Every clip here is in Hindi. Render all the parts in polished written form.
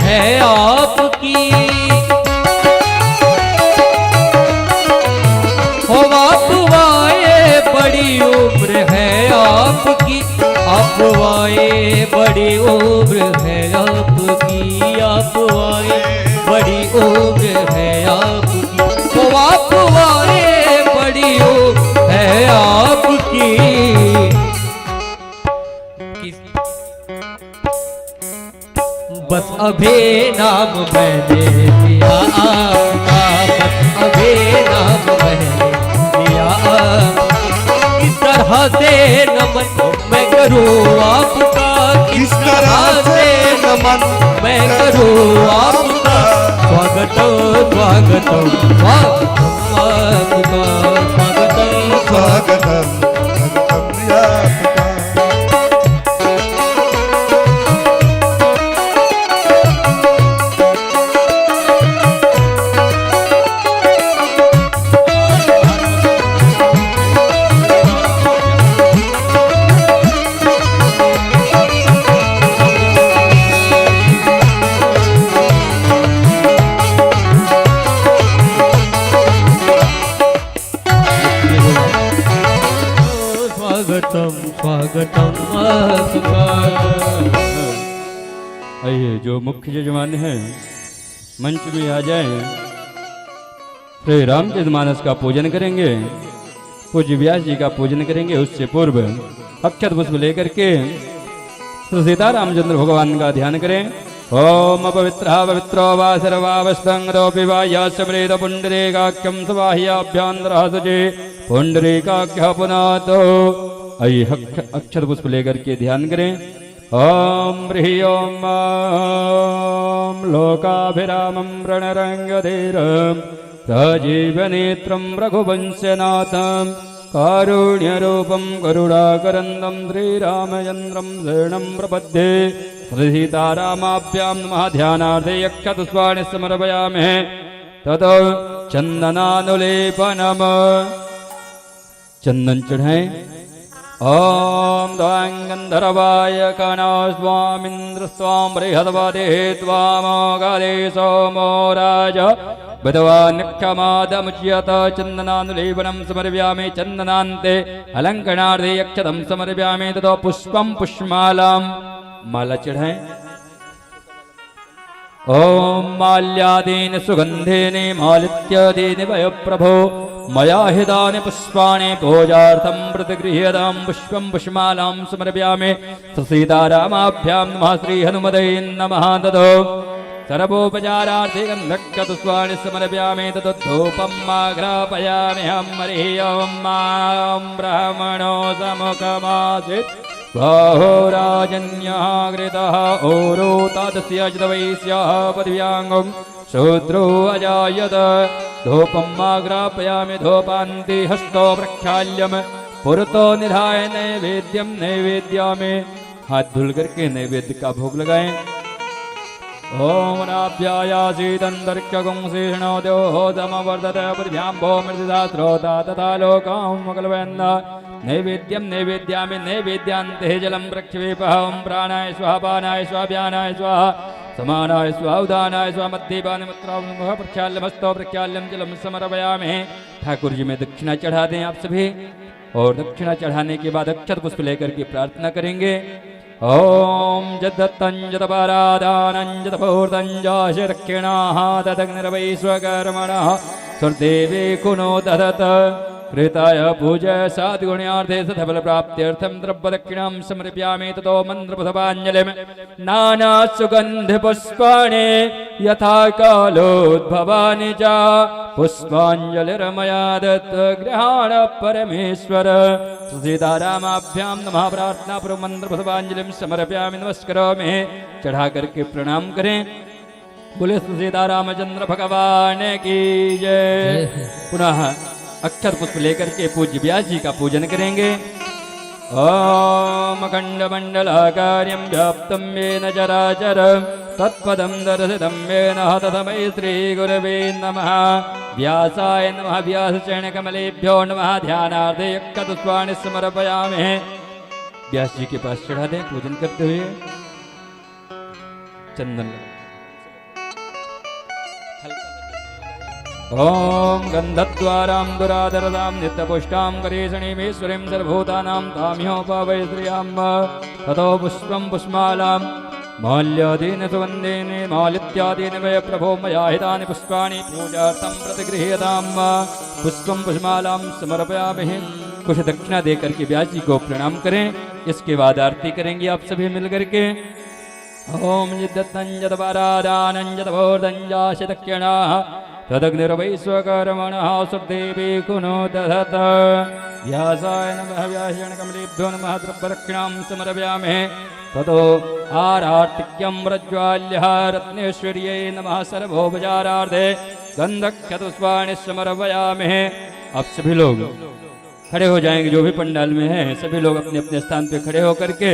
है आपकी, हो अफवाए बड़ी उम्र है आपकी, अफवाए बड़ी उम्र है आपकी, अफवाए बड़ी उम्र है आपकी, हो अफवाए बड़ी उम्र है आपकी। बस अभी नाम मैंने लिया आपका, बस अभी नाम मैंने लिया, किस तरह से नमन मैं करूँ आपका, किस तरह से नमन मैं करूँ आपका। स्वागतम स्वागतम स्वागतम आपका, स्वागतम स्वागतम स्वागतम आपका। आइए जो मुख्य यजमान हैं मंच में आ जाएं, श्री रामचरितमानस का पूजन करेंगे, पूज्य व्यास जी का पूजन करेंगे। उससे पूर्व अक्षत पुष्प लेकर के श्री सीता रामचंद्र भगवान का ध्यान करें। ओम अपवित्र पवित्रो वा सर्वावस्तंगरोपि वा यास्मृत पुंडरीकाख्यं स्वाह्याभ्यंतर सुजे पुंडरीकाख्य पुनातो। आइए अक्षत पुष्प लेकर के ध्यान करें। ओम ह्रीं ओम लोकाभिरामं रणरंगधीरं सजीवनेत्रं रघुवंशनाथं कारुण्यरूपं करुणाकरन्दं श्रीरामचन्द्रं शरणं प्रपद्ये। सीतारामाभ्यां नमः। ध्यानार्थे अक्षतपुष्पाणि समर्पयामि। ततो चन्दनानुलेपनम्, चंदन चढ़ाएं। ओम द्वां गंधर्वाय कणो स्वामिन्द्र स्वां बृहद्पते त्वामोगादे सोमो राज विद्वान्क्षमादमुच्यत। चन्दनानुलेपनं समर्पयामि। चन्दनान्ते अलङ्करणार्थे अक्षतं समर्पयामि। ततो पुष्पं पुष्पमालां, माला चढ़ाएं। ओम माल्यादीन सुगंधेन मालित्यादीन वय प्रभो मया हितानि पुष्पाणि पूजार्थं प्रतिगृह्यतां। पुष्पं पुष्पमालां समर्पयामि। सीतारामाभ्यां नमः। श्री हनुमते नमः। ततो सर्वोपचारार्थे गन्धक्षपुष्पाणि समर्पयामि। ततो धूपम् आघ्रापयामि। हरिः ओं मां ब्राह्मणो समुखमासीत् बाहुराजन्यः कृतः ओरो तादस्य वैश्यः पदव्याङ्गं शूद्रो अजायत। धूपम् आघ्रापयामि। धूपान्ते हस्तो प्रक्षाल्यम् पुरतो निधाय नैवेद्यं नैवेद्यामि। हाथ धुल करके नैवेद्य का भोग लगाएं। ओम नाभ्यायासीदन्तरिक्षगुं शेषणो देवोदमवर्धते पृथिव्यां भो मृतिदास्रोता तथा लोकां मकलवयन्द। नैवेद्यं नैवेद्यामि। नैवेद्यान्ते जलं प्रक्षेपः। ओं प्राणाय स्वाहा पानाय स्वाहा व्यानाय स्वाहा समानाय स्वाहा उदानाय स्वाहा मध्यपानमुत्रा प्रक्षाल्यमस्तो प्रक्षाल्यं जलं समर्पयामि। ठाकुर जी में दक्षिणा चढ़ा दें आप सभी, और दक्षिणा चढ़ाने के बाद अक्षत पुष्प लेकर के प्रार्थना करेंगे। ओम जदत्तं जदपरादानं जदपूर्तं जाशिरक्षिणाः तदग्निर्वैश्वकर्मणः सुरदेवे कुनो ददत। कृताय पूजा साधुगुण्यार्थे सफल प्राप्त्यर्थं द्रव्यदक्षिणां समर्पयामि। ततो मन्त्रपुष्पाञ्जलिं नानासुगन्धपुष्पाणि यथा कालोद्भवानि च पुष्पाञ्जलिर्मया दत्तगृहाण परमेश्वर। सीतारामाभ्यां नमः। प्रार्थना पूर्व मन्त्रपुष्पाञ्जलिं समर्पयामि। नमस्करोमि। चढ़ा करके प्रणाम करें। बोले सीतारामचंद्र भगवान की जय। पुनः अक्षर पुष्प लेकर के पूज्य व्यास जी का पूजन करेंगे। ओम अखंडमंडलाकार्यं व्याप्तं येन चराचरं तत्पदं दर्शितं येन तस्मै श्रीगुरवे नमः। व्यासाय नमः। व्यासचरणकमलेभ्यो नमः। ध्यानार्थे अक्षतपुष्पाणि समर्पयामि। व्यास जी के पास चढ़ा दें पूजन करते हुए। चंदन ॐ गन्धद्वारां दुराधरतां नित्यपुष्टां करेशणीमेश्वरीं सर्वभूतानां ताम्योपावै श्रियां ततो पुष्पं पुष्पमालां माल्यादीन सुगन्धेन मालित्यादीन वै प्रभो मया हितानि पुष्पाणि पूजार्थं प्रतिगृह्यतां पुष्पं पुष्पमालां समर्पयामि। कुछ दक्षिणा देकर के व्यास जी को प्रणाम करें। इसके बाद आरती करेंगे आप सभी मिलकर के। ओम जिद्दत्तंजतपरादानंजतभोर्दंजाशदक्षिणा तदग्निर्वैश्वकर्मणः सुरदेवी कुनो दधत व्यासाय नमः व्यासेन कमलेभ्यो नमः द्रव्यदक्षिणां समर्पयामि। ततो आरार्तिक्यं प्रज्वाल्यः रत्नेश्वर्यै नमः सर्वोपचारार्थे गन्धक्षपुष्पाणि समर्पयामि। आप सभी लोग खड़े हो जाएंगे, जो भी पंडाल में हैं सभी लोग अपने अपने स्थान पे खड़े होकर के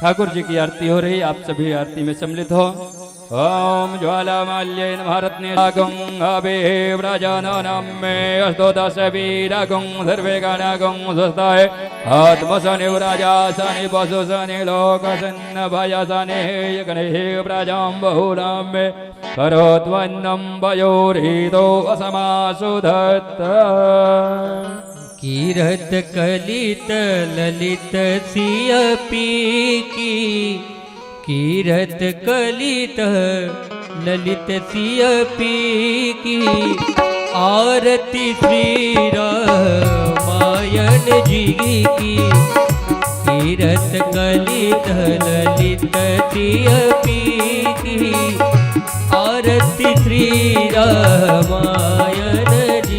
ठाकुर जी की आरती हो रही, आप सभी आरती में सम्मिलित हो। ओम ज्वालामाल्ये नमः रत्नेगं अभे व्रजानानां मे अस्तोदशवीरगं सर्वेगानागं स्वस्ताय आत्मसने व्रजासने वसुसने लोकसन्न भयसने गणेः व्रजां बहुलां मे करोत्वन्नं वयोरितो असमासुधत्त। कीरत कलित ललित सियपी की कीरत कलित ललित सियपी की आरती श्री रामायण जी की। कीरत कलित ललित सियपी की आरती श्री रामायण जी की।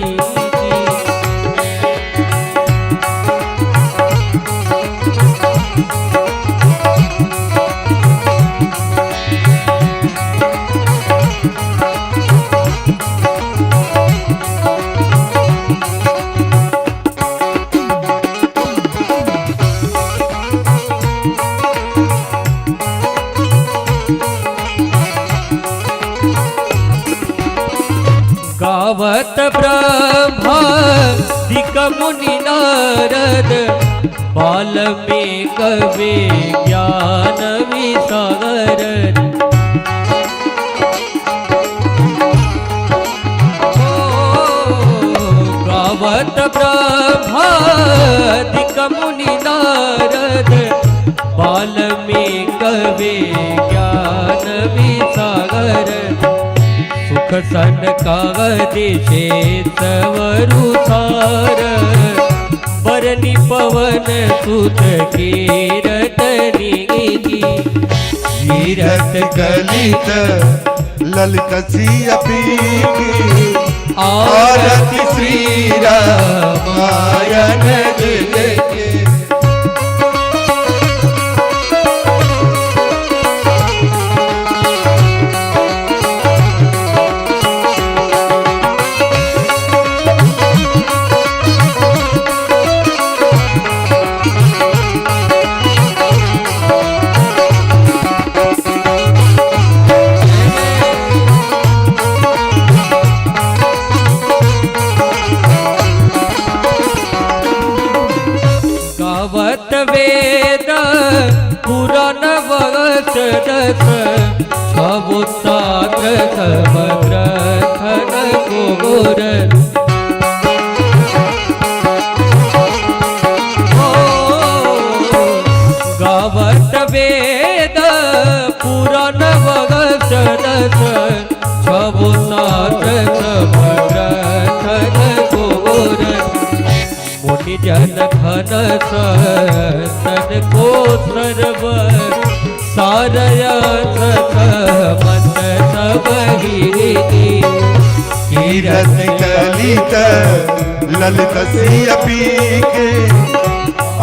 गावत ब्रह्मादिक मुनि नारद वाल्मीकि विज्ञान विसागर। गावत ब्रह्मादिक मुनि नारद वाल्मीकि विज्ञान विसागर। सुख सनकादिशे सवरुसार बरनी पवन सुत कीरतनी की। कीरत कलित ललित सियपी की आरती श्री रामायण जी की। गावत वेद पुराण वचदस छबुसाग्र समग्र खन गोर। गावत वेद पुराण वचदस छबुसाग्र समग्र खन गोर। मुनि जन घन सन को सर्व सारयथ मन सब ही। कीरत कलित ललित सियपी के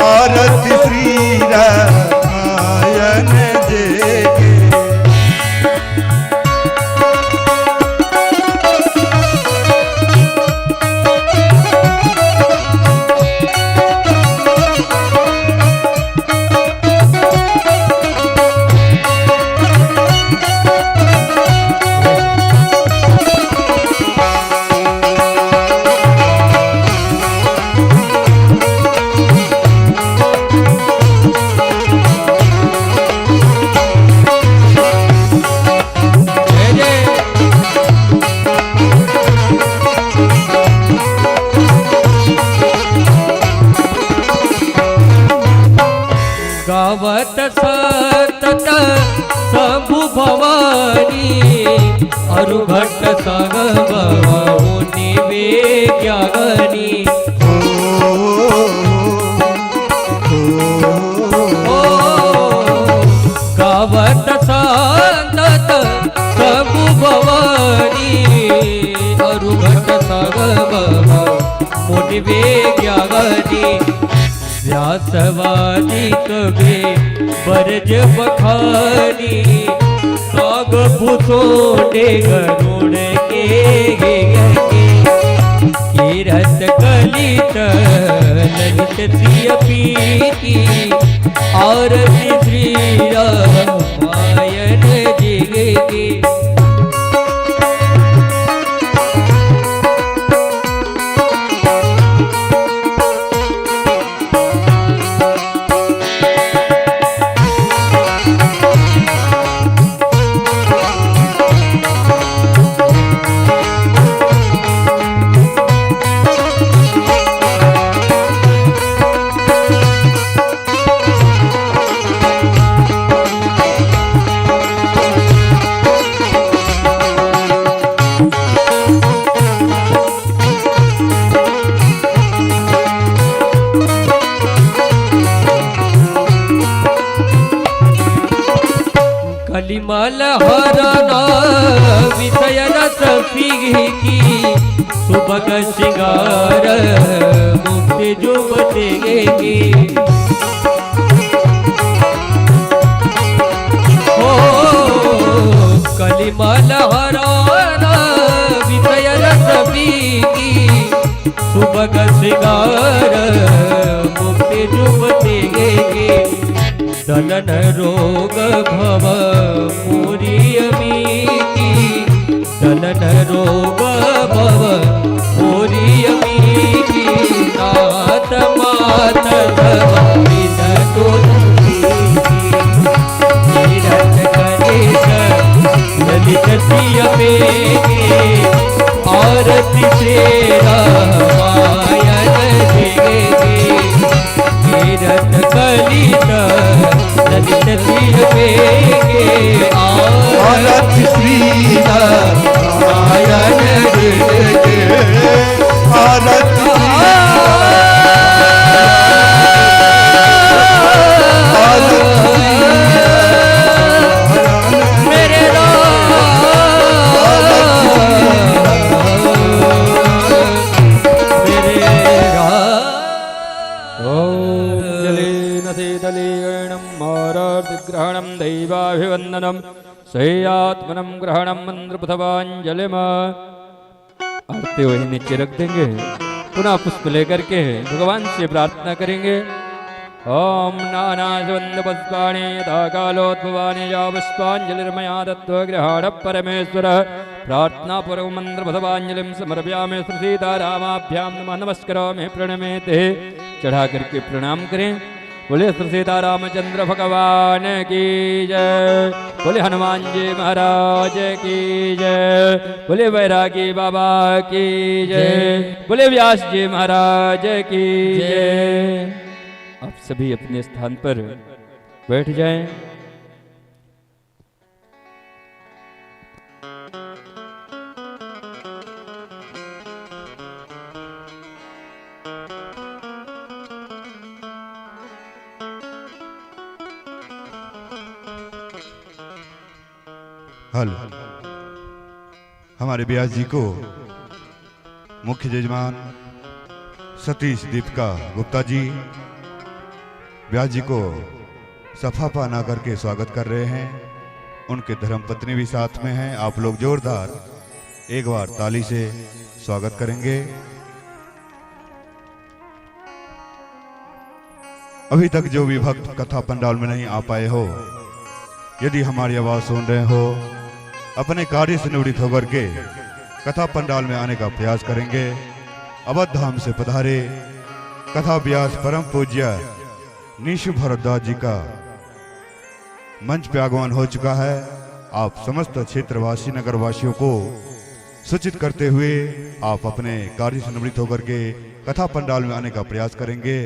आरती श्री रामायण जी के। गावत सतत शंभु भवानी अरुघट संग मुनि विज्ञानी गावत सतत शंभु भवानी अरुघट संग मुनि विज्ञानी व्यासवादी कवे बरज बखानी साग भूसोंडे गरुड़ के कीरत कलित ललित श्री पीति और श्री रामायण जिगे कलिमल हरना विषय रस की सुबग श्रृंगार मुक्ति जुबतेगी हो कलिमल हरना विषय रस की सुबग श्रृंगार मुक्ति जुबतेगी दलन रोग भव मोरियमी दलन रोग भव मोरियमी नाथ मात विद कीरत कलेश ललित सिय पेगे आरती से रामायण जिगे कीरत कलित ललित सिय पेगे आरती श्री रामायण जिगे आरती मेरे ग्रहणं दैवाभिवंदनं स्वेयात्मनं ग्रहणं मंत्रपुष्पांजलिम आरती वही नीचे रख देंगे पुनः पुष्प लेकर के भगवान से प्रार्थना करेंगे ओम नानावंद पुष्पाणि यथा कालोद्भवानि या पुष्पांजलिर्मया तत्त्वग्रहण परमेश्वर प्रार्थना पूर्व मंत्र पुष्पांजलिं समर्पयामि श्री सीतारामाभ्यां नमः नमस्करोमि प्रणमेते चढ़ा करके प्रणाम करें। बोले श्री सीतारामचंद्र भगवान की जय, बोले हनुमान जी महाराज की जय, बोले बैरागी बाबा की जय, बोले व्यास जी महाराज की जय। आप सभी अपने स्थान पर बैठ जाएं। हल हमारे ब्यास जी को मुख्य यजमान सतीश दीपिका गुप्ता जी ब्यास जी को सफाफा ना करके स्वागत कर रहे हैं। उनके धर्मपत्नी भी साथ में हैं। आप लोग जोरदार एक बार ताली से स्वागत करेंगे। अभी तक जो भी भक्त कथा पंडाल में नहीं आ पाए हो, यदि हमारी आवाज सुन रहे हो, अपने कार्य से निवृत्त होकर के कथा पंडाल में आने का प्रयास करेंगे। अवध धाम से पधारे कथा व्यास परम पूज्य निशु भरद्वाज जी का मंच पे आगमन हो चुका है। आप समस्त क्षेत्रवासी नगरवासियों को सूचित करते हुए आप अपने कार्य से निवृत्त होकर के कथा पंडाल में आने का प्रयास करेंगे।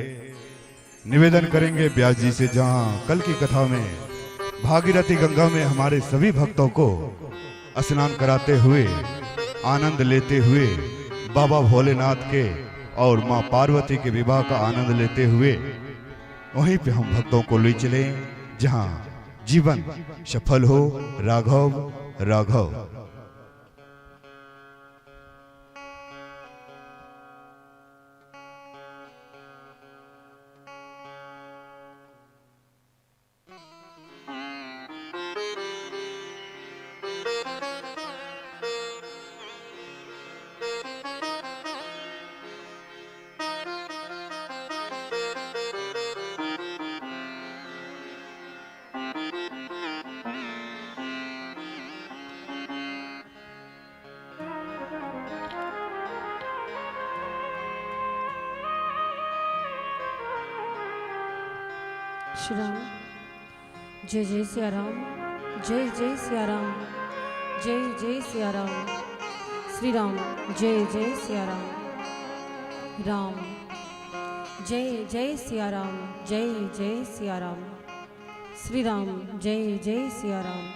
निवेदन करेंगे व्यास जी से, जहां कल की कथा में भागीरथी गंगा में हमारे सभी भक्तों को स्नान कराते हुए आनंद लेते हुए बाबा भोलेनाथ के और मां पार्वती के विवाह का आनंद लेते हुए वहीं पे हम भक्तों को ले चले, जहां जीवन सफल हो। राघव राघव। श्री राम। जय जय सिया राम, जय जय सिया राम, जय जय सिया राम। श्री राम जय जय सिया राम। राम जय जय सिया राम, जय जय सिया राम। श्री राम जय जय सिया राम।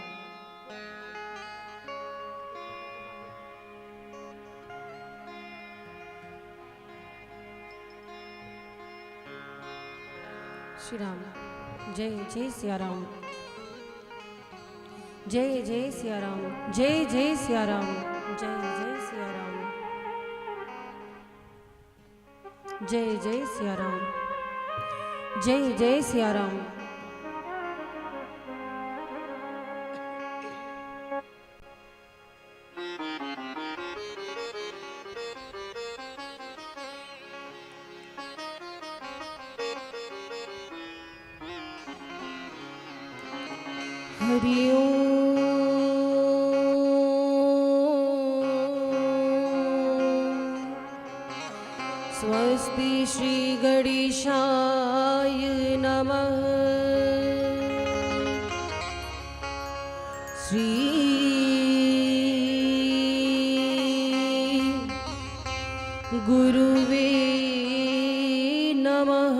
श्री राम जय जय सिया राम, जय जय सिया राम, जय जय सिया राम, जय जय सिया राम, जय जय सिया राम, जय जय सिया राम। हरि ओम। स्वस्ति श्री गणेशाय नमः। श्री गुरुवे नमः।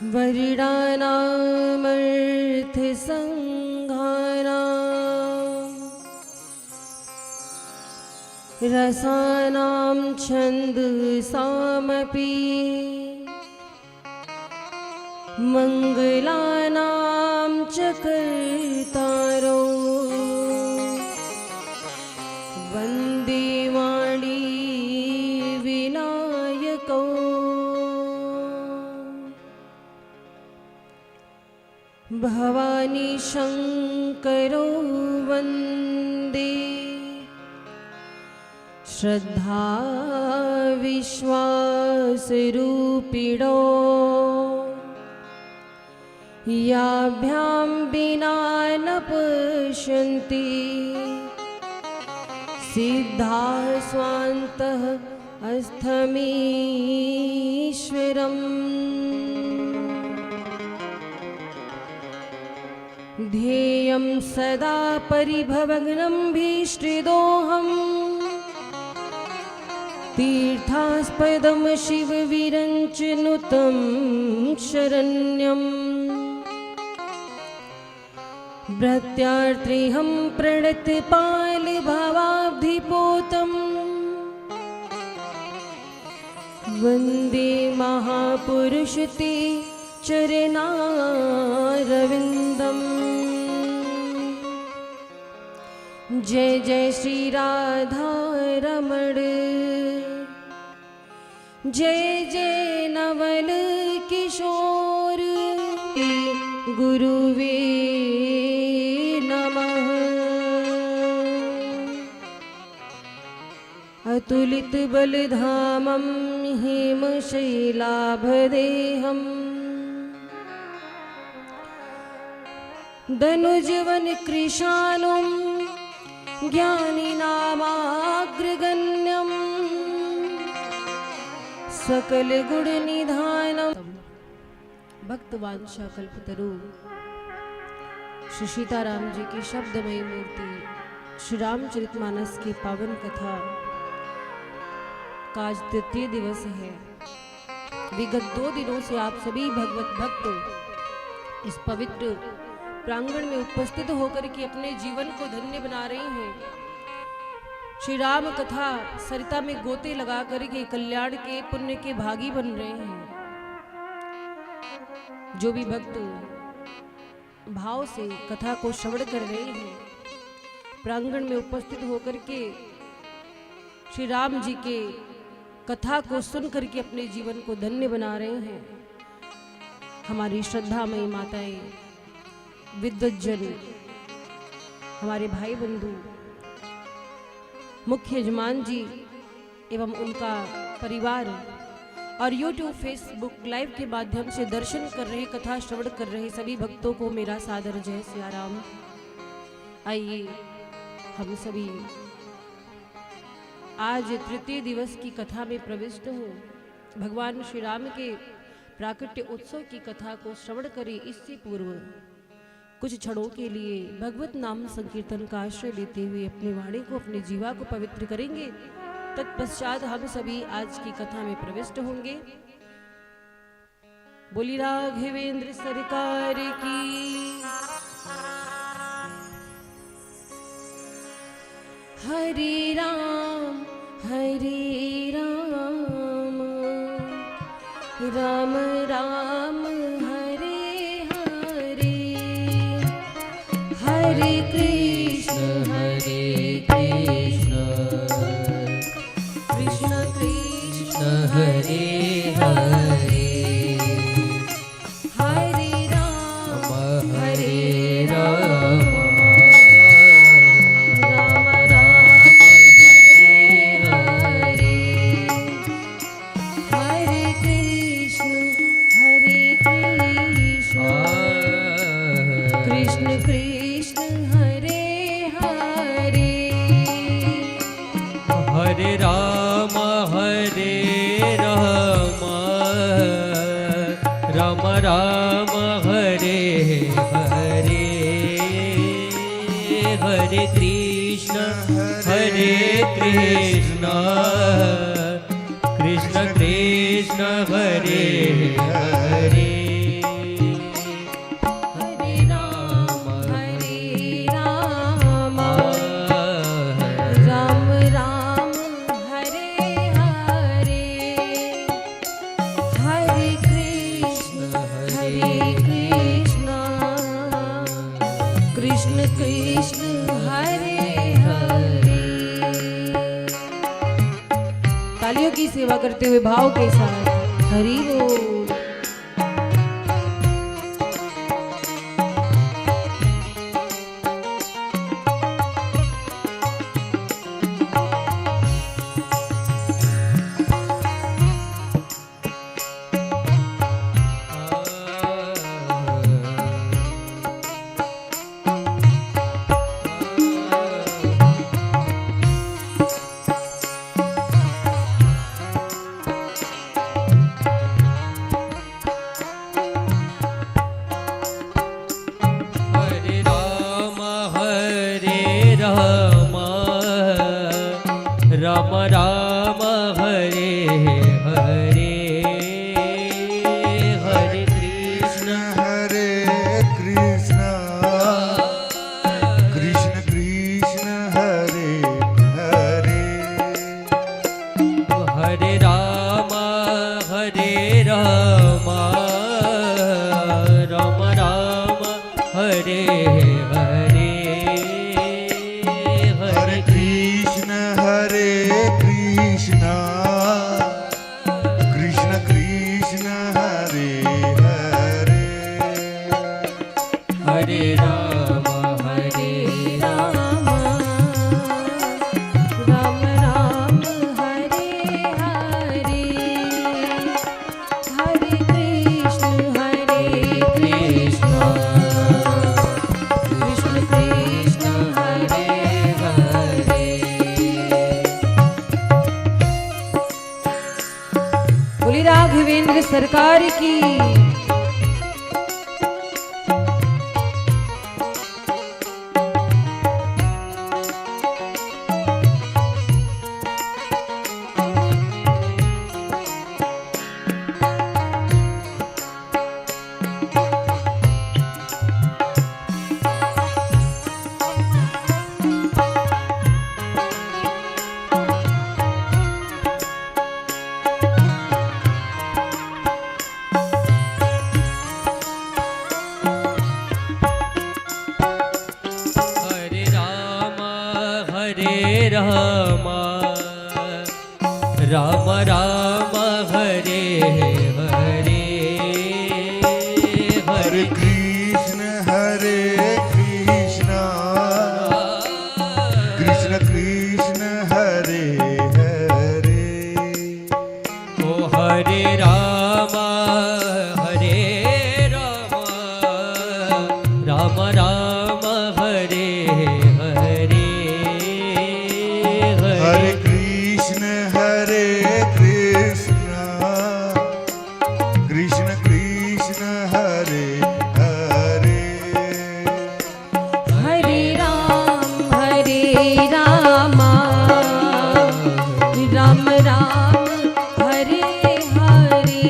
वर्णानामर्थसंहारां रसानां छन्दसामपि मङ्गलानां च कर्तारो वन्दे वाणी विनायकौ। भवानी शंकरो वन्दे श्रद्धा विश्वासरूपिणो। याभ्यां विना न पश्यन्ति सिद्धा स्वान्तः अस्थमीश्वरम्। ध्येयं सदा परिभवग्नं भीष्टिदोहम्। तीर्थास्पदं शिवविरञ्चनुतं शरण्यम्। भृत्यार्त्रिहं प्रणतपालभवाब्धिपोतम्। वन्दे महापुरुषते चरणारविन्दम्। जय जय श्री राधा रमण, जय जय नवल किशोर। गुरुवे नमः। अतुलित बलधामं हेमशैलाभदेहम्। धनुजवन कृशानुं ज्ञानिनामाग्रगण्यम्। सकल गुण निधानम्। भक्तवांछा कल्पतरु श्री सीताराम जी की शब्दमयी मूर्ति श्री रामचरितमानस की पावन कथा का आज तृतीय दिवस है। विगत 2 दिनों से आप सभी भगवत भक्त इस पवित्र प्रांगण में उपस्थित होकर के अपने जीवन को धन्य बना रहे हैं। श्री राम कथा सरिता में गोते लगा करके कल्याण के पुण्य के भागी बन रहे हैं। जो भी भक्त भाव से कथा को श्रवण कर रहे हैं, प्रांगण में उपस्थित होकर के श्री राम जी के कथा को सुन करके अपने जीवन को धन्य बना रहे हैं। हमारी श्रद्धामयी माताएं, विद्वज्जन, हमारे भाई बंधु, मुख्य यजमान जी एवं उनका परिवार और YouTube, Facebook लाइव के माध्यम से दर्शन कर रहे, कथा श्रवण कर रहे सभी भक्तों को मेरा सादर जय सिया राम। आइए हम सभी आज तृतीय दिवस की कथा में प्रविष्ट हो भगवान श्री राम के प्राकट्य उत्सव की कथा को श्रवण करें। इससे पूर्व कुछ क्षणों के लिए भगवत नाम संकीर्तन का आश्रय लेते हुए अपनी वाणी को, अपने जीवा को पवित्र करेंगे। तत्पश्चात हम सभी आज की कथा में प्रविष्ट होंगे। बोली राघवेंद्र सरकार की। हरे राम राम राम हरे हरे, हरे कृष्ण कृष्ण कृष्ण हरे हरे, हरे राम हरे राम, राम राम हरे हरे, हरे कृष्ण कृष्ण कृष्ण हरे हरे, हरे राम राम राम हरे हरे, हरे कृष्ण कृष्ण कृष्ण हरे हरे, हरे राम राम राम हरे हरे, हरे कृष्ण कृष्ण कृष्ण हरे हरे। तालियों की सेवा करते हुए भाव के साथ हरि बोल। राम राम हरे हरे, हरे कृष्ण कृष्ण कृष्ण हरे हरे, हरे राम राम राम हरे हरे, हरे कृष्ण कृष्ण कृष्ण हरे हरे, हरे राम राम राम हरे हरे, हरे कृष्ण कृष्ण कृष्ण हरे हरे। बोली राघवेंद्र सरकार की। राम राम हरे हरे हरे कृष्ण कृष्ण कृष्ण हरे हरे ओ हरे राम राम राम हरे हरे हरे कृष्ण कृष्ण कृष्ण हरे हरे हरे राम राम राम हरे हरे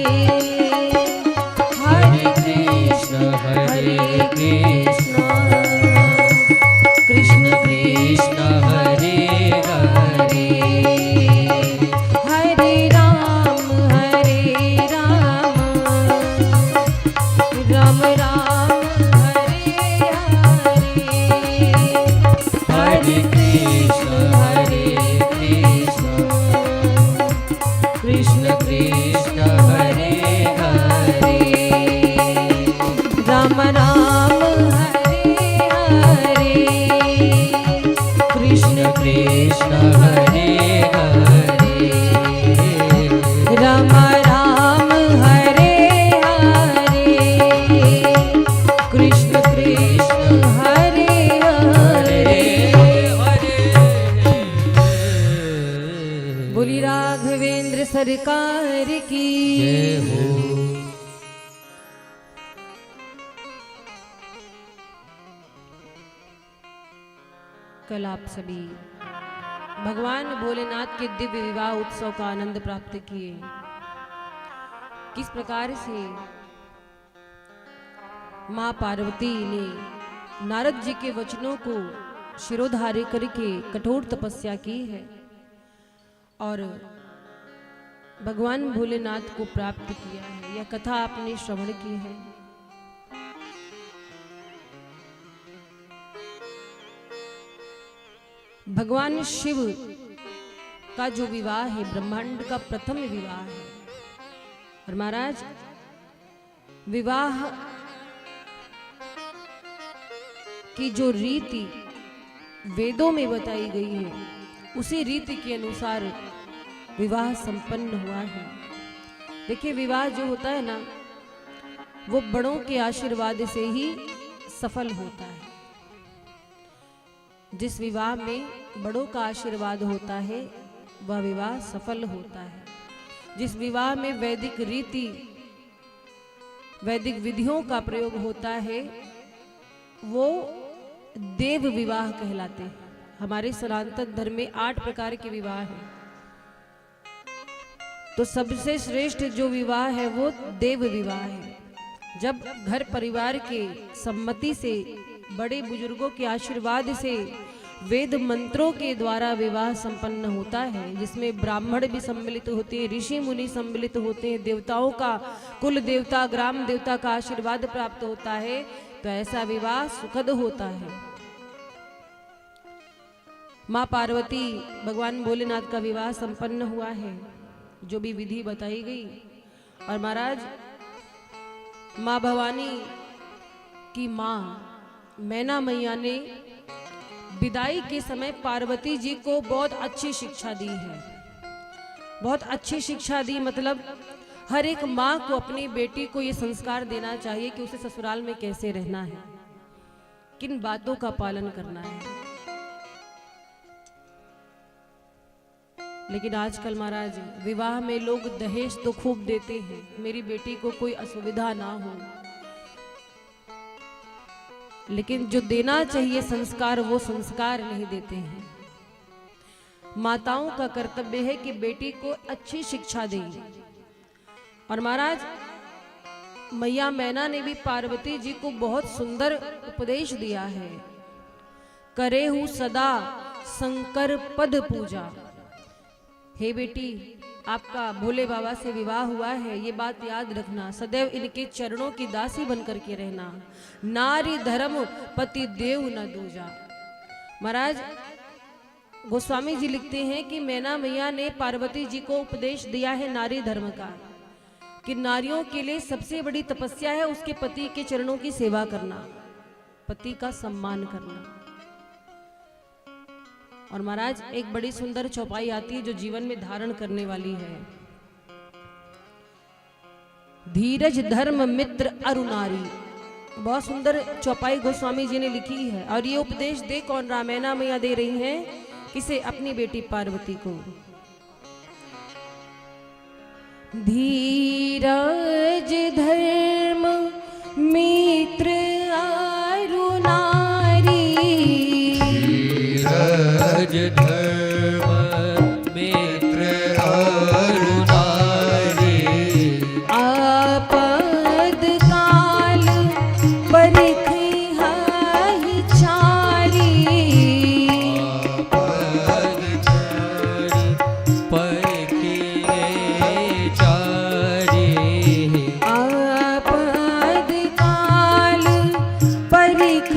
हरे कृष्ण कृष्ण कृष्ण हरे हरे हरे राम राम राम हरे हरे हरे कृष्ण कृष्ण कृष्ण हरे हरे राम राम हरे हरे कृष्ण कृष्ण हरे हरे राम राम हरे हरे कृष्ण कृष्ण हरे हरे बोली राघवेंद्र सरकार की जय हो। कल आप सभी भगवान भोलेनाथ के दिव्य विवाह उत्सव का आनंद प्राप्त किए। किस प्रकार से मां पार्वती ने नारद जी के वचनों को शिरोधार्य करके कठोर तपस्या की है और भगवान भोलेनाथ को प्राप्त किया है। यह कथा आपने श्रवण की है। भगवान शिव का जो विवाह है ब्रह्मांड का प्रथम विवाह है। और महाराज विवाह की जो रीति वेदों में बताई गई है उसी रीति के अनुसार विवाह संपन्न हुआ है। देखिए विवाह जो होता है ना वो बड़ों के आशीर्वाद से ही सफल होता है। जिस विवाह में बड़ों का आशीर्वाद होता है वह विवाह सफल होता है। जिस विवाह में वैदिक रीति वैदिक विधियों का प्रयोग होता है वो देव विवाह कहलाते हैं। हमारे सनातन धर्म में 8 प्रकार के विवाह हैं, तो सबसे श्रेष्ठ जो विवाह है वो देव विवाह है। जब घर परिवार के सम्मति से बड़े बुजुर्गों के आशीर्वाद से वेद मंत्रों के द्वारा विवाह संपन्न होता है, जिसमें ब्राह्मण भी सम्मिलित होते हैं, ऋषि मुनि सम्मिलित होते हैं, देवताओं का कुल देवता ग्राम देवता का आशीर्वाद प्राप्त होता है, तो ऐसा विवाह सुखद होता है। मां पार्वती भगवान भोलेनाथ का विवाह संपन्न हुआ है, जो भी विधि बताई गई। और महाराज मां भवानी की मां मैना मैया ने विदाई के समय पार्वती जी को बहुत अच्छी शिक्षा दी है। बहुत अच्छी शिक्षा दी मतलब हर एक माँ को अपनी बेटी को ये संस्कार देना चाहिए कि उसे ससुराल में कैसे रहना है, किन बातों का पालन करना है। लेकिन आजकल महाराज विवाह में लोग दहेज तो खूब देते हैं, मेरी बेटी को कोई असुविधा ना हो, लेकिन जो देना चाहिए संस्कार वो संस्कार नहीं देते हैं। माताओं का कर्तव्य है कि बेटी को अच्छी शिक्षा दें। और महाराज मैया मैना ने भी पार्वती जी को बहुत सुंदर उपदेश दिया है। करे हूं सदा शंकर पद पूजा। हे बेटी, आपका भोले बाबा से विवाह हुआ है, ये बात याद रखना, सदैव इनके चरणों की दासी बनकर के रहना। नारी धर्म पति देव न दूजा। महाराज गोस्वामी जी लिखते हैं कि मैना मैया ने पार्वती जी को उपदेश दिया है नारी धर्म का, कि नारियों के लिए सबसे बड़ी तपस्या है उसके पति के चरणों की सेवा करना, पति का सम्मान करना। और महाराज एक बड़ी सुंदर चौपाई आती है जो जीवन में धारण करने वाली है। धीरज धर्म मित्र अरु नारी, बहुत सुंदर चौपाई गोस्वामी जी ने लिखी है। और ये उपदेश दे कौन रहा? मैना मैया दे रही हैं। किसे? अपनी बेटी पार्वती को। धीरज धर्म मित्र अरु नारी, धीरज धर्म मित्र अरु नारी, आपद काल परिख हाहि चारी, आपद चारि परिखे चारि, आपद काल परिख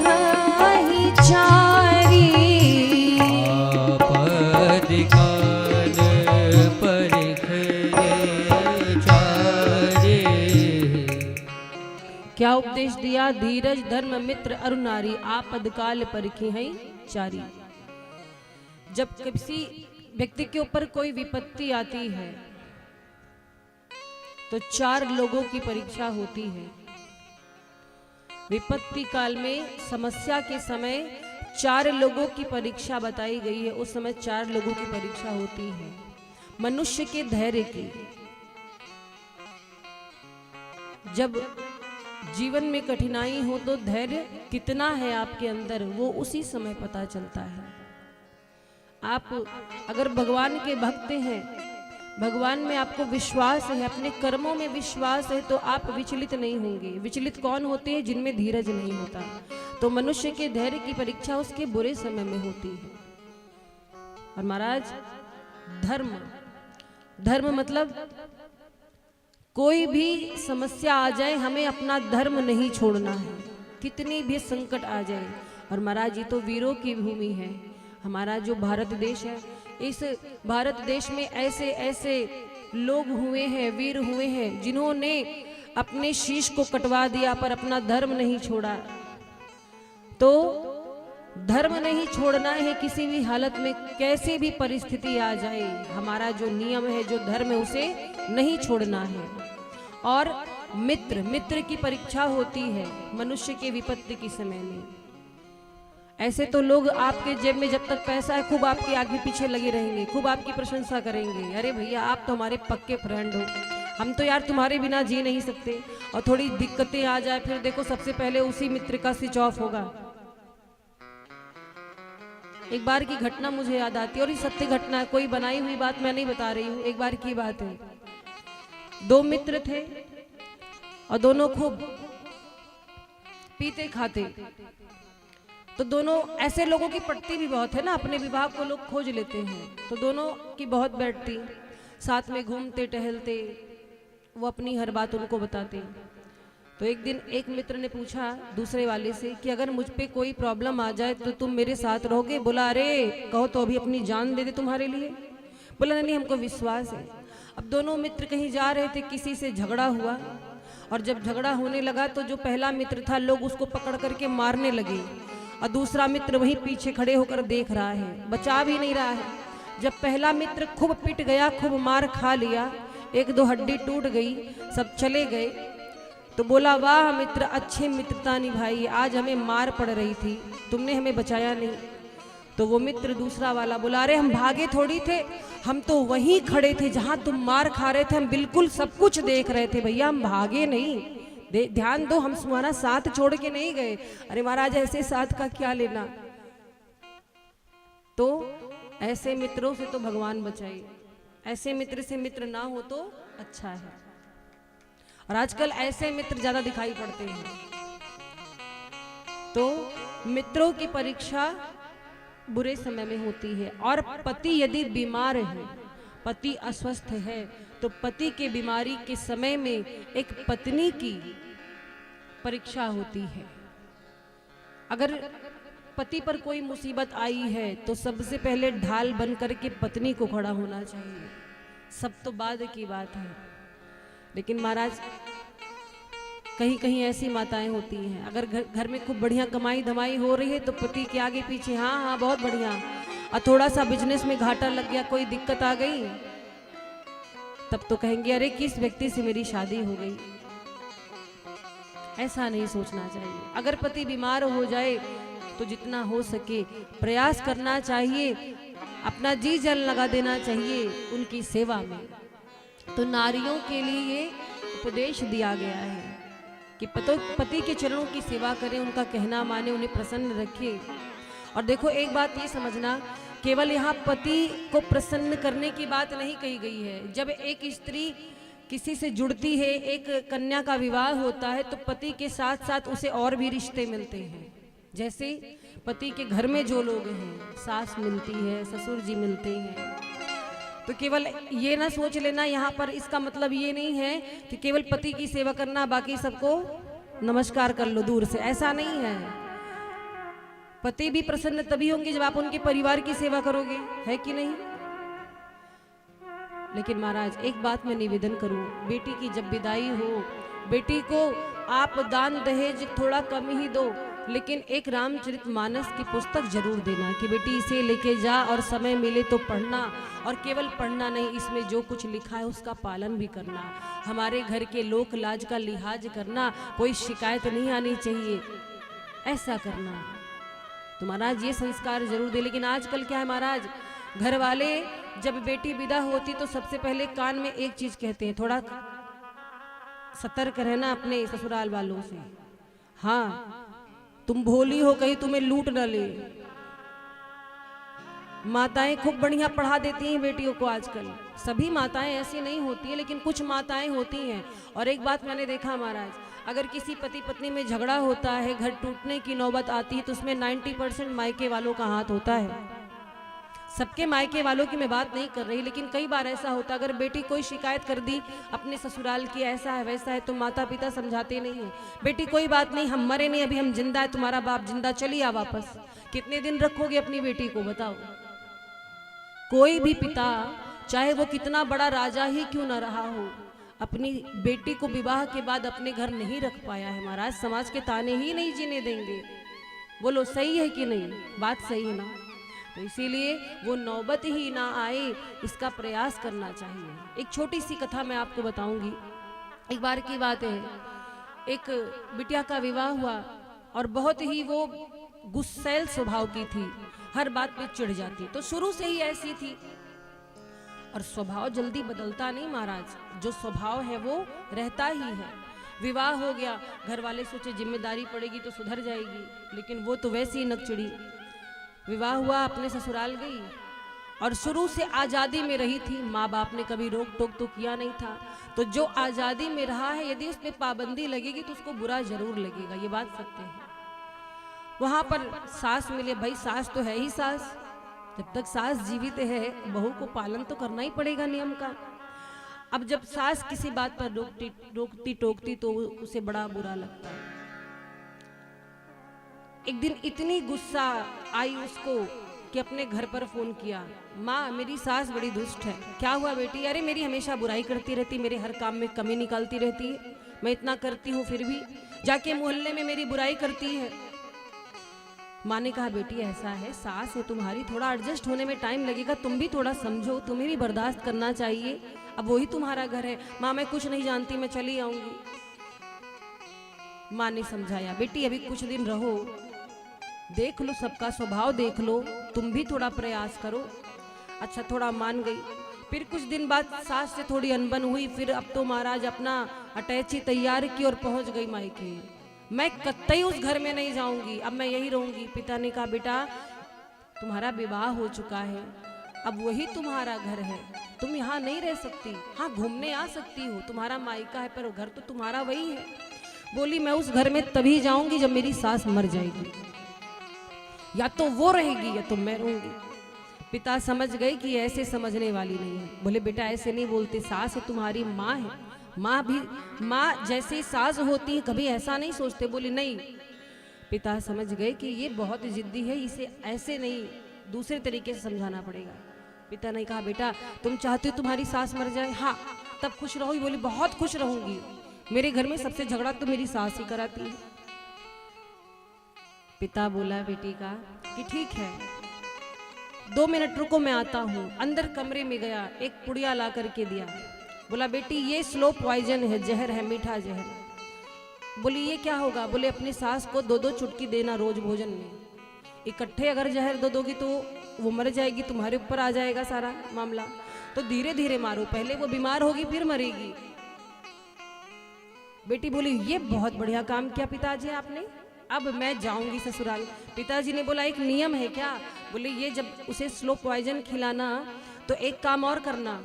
हाहि चारी। आपद काल परिखे चारि। क्या उपदेश दिया? धीरज धर्म मित्र अरु नारी, आपद काल परिखे हैं चारी। जब किसी व्यक्ति के ऊपर कोई विपत्ति आती है तो 4 लोगों की परीक्षा होती है। विपत्ति काल में, समस्या के समय 4 लोगों की परीक्षा बताई गई है। उस समय 4 लोगों की परीक्षा होती है। मनुष्य के धैर्य की, जब जीवन में कठिनाई हो तो धैर्य कितना है आपके अंदर, वो उसी समय पता चलता है। आप अगर भगवान के भक्त हैं, भगवान में आपको विश्वास है, अपने कर्मों में विश्वास है, तो आप विचलित नहीं होंगे। विचलित कौन होते हैं? जिनमें धीरज नहीं होता। तो मनुष्य के धैर्य की परीक्षा उसके बुरे समय में होती है। और महाराज धर्म, धर्म मतलब कोई भी समस्या आ जाए हमें अपना धर्म नहीं छोड़ना है, कितनी भी संकट आ जाए। और महाराज ये तो वीरों की भूमि है। हमारा जो भारत देश है, इस भारत देश में ऐसे ऐसे लोग हुए हैं, वीर हुए हैं, जिन्होंने अपने शीश को कटवा दिया पर अपना धर्म नहीं छोड़ा। तो धर्म नहीं छोड़ना है किसी भी हालत में, कैसी भी परिस्थिति आ जाए। हमारा जो नियम है, जो धर्म है, उसे नहीं छोड़ना है। और मित्र, मित्र की परीक्षा होती है मनुष्य के विपत्ति के समय में। ऐसे तो लोग आपके जेब में जब तक पैसा है खूब आपके आगे पीछे लगे रहेंगे, खूब आपकी प्रशंसा करेंगे। अरे भैया आप तो हमारे पक्के फ्रेंड हो, हम तो यार तुम्हारे बिना जी नहीं सकते। और थोड़ी दिक्कतें आ जाए फिर देखो सबसे पहले उसी मित्र का स्विच ऑफ होगा। एक बार की घटना मुझे याद आती है, और ये सत्य घटना है, कोई बनाई हुई बात मैं नहीं बता रही हूँ। एक बार की बात है, 2 मित्र थे और दोनों खूब पीते खाते। तो दोनों, ऐसे लोगों की पटती भी बहुत है ना, अपने विवाह को लोग खोज लेते हैं। तो दोनों की बहुत बैठती, साथ में घूमते टहलते, वो अपनी हर बात उनको बताते। तो एक दिन एक मित्र ने पूछा दूसरे वाले से कि अगर मुझ पे कोई प्रॉब्लम आ जाए तो तुम मेरे साथ रहोगे? बोला अरे कहो तो अभी अपनी जान दे दे तुम्हारे लिए। बोला नहीं, हमको विश्वास है। अब दोनों मित्र कहीं जा रहे थे, किसी से झगड़ा हुआ, और जब झगड़ा होने लगा तो जो पहला मित्र था लोग उसको पकड़ करके मारने लगे, और दूसरा मित्र वहीं पीछे खड़े होकर देख रहा है, बचा भी नहीं रहा है। जब पहला मित्र खूब पिट गया, खूब मार खा लिया, 1-2 हड्डी टूट गई, सब चले गए, तो बोला वाह मित्र, अच्छे मित्रता निभाई, आज हमें मार पड़ रही थी, तुमने हमें बचाया नहीं। तो वो मित्र दूसरा वाला बोला अरे हम भागे थोड़ी थे, हम तो वहीं खड़े थे जहां तुम मार खा रहे थे, हम बिल्कुल सब कुछ देख रहे थे भैया, हम भागे नहीं। ध्यान दो, हम तुम्हारा साथ छोड़ के नहीं गए। अरे महाराज ऐसे साथ का क्या लेना। तो ऐसे मित्रों से तो भगवान बचाए, ऐसे मित्र से मित्र ना हो तो अच्छा है। और आजकल ऐसे मित्र ज्यादा दिखाई पड़ते हैं। तो मित्रों की परीक्षा बुरे समय में होती है। और पति यदि बीमार है, पति अस्वस्थ है, तो पति के बीमारी के समय में एक पत्नी की परीक्षा होती है। अगर पति पर कोई मुसीबत आई है तो सबसे पहले ढाल बन करके पत्नी को खड़ा होना चाहिए, सब तो बाद की बात है। लेकिन महाराज कहीं कहीं ऐसी माताएं होती हैं, अगर घर में खूब बढ़िया कमाई धमाई हो रही है तो पति के आगे पीछे हाँ हाँ बहुत बढ़िया, और थोड़ा सा बिजनेस में घाटा लग गया, कोई दिक्कत आ गई, तब तो कहेंगे अरे किस व्यक्ति से मेरी शादी हो गई। ऐसा नहीं सोचना चाहिए। अगर पति बीमार हो जाए तो जितना हो सके प्रयास करना चाहिए, अपना जी जान लगा देना चाहिए उनकी सेवा में। तो नारियों के लिए ये उपदेश दिया गया है कि पति के चरणों की सेवा करें, उनका कहना माने, उन्हें प्रसन्न रखें। और देखो एक बात ये समझना, केवल यहाँ पति को प्रसन्न करने की बात नहीं कही गई है। जब एक स्त्री किसी से जुड़ती है, एक कन्या का विवाह होता है, तो पति के साथ साथ उसे और भी रिश्ते मिलते हैं। जैसे पति के घर में जो लोग हैं, सास मिलती है, ससुर जी मिलते हैं। तो केवल ये ना सोच लेना यहाँ पर, इसका मतलब ये नहीं है कि केवल पति की सेवा करना, बाकी सबको नमस्कार कर लो दूर से, ऐसा नहीं है। पति भी प्रसन्न तभी होंगे जब आप उनके परिवार की सेवा करोगे, है कि नहीं। लेकिन महाराज एक बात मैं निवेदन करूं, बेटी की जब विदाई हो, बेटी को आप दान दहेज थोड़ा कम ही दो, लेकिन एक रामचरितमानस की पुस्तक जरूर देना कि बेटी इसे लेके जा और समय मिले तो पढ़ना, और केवल पढ़ना नहीं, इसमें जो कुछ लिखा है उसका पालन भी करना, हमारे घर के लोक लाज का लिहाज करना, कोई शिकायत नहीं आनी चाहिए, ऐसा करना। तो महाराज ये संस्कार जरूर दे। लेकिन आजकल क्या है महाराज, घर वाले जब बेटी विदा होती तो सबसे पहले कान में एक चीज कहते हैं, थोड़ा सतर्क रहना अपने ससुराल वालों से, हाँ तुम भोली हो कहीं तुम्हें लूट न ले। माताएं खूब बढ़िया पढ़ा देती हैं बेटियों को आजकल, सभी माताएं ऐसी नहीं होती है, लेकिन कुछ माताएं होती हैं। और एक बात मैंने देखा महाराज, अगर किसी पति पत्नी में झगड़ा होता है, घर टूटने की नौबत आती है, तो उसमें 90% मायके वालों का हाथ होता है। सबके मायके वालों की मैं बात नहीं कर रही, लेकिन कई बार ऐसा होता, अगर बेटी कोई शिकायत कर दी अपने ससुराल की, ऐसा है वैसा है, तो माता पिता समझाते नहीं है, बेटी कोई बात नहीं, हम मरे नहीं, अभी हम जिंदा है, तुम्हारा बाप जिंदा, चलिए आ वापस। कितने दिन रखोगे अपनी बेटी को, बताओ। कोई भी पिता, चाहे वो कितना बड़ा राजा ही क्यों न रहा हो, अपनी बेटी को विवाह के बाद अपने घर नहीं रख पाया है महाराज, समाज के ताने ही नहीं जीने देंगे। बोलो सही है कि नहीं, बात सही है ना। तो इसीलिए वो नौबत ही ना आए, इसका प्रयास करना चाहिए। एक छोटी सी कथा मैं आपको बताऊंगी। एक बार की बात है, एक बिटिया का विवाह हुआ और बहुत ही वो गुस्सैल स्वभाव की थी, हर बात पे चिढ़ जाती, तो शुरू से ही ऐसी थी। और स्वभाव जल्दी बदलता नहीं महाराज, जो स्वभाव है वो रहता ही है। विवाह हो गया, घर वाले सोचे जिम्मेदारी पड़ेगी तो सुधर जाएगी, लेकिन वो तो वैसी ही नकचिड़ी। विवाह हुआ, अपने ससुराल गई और शुरू से आज़ादी में रही थी, माँ बाप ने कभी रोक टोक तो किया नहीं था। तो जो आज़ादी में रहा है, यदि उस पर पाबंदी लगेगी तो उसको बुरा जरूर लगेगा, ये बात सत्य है। वहाँ पर सास मिले, भाई सास तो है ही सास, जब तक सास जीवित है बहू को पालन तो करना ही पड़ेगा नियम का। अब जब सास किसी बात पर रोकती टोकती तो उसे बड़ा बुरा लगता है। एक दिन इतनी गुस्सा आई उसको कि अपने घर पर फोन किया, माँ मेरी सास बड़ी दुष्ट है। क्या हुआ बेटी? अरे मेरी हमेशा बुराई करती रहती, मेरे हर काम में कमी निकालती रहती है, मैं इतना करती हूँ फिर भी जाके मोहल्ले में मेरी बुराई करती है। माँ ने कहा बेटी ऐसा है, सास है तुम्हारी, थोड़ा एडजस्ट होने में टाइम लगेगा, तुम भी थोड़ा समझो, तुम्हें भी बर्दाश्त करना चाहिए, अब वही तुम्हारा घर है। माँ मैं कुछ नहीं जानती, मैं चली आऊंगी। माँ ने समझाया, बेटी अभी कुछ दिन रहो, देख लो सबका स्वभाव देख लो, तुम भी थोड़ा प्रयास करो। अच्छा थोड़ा मान गई। फिर कुछ दिन बाद सास से थोड़ी अनबन हुई, फिर अब तो महाराज अपना अटैची तैयार की और पहुंच गई मायके। मैं कतई उस घर में नहीं जाऊंगी, अब मैं यही रहूंगी। पिता ने कहा बेटा तुम्हारा विवाह हो चुका है, अब वही तुम्हारा घर है, तुम यहाँ नहीं रह सकती। हाँ घूमने आ सकती हो, तुम्हारा मायका है, पर घर तो तुम्हारा वही है। बोली मैं उस घर में तभी जाऊंगी जब मेरी सास मर जाएगी, या तो वो रहेगी या तो मैं रहूंगी। पिता समझ गए कि ऐसे समझने वाली नहीं है। बोले बेटा ऐसे नहीं बोलते, सास है तुम्हारी, माँ है, माँ भी माँ जैसे सास होती है, कभी ऐसा नहीं सोचते। बोली नहीं, पिता समझ गए कि ये बहुत जिद्दी है, इसे ऐसे नहीं दूसरे तरीके से समझाना पड़ेगा। पिता ने कहा बेटा तुम चाहते हो तुम्हारी सास मर जाए? हाँ। तब खुश रहोगी? बोली बहुत खुश रहूंगी, मेरे घर में सबसे झगड़ा तो मेरी सास ही कराती है। पिता बोला बेटी का कि ठीक है 2 मिनट रुको मैं आता हूँ। अंदर कमरे में गया, एक पुड़िया ला करके दिया, बोला बेटी ये स्लो पॉइजन है, जहर है, मीठा जहर। बोली ये क्या होगा? बोले अपनी सास को 2-2 चुटकी देना रोज भोजन में, इकट्ठे अगर जहर दे दोगी तो वो मर जाएगी, तुम्हारे ऊपर आ जाएगा सारा मामला, तो धीरे धीरे मारो, पहले वो बीमार होगी फिर मरेगी। बेटी बोली ये बहुत बढ़िया काम किया पिताजी आपने, अब मैं जाऊंगी ससुराल। पिताजी ने बोला एक नियम है क्या? बोले ये जब उसे स्लो पॉइजन खिलाना तो एक काम और करना,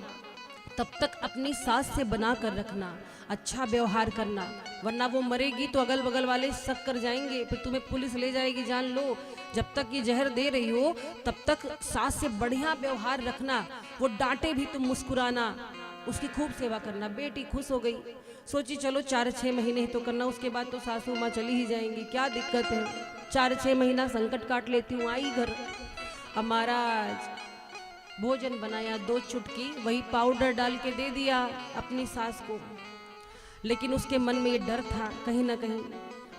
तब तक अपनी सास से बना कर रखना, अच्छा व्यवहार करना, वरना वो मरेगी तो अगल बगल वाले शक कर जाएंगे, फिर तुम्हें पुलिस ले जाएगी, जान लो। जब तक ये जहर दे रही हो तब तक सास से बढ़िया व्यवहार रखना, वो डांटे भी तुम मुस्कुराना, उसकी खूब सेवा करना। बेटी खुश हो गई, सोची चलो 4-6 महीने तो करना, उसके बाद तो सासू माँ चली ही जाएंगी, क्या दिक्कत है, 4-6 महीना संकट काट लेती हूँ। आई घर, अब महाराज भोजन बनाया, 2 चुटकी वही पाउडर डाल के दे दिया अपनी सास को, लेकिन उसके मन में ये डर था कहीं ना कहीं।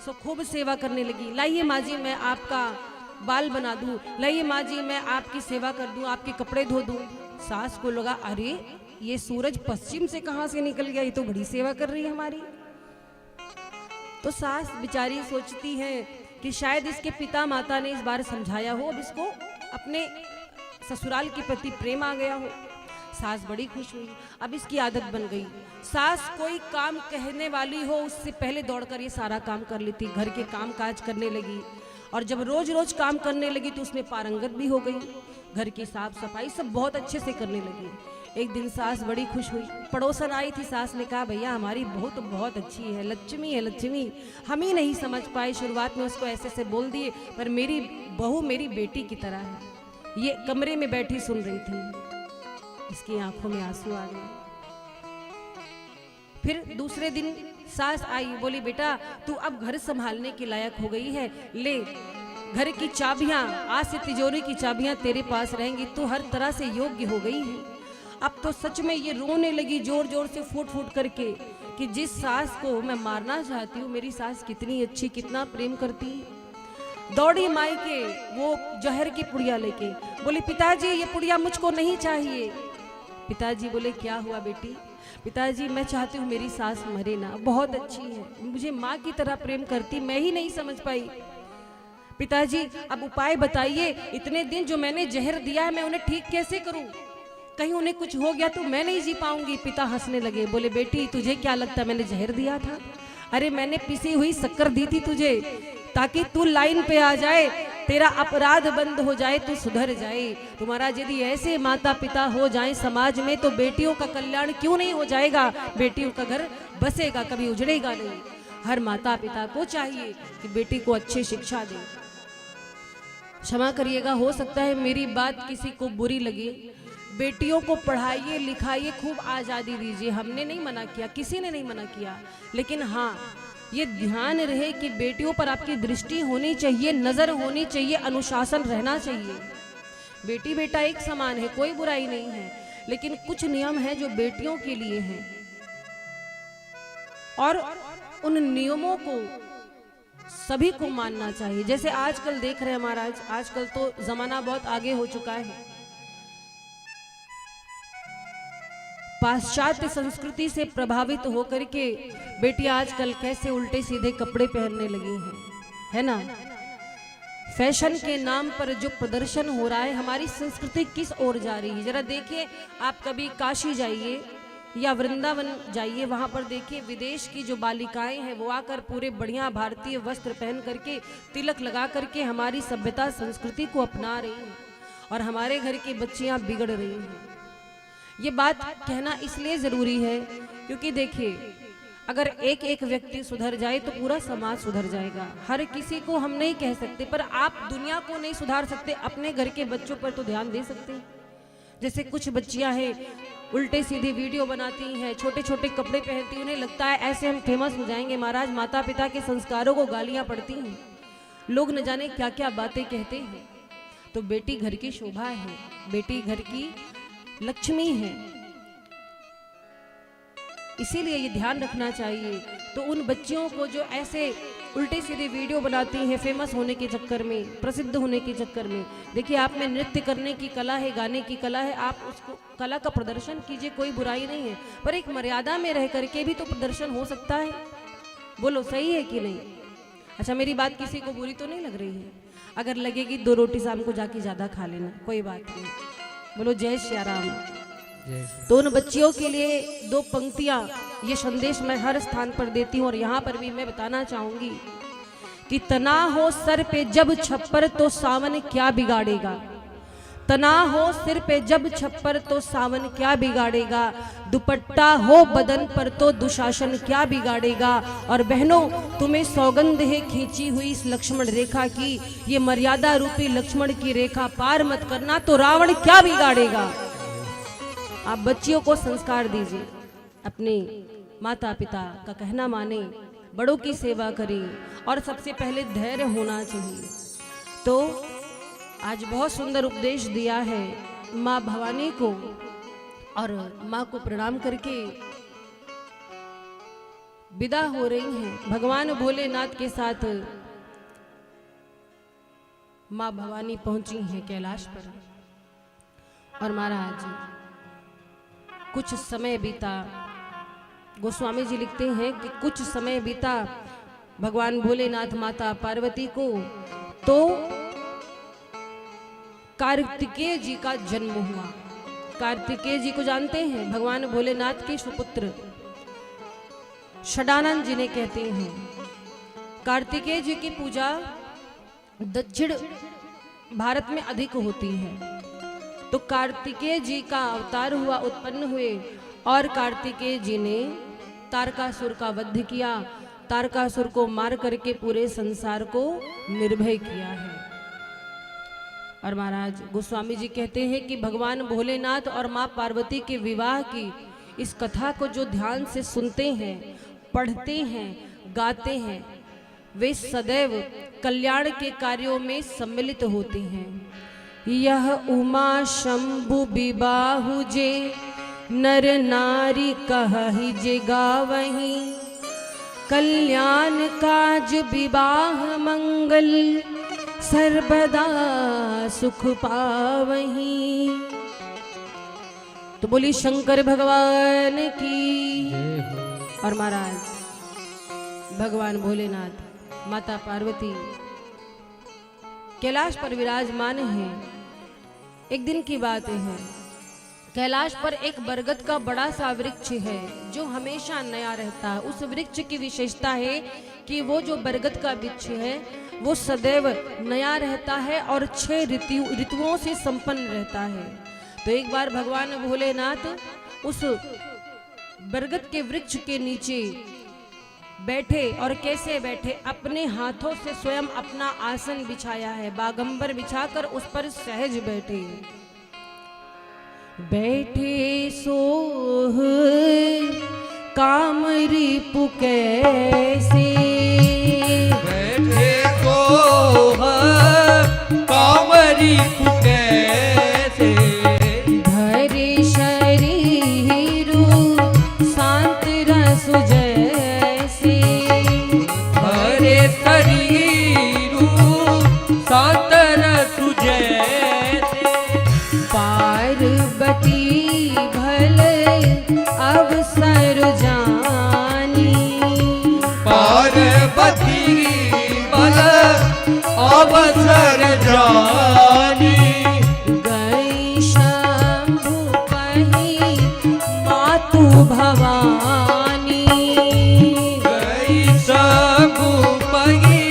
सो खूब सेवा करने लगी, लाइए माँ जी मैं आपका बाल बना दूं, लाइए माँ जी मैं आपकी सेवा कर दूं, आपके कपड़े धो दूं। सास को लगा अरे ये सूरज पश्चिम से कहां से निकल गया, ये तो बड़ी सेवा कर रही है हमारी। तो सास बेचारी सोचती है कि शायद इसके पिता माता ने इस बार समझाया हो, अब इसको अपने ससुराल के प्रति प्रेम आ गया हो। सास बड़ी खुश हुई, अब इसकी आदत बन गई, सास कोई काम कहने वाली हो उससे पहले दौड़कर ये सारा काम कर लेती, घर के काम काज करने लगी, और जब रोज रोज काम करने लगी तो उसमें पारंगत भी हो गई, घर की साफ सफाई सब बहुत अच्छे से करने लगी। एक दिन सास बड़ी खुश हुई, पड़ोसन आई थी, सास ने कहा भैया हमारी बहू तो बहुत अच्छी है, लक्ष्मी है लक्ष्मी, हम ही नहीं समझ पाए, शुरुआत में उसको ऐसे से बोल दिए, पर मेरी बहू मेरी बेटी की तरह है। ये कमरे में बैठी सुन रही थी, इसकी आंखों में आंसू आ गए। फिर दूसरे दिन सास आई, बोली बेटा तू अब घर संभालने के लायक हो गई है, ले घर की चाबियां, आज से तिजोरी की चाबियां तेरे पास रहेंगी, तू हर तरह से योग्य हो गई है। अब तो सच में ये रोने लगी जोर जोर से फूट फूट करके कि जिस सास को मैं मारना चाहती हूँ, मेरी सास कितनी अच्छी, कितना प्रेम करती है। दौड़ी माई के वो जहर की पुड़िया लेके, बोली पिताजी ये पुड़िया मुझको नहीं चाहिए। पिताजी बोले क्या हुआ बेटी? पिताजी मैं चाहती हूँ मेरी सास मरे ना, बहुत अच्छी है, मुझे माँ की तरह प्रेम करती, मैं ही नहीं समझ पाई। पिताजी अब उपाय बताइए, इतने दिन जो मैंने जहर दिया है मैं उन्हें ठीक कैसे करूं? कहीं उन्हें कुछ हो गया तो मैं नहीं जी पाऊंगी। पिता हंसने लगे, बोले बेटी तुझे क्या लगता मैंने जहर दिया था? अरे मैंने पिसी हुई शक्कर दी थी तुझे ताकि तू लाइन पे आ जाए, तेरा अपराध बंद हो जाए, तू सुधर जाए। तुम्हारा यदि ऐसे माता पिता हो जाए समाज में तो बेटियों का कल्याण क्यों नहीं हो जाएगा, बेटियों का घर बसेगा, कभी उजड़ेगा नहीं। हर माता पिता को चाहिए कि बेटी को अच्छी शिक्षा दे। क्षमा करिएगा, हो सकता है मेरी बात किसी को बुरी लगे, बेटियों को पढ़ाइए लिखाइए, खूब आज़ादी दीजिए, हमने नहीं मना किया, किसी ने नहीं मना किया, लेकिन हाँ ये ध्यान रहे कि बेटियों पर आपकी दृष्टि होनी चाहिए, नजर होनी चाहिए, अनुशासन रहना चाहिए। बेटी बेटा एक समान है, कोई बुराई नहीं है, लेकिन कुछ नियम है जो बेटियों के लिए हैं और उन नियमों को सभी को मानना चाहिए। जैसे आजकल देख रहे हैं महाराज, आजकल तो जमाना बहुत आगे हो चुका है, पाश्चात्य संस्कृति से प्रभावित होकर के बेटियां आजकल कैसे उल्टे सीधे कपड़े पहनने लगी हैं, है ना। फैशन के नाम पर जो प्रदर्शन हो रहा है, हमारी संस्कृति किस ओर जा रही है जरा देखिए। आप कभी काशी जाइए या वृंदावन जाइए, वहां पर देखिए विदेश की जो बालिकाएं हैं वो आकर पूरे बढ़िया भारतीय वस्त्र पहन करके, तिलक लगा करके हमारी सभ्यता संस्कृति को अपना रही हैं और हमारे घर की बच्चियां बिगड़ रही हैं। ये बात कहना इसलिए जरूरी है क्योंकि देखिए अगर एक एक व्यक्ति सुधर जाए तो पूरा समाज सुधर जाएगा। हर किसी को हम नहीं कह सकते, पर आप दुनिया को नहीं सुधार सकते, अपने घर के बच्चों पर तो ध्यान दे सकते हैं। जैसे कुछ बच्चियां हैं उल्टे सीधे वीडियो बनाती हैं, छोटे छोटे कपड़े पहनती, उन्हें लगता है ऐसे हम फेमस हो जाएंगे। महाराज माता पिता के संस्कारों को गालियां पड़ती हैं। लोग न जाने क्या क्या बातें कहते हैं। तो बेटी घर की शोभा है, बेटी घर की लक्ष्मी है, इसीलिए ये ध्यान रखना चाहिए। तो उन बच्चियों को जो ऐसे उल्टे सीधे वीडियो बनाती हैं फेमस होने के चक्कर में, प्रसिद्ध होने के चक्कर में, देखिए आप में नृत्य करने की कला है, गाने की कला है, आप उसको कला का प्रदर्शन कीजिए, कोई बुराई नहीं है, पर एक मर्यादा में रह करके भी तो प्रदर्शन हो सकता है। बोलो सही है कि नहीं? अच्छा, मेरी बात किसी को बुरी तो नहीं लग रही है? अगर लगेगी 2 रोटी शाम को जाके ज़्यादा खा लेना, कोई बात नहीं। बोलो जय श्री राम। तो उन बच्चियों के लिए 2 पंक्तियां, ये संदेश मैं हर स्थान पर देती हूँ और यहाँ पर भी मैं बताना चाहूंगी कि तना हो सर पे जब छप्पर तो सावन क्या बिगाड़ेगा, तना हो सिर पे जब छप्पर तो सावन क्या बिगाड़ेगा, दुपट्टा हो बदन पर तो दुशासन क्या बिगाड़ेगा। और बहनों, तुम्हें सौगंध है खींची हुई इस लक्ष्मण रेखा की, ये मर्यादा रूपी लक्ष्मण की रेखा पार मत करना तो रावण क्या बिगाड़ेगा। आप बच्चियों को संस्कार दीजिए, अपने माता पिता का कहना माने, बड़ों की सेवा करें और सबसे पहले धैर्य होना चाहिए। तो आज बहुत सुंदर उपदेश दिया है माँ भवानी को, और माँ को प्रणाम करके विदा हो रही हैं। भगवान भोलेनाथ के साथ माँ भवानी पहुंची हैं कैलाश पर। और महाराज कुछ समय बीता, गोस्वामी जी लिखते हैं कि कुछ समय बीता भगवान भोलेनाथ माता पार्वती को, तो कार्तिकेय जी का जन्म हुआ। कार्तिकेय जी को जानते हैं, भगवान भोलेनाथ के सुपुत्र षडानंद जिन्हें कहते हैं। कार्तिकेय जी की पूजा दक्षिण भारत में अधिक होती है। तो कार्तिकेय जी का अवतार हुआ, उत्पन्न हुए, और कार्तिकेय जी ने तारकासुर का वध किया, तारकासुर को मार करके पूरे संसार को निर्भय किया है। और महाराज गोस्वामी जी कहते हैं कि भगवान भोलेनाथ और माँ पार्वती के विवाह की इस कथा को जो ध्यान से सुनते हैं, पढ़ते हैं, गाते हैं, वे सदैव कल्याण के कार्यों में सम्मिलित होते हैं। यह उमा शंभु विबाहु जे नर नारी कहहि जे गावहीं, कल्याण काज विवाह मंगल सर्वदा सुख पावहीं। तो बोली शंकर भगवान की। और महाराज भगवान भोलेनाथ माता पार्वती कैलाश पर विराजमान हैं। एक दिन की बात है, कैलाश पर एक बरगद का बड़ा सा वृक्ष है जो हमेशा नया रहता है। उस वृक्ष की विशेषता है कि वो जो बरगद का वृक्ष है वो सदैव नया रहता है और 6 ऋतुओं से संपन्न रहता है। तो एक बार भगवान भोलेनाथ उस बरगद के वृक्ष के नीचे बैठे, और कैसे बैठे, अपने हाथों से स्वयं अपना आसन बिछाया है, बागंबर बिछाकर उस पर सहज बैठे। बैठे सोह काम रिपु कैसे, बैठे सोह काम रिपु कैसे, धरे शरीर शांत रस जैसे, हरे शरीर शांत रस जैसे, पार्वती भल अवसर जानी, पार्वती भल अवसर जानी, गई शंभु कहीं मातु भवानी, गई शंभु कहीं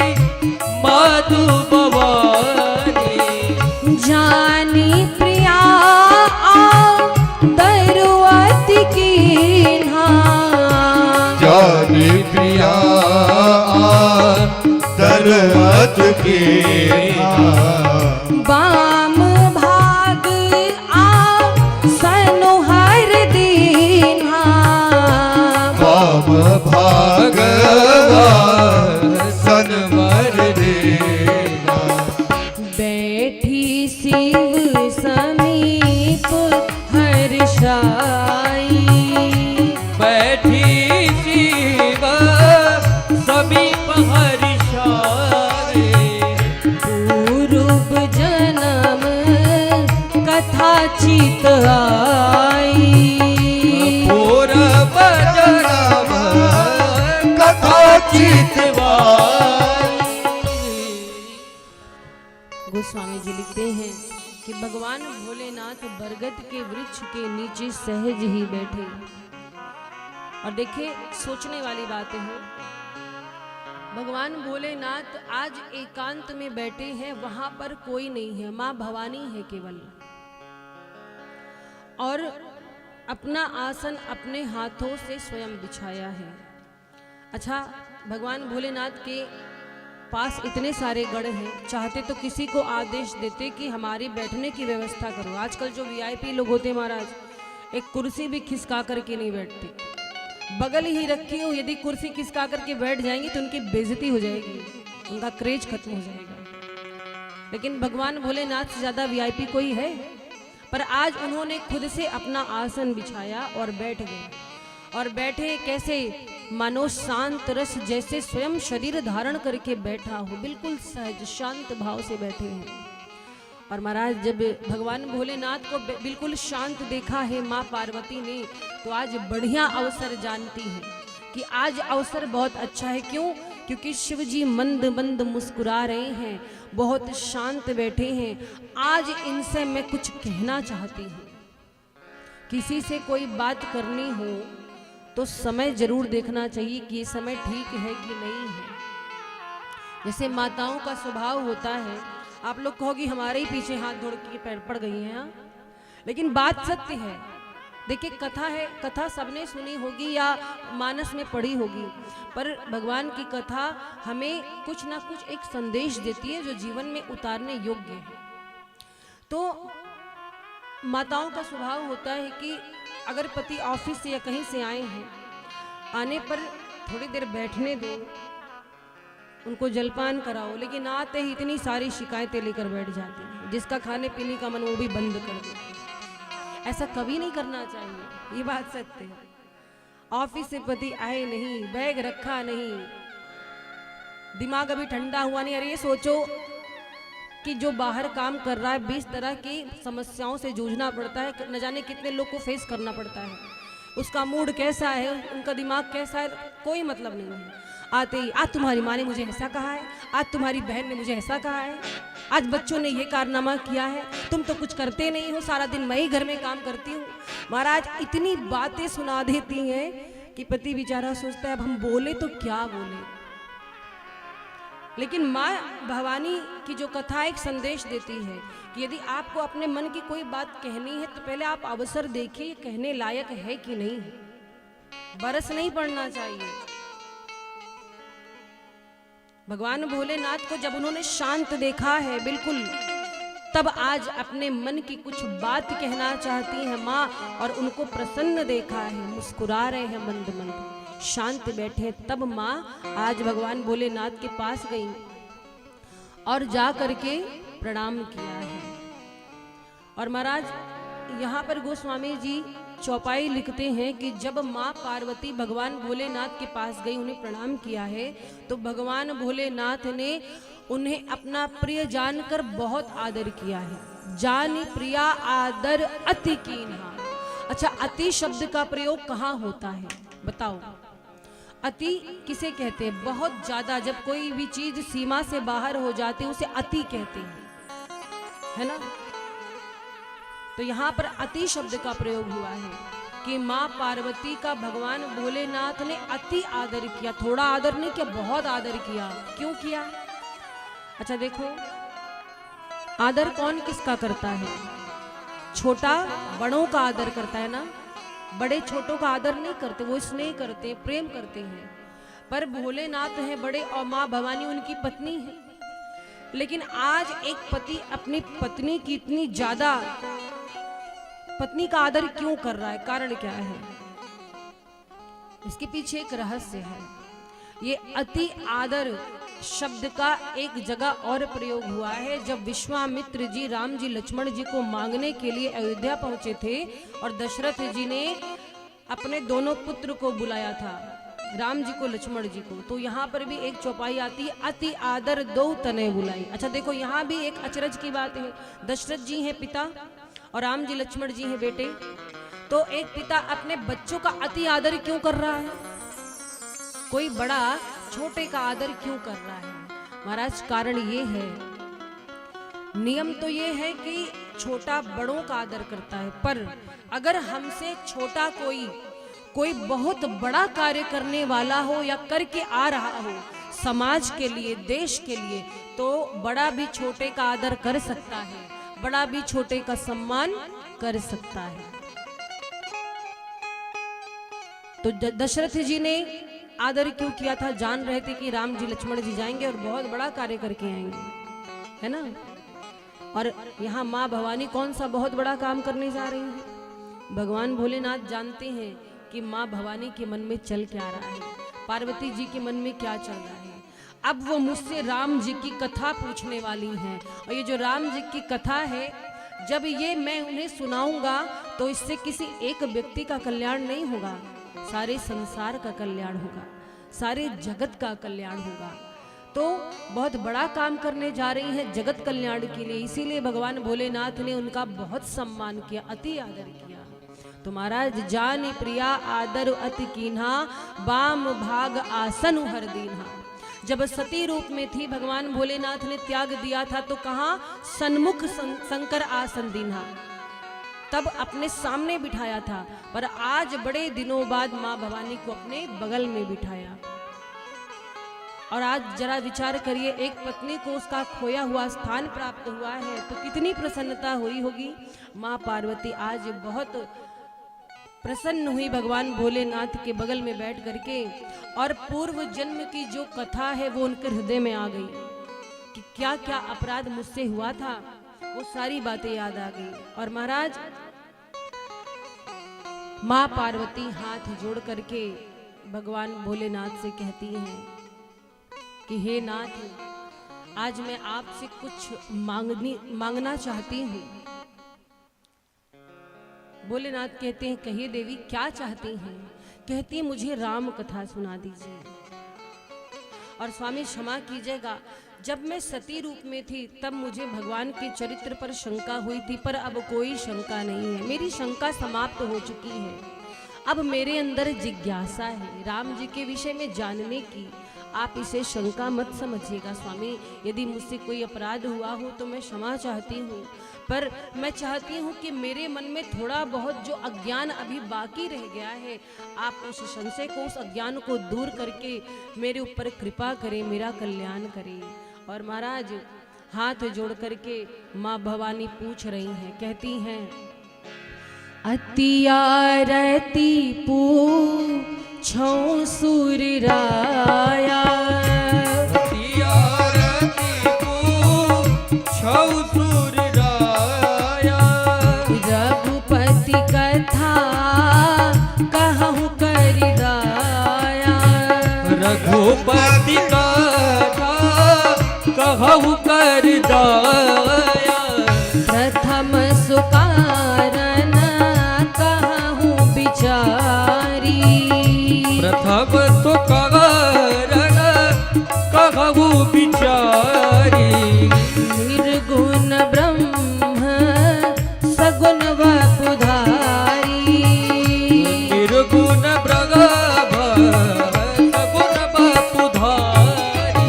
मातु भवानी, जानी प्रिया दरुअति कीन्हा, जानी प्रिया दरअत के वाम भाग सनुहर दीन्हा, वाम भागवा सनमर दे बिछाई, बैठी शिव समीप हरिशारे, पूर्व जन्म कथा चित आई, पूरब जन्म कथाचित गोस्वामी जी लिखते हैं कि भगवान भोलेनाथ बरगद के वृक्ष के नीचे सहज ही बैठे। और देखिए सोचने वाली बात है, भगवान भोलेनाथ आज एकांत में बैठे हैं, वहां पर कोई नहीं है, मां भवानी है केवल, और अपना आसन अपने हाथों से स्वयं बिछाया है। अच्छा, भगवान भोलेनाथ के पास इतने सारे गढ़ हैं, चाहते तो किसी को आदेश देते कि हमारी बैठने की व्यवस्था करो। आजकल जो वीआईपी लोग होते हैं महाराज, एक कुर्सी भी खिसका करके नहीं बैठते, बगल ही रखी हो, यदि कुर्सी खिसका करके बैठ जाएंगे तो उनकी बेइज्जती हो जाएगी, उनका क्रेज खत्म हो जाएगा। लेकिन भगवान भोलेनाथ से ज्यादा वीआईपी कोई है? पर आज उन्होंने खुद से अपना आसन बिछाया और बैठ गए। और बैठे कैसे? मानो शांत रस जैसे स्वयं शरीर धारण करके बैठा हो, बिल्कुल सहज शांत भाव से बैठे हैं। और महाराज जब भगवान भोलेनाथ को बिल्कुल शांत देखा है माँ पार्वती ने, तो आज बढ़िया अवसर जानती है कि आज अवसर बहुत अच्छा है। क्यों? क्योंकि शिव जी मंद मंद मुस्कुरा रहे हैं, बहुत शांत बैठे हैं। आज इनसे मैं कुछ कहना चाहती हूँ। किसी से कोई बात करनी हो तो समय जरूर देखना चाहिए कि ये समय ठीक है कि नहीं है। जैसे माताओं का स्वभाव होता है, आप लोग कहोगे हमारे ही पीछे हाथ जोड़ के पैर पड़ गई हैं, हाँ? लेकिन बात सत्य है। देखिए कथा है, कथा सबने सुनी होगी या मानस में पढ़ी होगी, पर भगवान की कथा हमें कुछ ना कुछ एक संदेश देती है जो जीवन में उतारने योग्य है। तो माताओं का स्वभाव होता है कि अगर पति ऑफिस से या कहीं से आए हैं, आने पर थोड़ी देर बैठने दो, उनको जलपान कराओ, लेकिन आते ही इतनी सारी शिकायतें लेकर बैठ जाती हैं। जिसका खाने पीने का मन वो भी बंद कर देते। ऐसा कभी नहीं करना चाहिए, ये बात सत्य है। ऑफिस से पति आए नहीं, बैग रखा नहीं, दिमाग अभी ठंडा हुआ नहीं, अरे ये सोचो कि जो बाहर काम कर रहा है 20 तरह की समस्याओं से जूझना पड़ता है, न जाने कितने लोग को फेस करना पड़ता है, उसका मूड कैसा है, उनका दिमाग कैसा है, कोई मतलब नहीं है। आते ही आज तुम्हारी माँ ने मुझे ऐसा कहा है, आज तुम्हारी बहन ने मुझे ऐसा कहा है, आज बच्चों ने ये कारनामा किया है, तुम तो कुछ करते नहीं हो, सारा दिन मैं ही घर में काम करती हूँ। महाराज इतनी बातें सुना देती हैं कि पति बेचारा सोचता है अब हम बोले तो क्या बोले। लेकिन माँ भवानी की जो कथा एक संदेश देती है कि यदि आपको अपने मन की कोई बात कहनी है तो पहले आप अवसर देखिए कहने लायक है कि नहीं है। बरस नहीं पड़ना चाहिए। भगवान भोलेनाथ को जब उन्होंने शांत देखा है बिल्कुल, तब आज अपने मन की कुछ बात कहना चाहती है माँ, और उनको प्रसन्न देखा है, मुस्कुरा रहे हैं मंद मंद, शांत बैठे। तब माँ आज भगवान भोलेनाथ के पास गई और जा करके प्रणाम किया है। और महाराज यहाँ पर गोस्वामी जी चौपाई लिखते हैं कि जब माँ पार्वती भगवान भोलेनाथ के पास गई, उन्हें प्रणाम किया है, तो भगवान भोलेनाथ ने उन्हें अपना प्रिय जानकर बहुत आदर किया है। जानी प्रिया आदर अति कीन्हा। अच्छा, अति शब्द का प्रयोग कहाँ होता है बताओ? अति किसे कहते हैं? बहुत ज्यादा, जब कोई भी चीज सीमा से बाहर हो जाती है उसे अति कहते हैं, है ना? तो यहाँ पर अति शब्द का प्रयोग हुआ है कि माँ पार्वती का भगवान भोलेनाथ ने अति आदर किया। थोड़ा आदर नहीं किया, बहुत आदर किया। क्यों किया? अच्छा देखो, आदर कौन किसका करता है? छोटा बड़ों का आदर करता है ना, बड़े छोटों का आदर नहीं करते, वो स्नेह करते हैं, प्रेम करते हैं। पर भोलेनाथ हैं बड़े और माँ भवानी उनकी पत्नी है। लेकिन आज एक पति अपनी पत्नी की इतनी ज्यादा, पत्नी का आदर क्यों कर रहा है? कारण क्या है? इसके पीछे एक रहस्य है। ये अति आदर शब्द का एक जगह और प्रयोग हुआ है। जब विश्वामित्र जी राम जी लक्ष्मण जी को मांगने के लिए अयोध्या पहुंचे थे और दशरथ जी ने अपने दोनों पुत्र को बुलाया था, राम जी को लक्ष्मण जी को, तो यहाँ पर भी एक चौपाई आती है, अति आदर दो तने बुलाई। अच्छा देखो, यहाँ भी एक अचरज की बात है। दशरथ जी हैं पिता और राम जी लक्ष्मण जी हैं बेटे। तो एक पिता अपने बच्चों का अति आदर क्यों कर रहा है? कोई बड़ा छोटे का आदर क्यों कर रहा है? महाराज कारण ये है, नियम तो ये है कि छोटा बड़ों का आदर करता है, पर अगर हमसे छोटा कोई बहुत बड़ा कार्य करने वाला हो या करके आ रहा हो समाज के लिए, देश के लिए, तो बड़ा भी छोटे का आदर कर सकता है, बड़ा भी छोटे का सम्मान कर सकता है। तो दशरथ जी ने आदर क्यों किया था? जान रहे थे कि राम जी लक्ष्मण जी जाएंगे और बहुत बड़ा कार्य करके आएंगे, है ना। और यहाँ माँ भवानी कौन सा बहुत बड़ा काम करने जा रही है? भगवान भोलेनाथ जानते हैं कि माँ भवानी के मन में चल क्या रहा है, पार्वती जी के मन में क्या चल रहा है। अब वो मुझसे राम जी की कथा पूछने वाली हैं, और ये जो राम जी की कथा है, जब ये मैं उन्हें सुनाऊंगा तो इससे किसी एक व्यक्ति का कल्याण नहीं होगा, सारे संसार का कल्याण होगा, सारे जगत का कल्याण होगा। तो बहुत बड़ा काम करने जा रही हैं जगत कल्याण के लिए, इसीलिए भगवान भोलेनाथ ने उनका बहुत सम्मान किया, अति आदर किया। तो महाराज जानी प्रिया आदर अति कीन्हा, बाम भाग आसन हर दीन्हा। जब सती रूप में थी भगवान भोलेनाथ ने त्याग दिया था, तो कहाँ? सन्मुख शंकर आसन दीन्हा, तब अपने सामने बिठाया था। पर आज बड़े दिनों बाद माँ भवानी को अपने बगल में बिठाया। और आज जरा विचार करिए, एक पत्नी को उसका खोया हुआ स्थान प्राप्त हुआ है तो कितनी प्रसन्नता हुई होगी। माँ पार्वती आज बहुत प्रसन्न हुई भगवान भोलेनाथ के बगल में बैठ करके, और पूर्व जन्म की जो कथा है वो उनके हृदय में आ गई कि क्या क्या अपराध मुझसे हुआ था, वो सारी बातें याद आ गई। और महाराज माँ पार्वती हाथ जोड़ करके भगवान भोलेनाथ से कहती हैं कि हे नाथ, आज मैं आपसे कुछ मांगना चाहती हूँ। भोलेनाथ कहते हैं कहिए देवी क्या चाहती हैं? कहती है मुझे राम कथा सुना दीजिए। और स्वामी क्षमा कीजिएगा, जब मैं सती रूप में थी तब मुझे भगवान के चरित्र पर शंका हुई थी, पर अब कोई शंका नहीं है, मेरी शंका समाप्त हो चुकी है। अब मेरे अंदर जिज्ञासा है राम जी के विषय में जानने की। आप इसे शंका मत समझिएगा स्वामी, यदि मुझसे कोई अपराध हुआ हो तो मैं क्षमा चाहती हूँ, पर मैं चाहती हूँ कि मेरे मन में थोड़ा बहुत जो अज्ञान अभी बाकी रह गया है, आप उस संशय को, उस अज्ञान को दूर करके मेरे ऊपर कृपा करें, मेरा कल्याण करें। और महाराज हाथ जोड़ करके माँ भवानी पूछ रही हैं, कहती हैं अति आरती पूछो सूर राया, अति आरती पूछो सूर राया, रघुपति कथा कहूँ कर दाया, रघुपति कथा कहूँ कर दाया, प्रथम सुकारन कहूँ बिचारी, प्रथम तो कारण कहूँ बिचारी, निर्गुण ब्रह्म सगुण वपुधारी, निर्गुण ब्रह्म सगुण वपुधारी।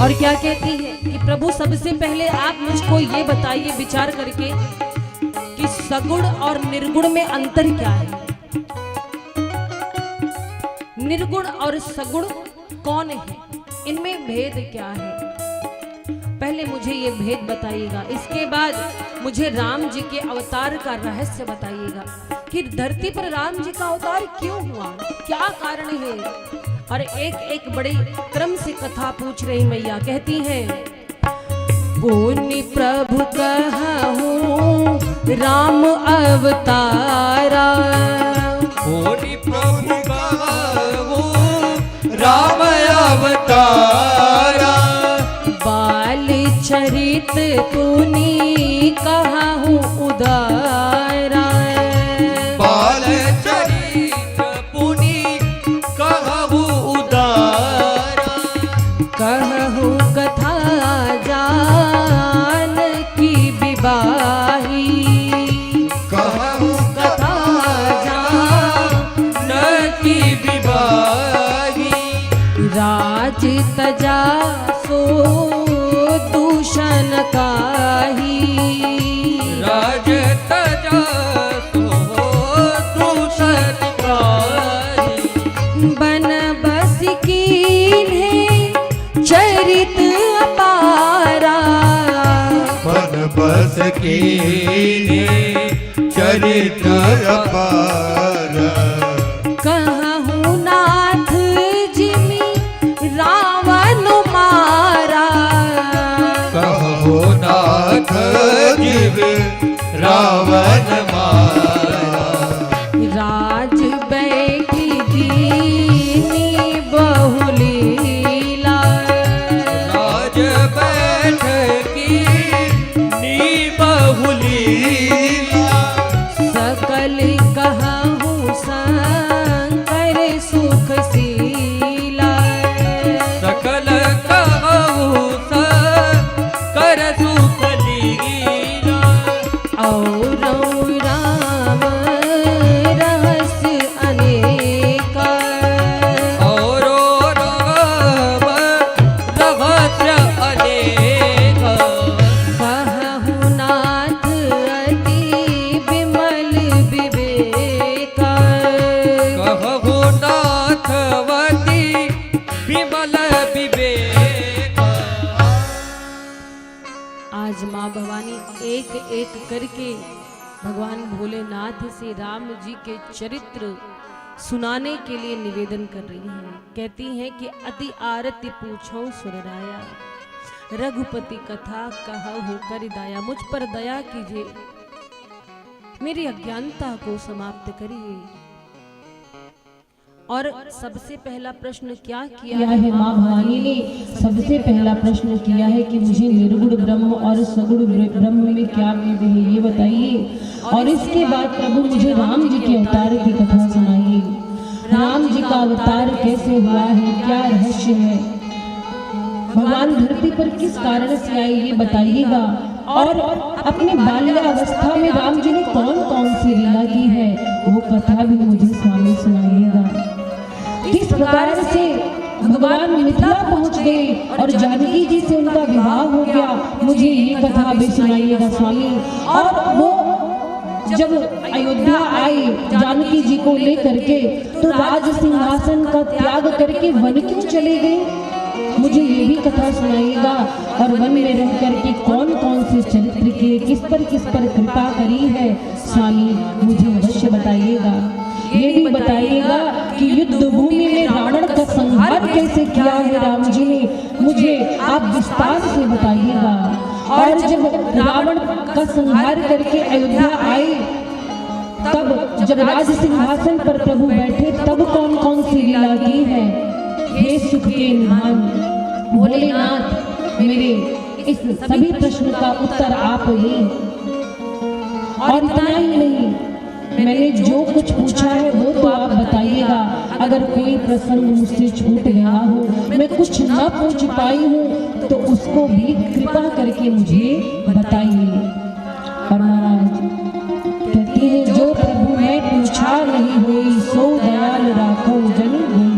और क्या कहती है कि प्रभु सबसे पहले आप मुझको ये बताइए विचार करके कि सगुण और निर्गुण में अंतर क्या है? निर्गुण और सगुण कौन है, इनमें भेद क्या है? पहले मुझे ये भेद बताइएगा, इसके बाद मुझे राम जी के अवतार का रहस्य बताइएगा कि धरती पर राम जी का अवतार क्यों हुआ, क्या कारण है। और एक एक बड़े क्रम से कथा पूछ रही मैया, कहती हैं पुण्य प्रभु कहूँ राम अवतारा, पुण्य प्रभु कहूँ राम चरित तूने कहा हूँ उदारा बाल चरित पुनि कहु उदारा कहूँ कथा जान की विवाही कहु कथा जान की विवाही राज तजा सो दूषण काही राज तजा सो दूषण काही बन बस कीन्हे चरित अपारा बन बस के चरित अपार कहूँ नाथ जिमि रावण मारा कहो नाथ जीव रावण मारा राज बैठी दीनी बहुलीला राज बैठ की नी बहुलीला सकल कहूँ शंकर सुख शीला सकल कहु कर सुख लीला और राम रहस्य अनेका और राम रहस्य अनेक कहूँ नाथ अति विमल विवेका कहु नाथवती विमल विवेक आज माँ भवानी एक एक करके भगवान भोलेनाथ से राम जी के चरित्र सुनाने के लिए निवेदन कर रही हैं। कहती हैं कि अति आरती पूछो सुरराया रघुपति कथा कहा होकर दया मुझ पर दया कीजिए मेरी अज्ञानता को समाप्त करिए। और सबसे पहला प्रश्न क्या किया है माँ भवानी ने सबसे पहला प्रश्न किया है कि मुझे निर्गुण ब्रह्म और सगुण ब्रह्म में क्या भेद है ये बताइए। और इसके बाद प्रभु मुझे राम जी के अवतार की कथा सुनाइए। राम जी का अवतार कैसे हुआ है, क्या रहस्य है, भगवान धरती पर किस कारण से आए ये बताइएगा। और अपने बाल्यावस्था में राम जी ने कौन कौन सी लीला की है वो कथा भी मुझे स्वामी सुनाइएगा। किस प्रकार से भगवान मिथिला पहुंच गए और जानकी जी से उनका विवाह हो गया, मुझे ये कथा भी सुनाइएगा स्वामी। और वो जब अयोध्या आए जानकी जी को लेकर के तो राज सिंहासन का त्याग करके वन क्यों चले गए, मुझे ये भी कथा सुनाइएगा। और वन में रह करके कौन कौन से चरित्र के किस पर कृपा करी है स्वामी मुझे अवश्य बताइएगा। ये भी बताइएगा कि युद्ध भूमि में रावण का संहार कैसे किया है राम जी ने, मुझे आप विस्तार से बताइएगा। और जब रावण का संहार करके अयोध्या आए तब जब राज सिंहासन पर प्रभु बैठे तब कौन कौन सी लीला की है। हे सुख के निधान भोलेनाथ मेरे इस सभी प्रश्न का उत्तर आप ही। और इतना ही नहीं, मैंने जो कुछ पूछा है वो तो आप बताइएगा। अगर कोई प्रसंग मुझसे छूट गया हो, मैं कुछ न पूछ पाई हूँ तो उसको भी कृपा करके मुझे बताइए। और महाराज कहती है जो प्रभु मैं पूछा नहीं हुई सो दयाल राखो जन हुई।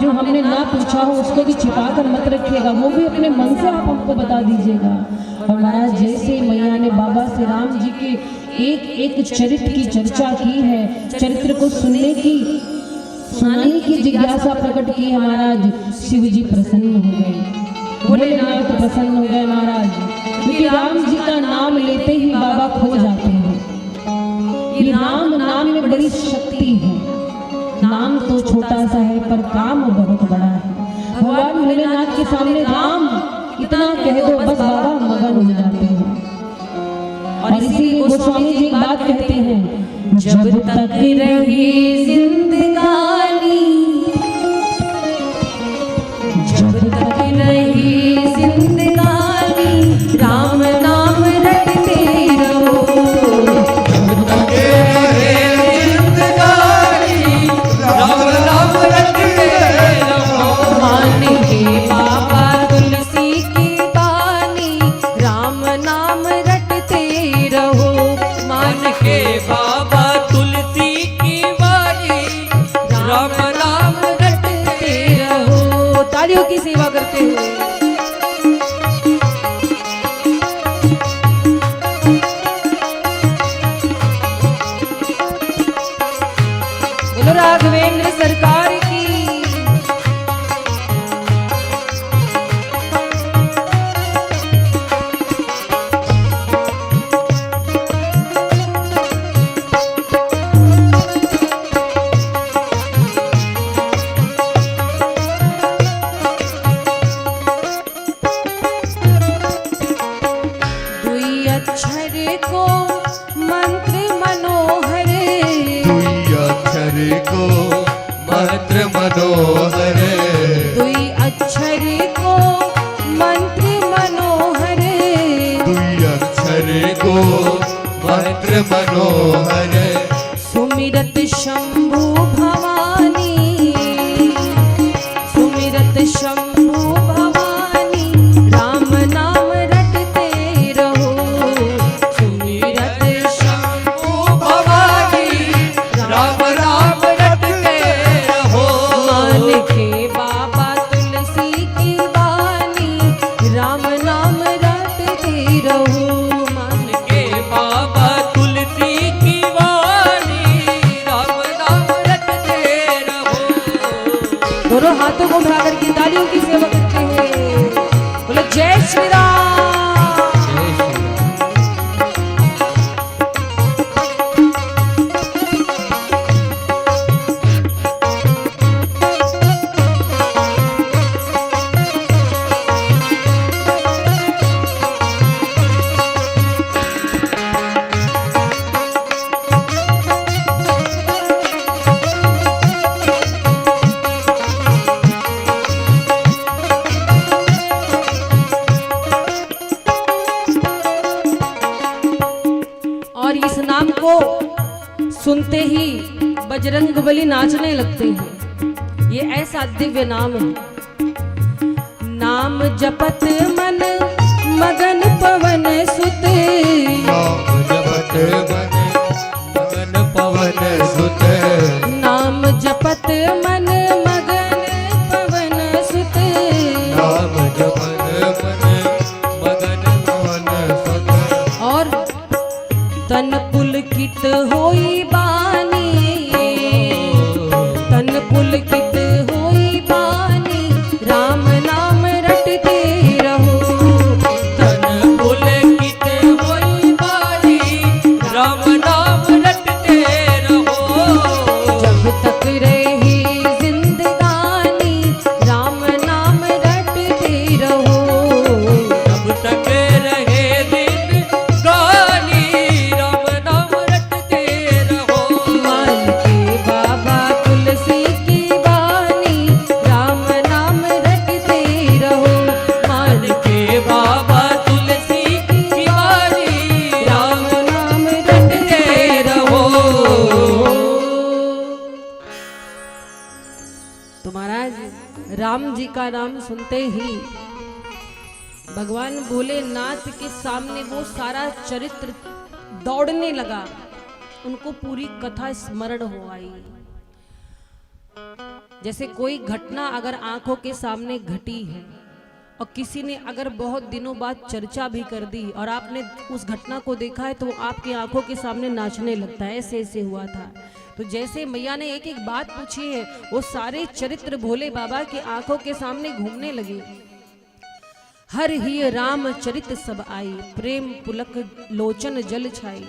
जो हमने ना पूछा हो उसको भी छिपा कर मत रखिएगा, वो भी अपने मन से आप हमको बता दीजिएगा। और महाराज जैसे मैया ने बाबा से राम जी के एक एक चरित्र की चर्चा की है, चरित्र को सुनाने की जिज्ञासा प्रकट की है महाराज, शिव जी प्रसन्न हो गए, भोलेनाथ प्रसन्न हो गए महाराज, क्योंकि राम जी का नाम लेते ही बाबा खो जाते हैं। ये राम नाम में बड़ी शक्ति है, नाम तो छोटा सा है पर काम बहुत बड़ा है। भगवान भोलेनाथ के सामने राम इतना कह दो बस बाबा मगन हो जाते हैं। और इसीलिए गोस्वामी जी एक बात कहते हैं, जब तक रही जिंदगानी, जब तक रही जिंदगानी राम बोलो राघवेंद्र सरकार की। दुई अक्षर को मंत्र मनोहर, दुई अक्षर को मंत्र मनोहर, दुई अक्षर को मंत्र मनोहर, दुई अक्षर को मंत्र मनोहर, सुमिरत शंभु भवानी, सुमिरत शंभु भवानी, राम नाम रटते रहो, सुमिरत शंभु भवानी, राम राम रटते रहो। मान के बाबा तुलसी की वाणी, राम नाम रटते रहो, मान के बाबा तुलसी की वाणी, राम नाम रटते रहो। दोनों हाथों को उठा करके तालियों की सेवा करते हैं। बोलो जय श्री राम। और इस नाम को सुनते ही बजरंगबली नाचने लगते हैं। ये ऐसा दिव्य नाम है। नाम जपत मन मगन पवन सुत, नाम जपत मन मगन पवन सुत, नाम जपत मन मगन पवन सुत, नाम जपत मन मगन पवन सुत, और तन पुलकित होई बानी, तन पुलकित होई बानी, राम नाम रटते रहो, तन पुलकित होई बानी, राम नाम रटते रहो। जब तक रही जिंदगानी, राम नाम रटते रहो, जब तक रहे दिन गानी, राम नाम रटते रहो। मान के बाबा तुलसी की वाणी, राम नाम रटते रहो, मान के बाबा तुलसी की वाणी, राम नाम रटते रहो। तो महाराज राम जी का नाम सुनते ही भगवान भोलेनाथ के सामने वो सारा चरित्र दौड़ने लगा। उनको पूरी कथा स्मरण हो आई। जैसे कोई घटना अगर आंखों के सामने घटी है और किसी ने अगर बहुत दिनों बाद चर्चा भी कर दी और आपने उस घटना को देखा है तो वो आपकी आंखों के सामने नाचने लगता है। ऐसे ऐसे हुआ था। तो जैसे मैया ने एक एक बात पूछी है, वो सारे चरित्र भोले बाबा की आंखों के सामने घूमने लगे। हर ही राम चरित सब आई, प्रेम पुलक लोचन जल छाई।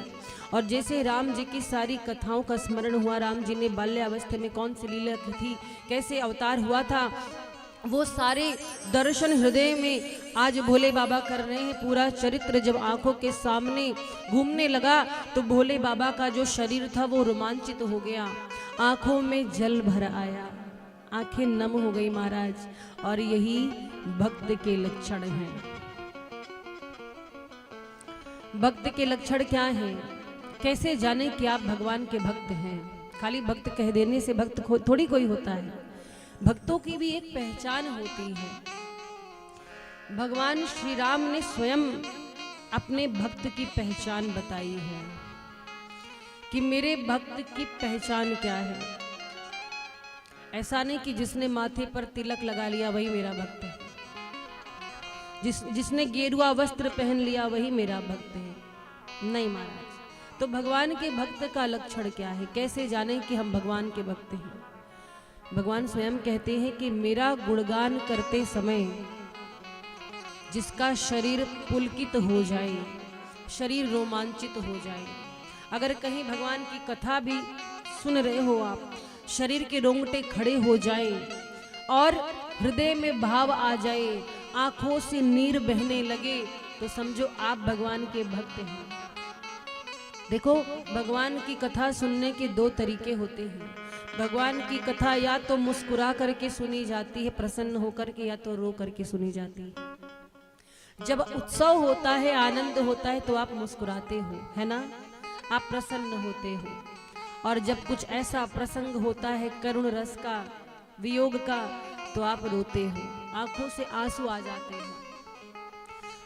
और जैसे राम जी की सारी कथाओं का स्मरण हुआ, राम जी ने बाल्यावस्था में कौन सी लीला की थी, कैसे अवतार हुआ था, वो सारे दर्शन हृदय में आज भोले बाबा कर रहे हैं। पूरा चरित्र जब आंखों के सामने घूमने लगा तो भोले बाबा का जो शरीर था वो रोमांचित हो गया, आंखों में जल भर आया, आंखें नम हो गई महाराज। और यही भक्त के लक्षण हैं। भक्त के लक्षण क्या हैं? कैसे जाने कि आप भगवान के भक्त हैं? खाली भक्त कह देने से भक्त थोड़ी कोई होता है। भक्तों की भी एक पहचान होती है। भगवान श्री राम ने स्वयं अपने भक्त की पहचान बताई है कि मेरे भक्त की पहचान क्या है। ऐसा नहीं कि जिसने माथे पर तिलक लगा लिया वही मेरा भक्त है, जिसने गेरुआ वस्त्र पहन लिया वही मेरा भक्त है। नहीं महाराज। तो तो भगवान के भक्त का लक्षण क्या है, कैसे जाने कि हम भगवान के भक्त हैं? भगवान स्वयं कहते हैं कि मेरा गुणगान करते समय जिसका शरीर पुलकित हो जाए, शरीर रोमांचित हो जाए, अगर कहीं भगवान की कथा भी सुन रहे हो आप, शरीर के रोंगटे खड़े हो जाए और हृदय में भाव आ जाए, आंखों से नीर बहने लगे, तो समझो आप भगवान के भक्त हैं। देखो, भगवान की कथा सुनने के दो तरीके होते हैं। भगवान की कथा या तो मुस्कुरा करके सुनी जाती है, प्रसन्न होकर के, या तो रो करके सुनी जाती है। जब उत्सव होता है, आनंद होता है, तो आप मुस्कुराते हो, है ना, आप प्रसन्न होते हो। और जब कुछ ऐसा प्रसंग होता है करुण रस का, वियोग का, तो आप रोते हो, आंखों से आंसू आ जाते हैं।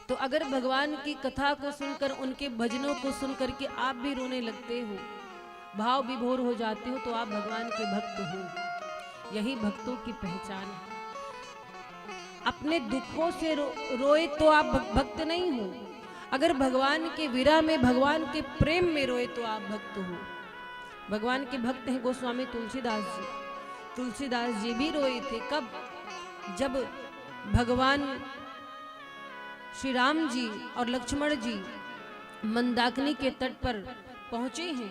तो अगर भगवान की कथा को सुनकर, उनके भजनों को सुनकर के आप भी रोने लगते हो, भाव विभोर हो जाते हो, तो आप भगवान के भक्त हो। यही भक्तों की पहचान है। अपने दुखों से रोए तो आप भक्त नहीं हो, अगर भगवान के विरह में, भगवान के प्रेम में रोए तो आप भक्त हो। भगवान के भक्त हैं गोस्वामी तुलसीदास जी। तुलसीदास जी भी रोए थे। कब? जब भगवान श्री राम जी और लक्ष्मण जी मंदाकिनी के तट पर पहुंचे हैं,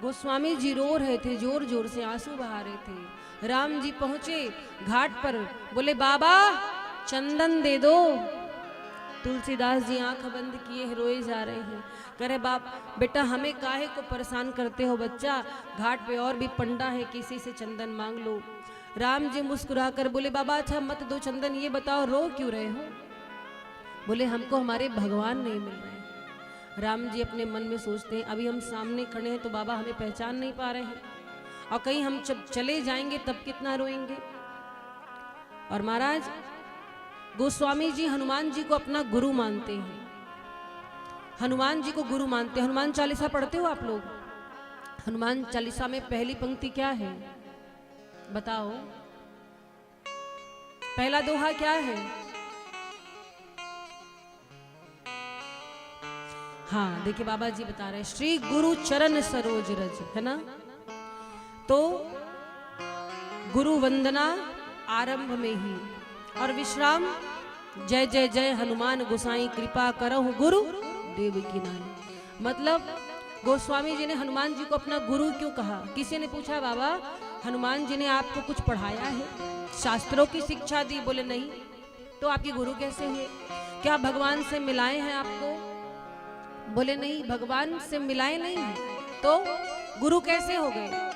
गोस्वामी जी रो रहे थे, जोर जोर से आंसू बहा रहे थे। राम जी पहुंचे घाट पर, बोले बाबा चंदन दे दो। तुलसीदास जी आंख बंद किए रोए जा रहे हैं। कह रहे बाप बेटा हमें काहे को परेशान करते हो बच्चा, घाट पे और भी पंडा है, किसी से चंदन मांग लो। राम जी मुस्कुरा कर बोले बाबा अच्छा मत दो चंदन, ये बताओ रो क्यों रहे हो? बोले हमको हमारे भगवान नहीं मिल रहे हैं। राम जी अपने मन में सोचते हैं अभी हम सामने खड़े हैं तो बाबा हमें पहचान नहीं पा रहे हैं, और कहीं हम जब चले जाएंगे तब कितना रोएंगे। और महाराज गोस्वामी जी हनुमान जी को अपना गुरु मानते हैं, हनुमान जी को गुरु मानते हैं। हनुमान चालीसा पढ़ते हो आप लोग? हनुमान चालीसा में पहली पंक्ति क्या है बताओ? पहला दोहा क्या है? हाँ देखिए बाबा जी बता रहे हैं, श्री गुरु चरण सरोज रज, है ना। तो गुरु वंदना आरंभ में ही, और विश्राम जय जय जय हनुमान गोसाई कृपा करहु गुरु देव की नाई। मतलब गोस्वामी जी ने हनुमान जी को अपना गुरु क्यों कहा? किसी ने पूछा बाबा हनुमान जी ने आपको कुछ पढ़ाया है, शास्त्रों की शिक्षा दी? बोले नहीं। तो आपके गुरु कैसे हैं? क्या भगवान से मिलाए हैं आपको? बोले नहीं, भगवान से मिलाए नहीं है, तो गुरु कैसे हो गए?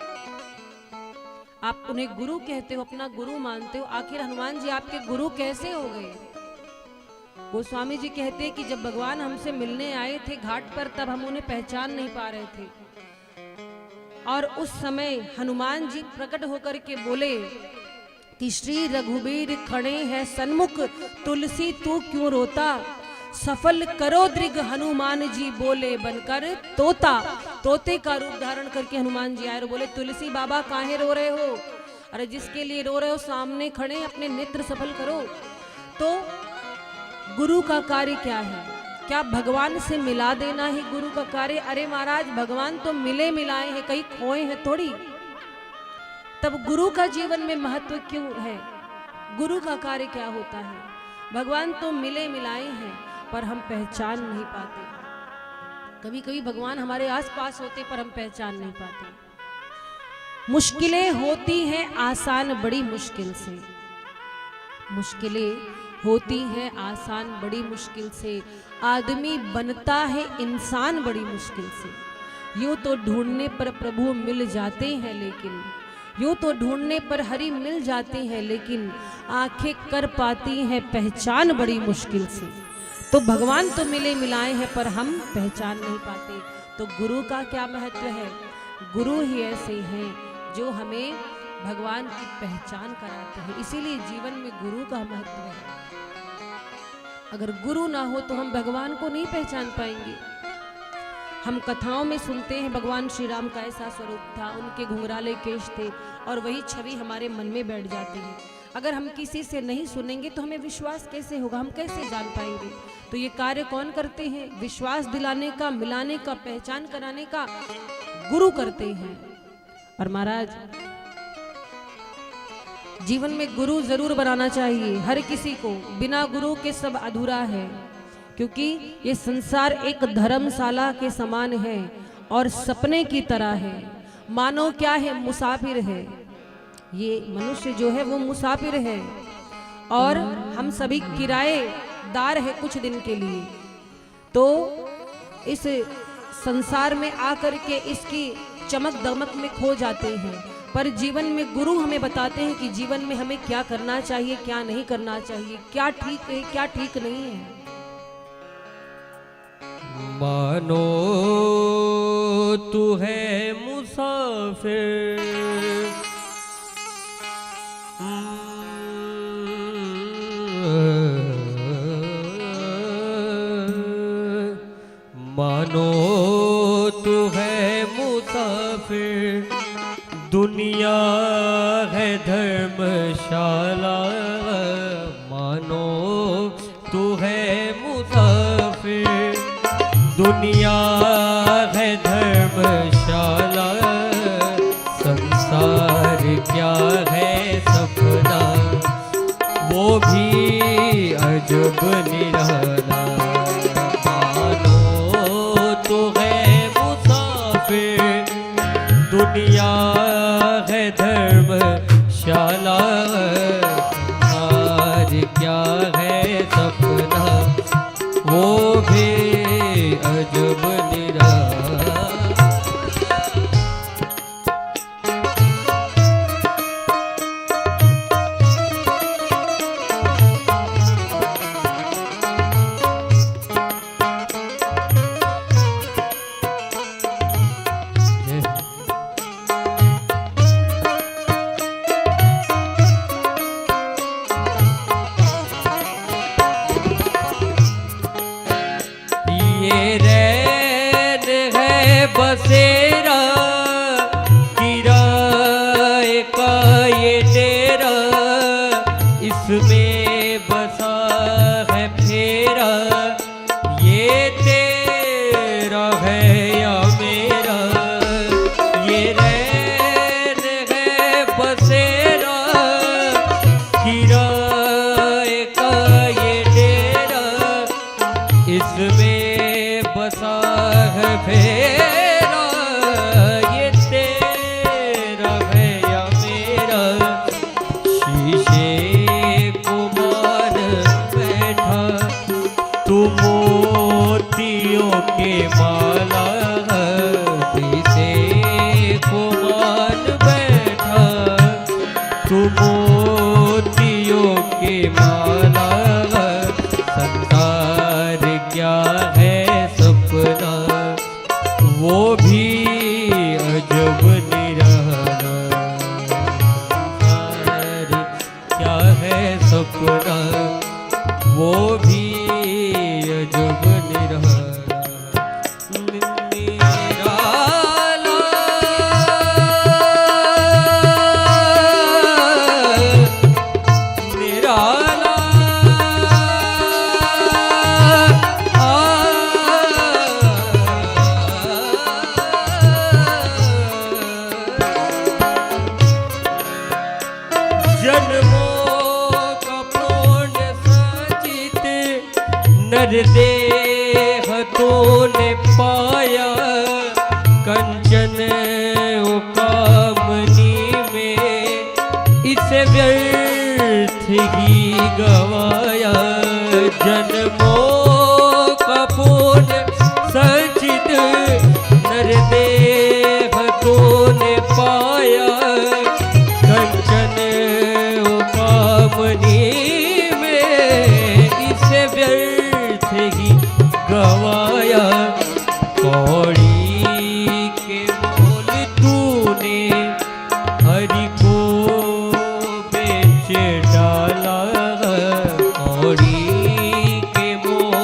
आप उन्हें गुरु कहते हो, अपना गुरु मानते हो, आखिर हनुमान जी आपके गुरु कैसे हो गए? गोस्वामी जी कहते हैं कि जब भगवान हमसे मिलने आए थे घाट पर, तब हम उन्हें पहचान नहीं पा रहे थे, और उस समय हनुमान जी प्रकट होकर के बोले कि श्री रघुबीर खड़े हैं सन्मुख, तुलसी तू क्यों रोता, सफल करो दृग हनुमान जी बोले बनकर तोता। तोते का रूप धारण करके हनुमान जी आए और बोले तुलसी बाबा काहे रो रहे हो? अरे जिसके लिए रो रहे हो सामने खड़े, अपने नेत्र सफल करो। तो गुरु का कार्य क्या है? क्या भगवान से मिला देना ही गुरु का कार्य? अरे महाराज भगवान तो मिले मिलाए हैं, कहीं खोए हैं थोड़ी। तब गुरु का जीवन में महत्व क्यों है? गुरु का कार्य क्या होता है? भगवान तो मिले मिलाए हैं पर हम पहचान नहीं पाते। कभी कभी भगवान हमारे आसपास होते पर हम पहचान नहीं पाते। मुश्किलें होती हैं आसान बड़ी मुश्किल से, मुश्किलें होती हैं आसान बड़ी मुश्किल से, आदमी बनता है इंसान बड़ी मुश्किल से। यूं तो ढूंढने पर प्रभु मिल जाते हैं, लेकिन यूं तो ढूंढने पर हरि मिल जाते हैं, लेकिन आंखें कर पाती हैं पहचान बड़ी मुश्किल से। तो भगवान तो मिले मिलाए हैं पर हम पहचान नहीं पाते। तो गुरु का क्या महत्व है? गुरु ही ऐसे हैं जो हमें भगवान की पहचान कराते हैं, इसीलिए जीवन में गुरु का महत्व है। अगर गुरु ना हो तो हम भगवान को नहीं पहचान पाएंगे। हम कथाओं में सुनते हैं भगवान श्री राम का ऐसा स्वरूप था, उनके घुंघराले केश थे, और वही छवि हमारे मन में बैठ जाती है। अगर हम किसी से नहीं सुनेंगे तो हमें विश्वास कैसे होगा, हम कैसे जान पाएंगे। तो ये कार्य कौन करते हैं? विश्वास दिलाने का, मिलाने का, पहचान कराने का गुरु करते हैं। और महाराज जीवन में गुरु जरूर बनाना चाहिए हर किसी को, बिना गुरु के सब अधूरा है। क्योंकि ये संसार एक धर्मशाला के समान है और सपने की तरह है। मानो क्या है, मुसाफिर है। ये मनुष्य जो है वो मुसाफिर है और हम सभी किराएदार है कुछ दिन के लिए। तो इस संसार में आकर के इसकी चमक दमक में खो जाते हैं, पर जीवन में गुरु हमें बताते हैं कि जीवन में हमें क्या करना चाहिए, क्या नहीं करना चाहिए, क्या ठीक है, क्या ठीक नहीं है। मानो तू है मुसाफिर, मानो तू है मुसाफिर, दुनिया है धर्मशाला। मानो तू है मुसाफिर, दुनिया है धर्मशाला। संसार क्या है सपना, वो भी अजब निराला। मानो तू है मुसाफिर, दुनिया है धर्मशाला। संसार क्या है सपना, वो भी अजब निराला। बसेरा किराए का ये डेरा, इसमें बसा है फेरा। ये तेरा है या मेरा, ये रैन है बसेरा किराए का ये डेरा, इसमें बसा है फेरा। के माला से को मान बैठा, तू मोतियों के माला। संसार क्या है सपना, वो भी अजब निराला। संसार क्या है सपना, वो भी अजब निराला। देह तूने पाया कंचन कामनी में, इसे व्यर्थ ही गवाया। जन्मों का पुण्य संचित नर देह तूने पाया कंचन कामनी में, इसे व्यर्थ ही गवाया। कौड़ी के मोल तूने हरि को बेच डाला, कौड़ी के मोल